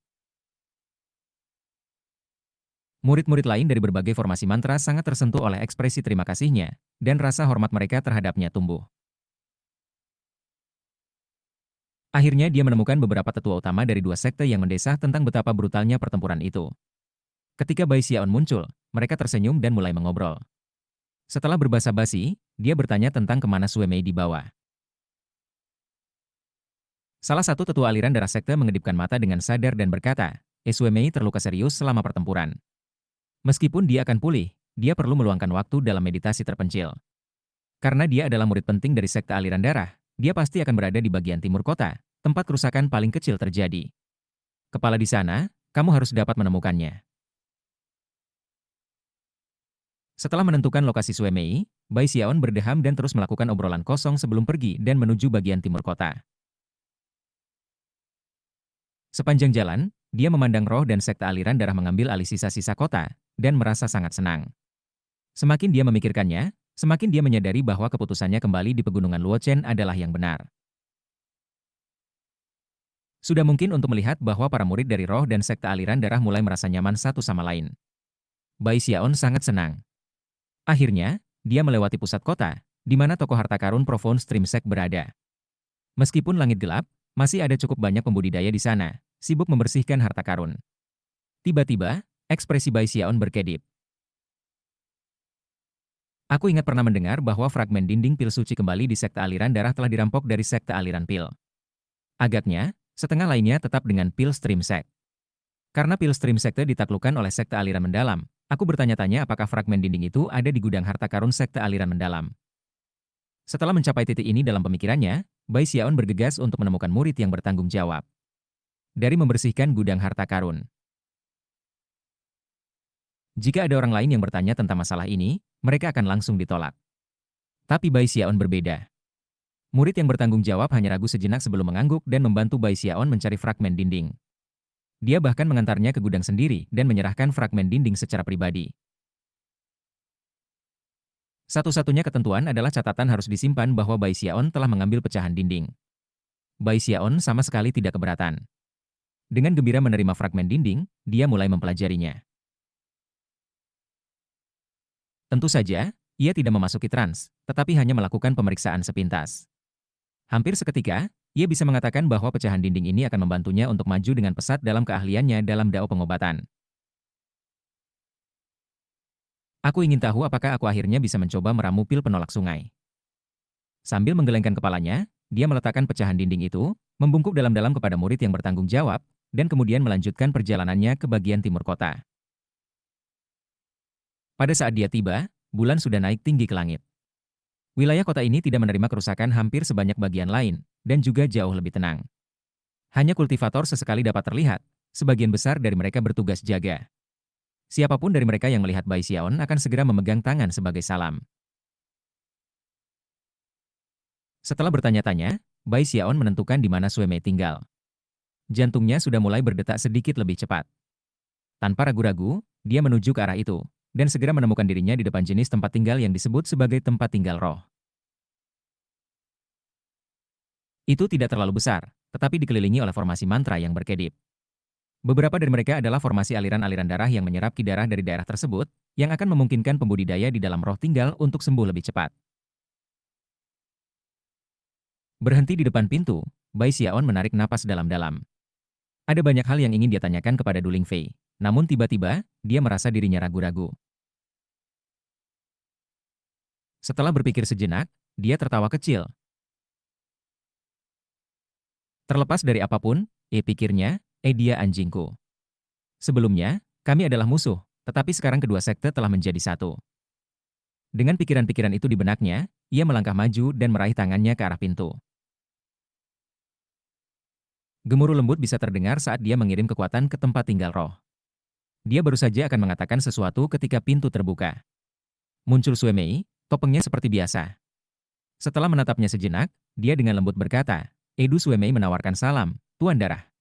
Murid-murid lain dari berbagai formasi mantra sangat tersentuh oleh ekspresi terima kasihnya, dan rasa hormat mereka terhadapnya tumbuh. Akhirnya dia menemukan beberapa tetua utama dari dua sekte yang mendesah tentang betapa brutalnya pertempuran itu. Ketika Bai Xiaon muncul, mereka tersenyum dan mulai mengobrol. Setelah berbasa-basi, dia bertanya tentang kemana Sue Mei dibawa. Salah satu tetua aliran darah sekte mengedipkan mata dengan sadar dan berkata, Sue Mei terluka serius selama pertempuran. Meskipun dia akan pulih, dia perlu meluangkan waktu dalam meditasi terpencil. Karena dia adalah murid penting dari sekte aliran darah, dia pasti akan berada di bagian timur kota, tempat kerusakan paling kecil terjadi. Kepala di sana, kamu harus dapat menemukannya. Setelah menentukan lokasi Sue Mei, Bai Xiaon berdeham dan terus melakukan obrolan kosong sebelum pergi dan menuju bagian timur kota. Sepanjang jalan, dia memandang roh dan sekte aliran darah mengambil alih sisa-sisa kota, dan merasa sangat senang. Semakin dia memikirkannya, semakin dia menyadari bahwa keputusannya kembali di pegunungan Luochen adalah yang benar. Sudah mungkin untuk melihat bahwa para murid dari roh dan sekte aliran darah mulai merasa nyaman satu sama lain. Bai Xiaon sangat senang. Akhirnya, dia melewati pusat kota, di mana toko harta karun Profound Stream Sect berada. Meskipun langit gelap, masih ada cukup banyak pembudidaya di sana, sibuk membersihkan harta karun. Tiba-tiba, ekspresi Bai Xiaon berkedip. Aku ingat pernah mendengar bahwa fragmen dinding pil suci kembali di sekte aliran darah telah dirampok dari sekte aliran pil. Agaknya, setengah lainnya tetap dengan pil stream sect. Karena pil stream sekte ditaklukkan oleh sekte aliran mendalam, aku bertanya-tanya apakah fragmen dinding itu ada di gudang harta karun sekte aliran mendalam. Setelah mencapai titik ini dalam pemikirannya, Bai Xiaon bergegas untuk menemukan murid yang bertanggung jawab. Dari membersihkan gudang harta karun. Jika ada orang lain yang bertanya tentang masalah ini, mereka akan langsung ditolak. Tapi Bai Xiaon berbeda. Murid yang bertanggung jawab hanya ragu sejenak sebelum mengangguk dan membantu Bai Xiaon mencari fragmen dinding. Dia bahkan mengantarnya ke gudang sendiri dan menyerahkan fragmen dinding secara pribadi. Satu-satunya ketentuan adalah catatan harus disimpan bahwa Bai Xiaon telah mengambil pecahan dinding. Bai Xiaon sama sekali tidak keberatan. Dengan gembira menerima fragmen dinding, dia mulai mempelajarinya. Tentu saja, ia tidak memasuki trans, tetapi hanya melakukan pemeriksaan sepintas. Hampir seketika, ia bisa mengatakan bahwa pecahan dinding ini akan membantunya untuk maju dengan pesat dalam keahliannya dalam dao pengobatan. Aku ingin tahu apakah aku akhirnya bisa mencoba meramu pil penolak sungai. Sambil menggelengkan kepalanya, Dia meletakkan pecahan dinding itu, membungkuk dalam-dalam kepada murid yang bertanggung jawab, dan kemudian melanjutkan perjalanannya ke bagian timur kota. Pada saat dia tiba, bulan sudah naik tinggi ke langit. Wilayah kota ini tidak menerima kerusakan hampir sebanyak bagian lain, dan juga jauh lebih tenang. Hanya kultivator sesekali dapat terlihat, sebagian besar dari mereka bertugas jaga. Siapapun dari mereka yang melihat Bai Xiaon akan segera memegang tangan sebagai salam. Setelah bertanya-tanya, Bai Xiaon menentukan di mana Sue Mei tinggal. Jantungnya sudah mulai berdetak sedikit lebih cepat. Tanpa ragu-ragu, dia menuju ke arah itu, dan segera menemukan dirinya di depan jenis tempat tinggal yang disebut sebagai tempat tinggal roh. Itu tidak terlalu besar, tetapi dikelilingi oleh formasi mantra yang berkedip. Beberapa dari mereka adalah formasi aliran-aliran darah yang menyerap ki darah dari daerah tersebut, yang akan memungkinkan pembudidaya di dalam roh tinggal untuk sembuh lebih cepat. Berhenti di depan pintu, Bai Xiaon menarik napas dalam-dalam. Ada banyak hal yang ingin dia tanyakan kepada Du Lingfei, namun tiba-tiba, dia merasa dirinya ragu-ragu. Setelah berpikir sejenak, dia tertawa kecil. Terlepas dari apapun, pikirnya, dia anjingku. Sebelumnya, kami adalah musuh, tetapi sekarang kedua sekte telah menjadi satu. Dengan pikiran-pikiran itu di benaknya, ia melangkah maju dan meraih tangannya ke arah pintu. Gemuruh lembut bisa terdengar saat dia mengirim kekuatan ke tempat tinggal roh. Dia baru saja akan mengatakan sesuatu ketika pintu terbuka. Muncul Sue Mei, topengnya seperti biasa. Setelah menatapnya sejenak, dia dengan lembut berkata, "Edu Sue Mei menawarkan salam, Tuan Darah."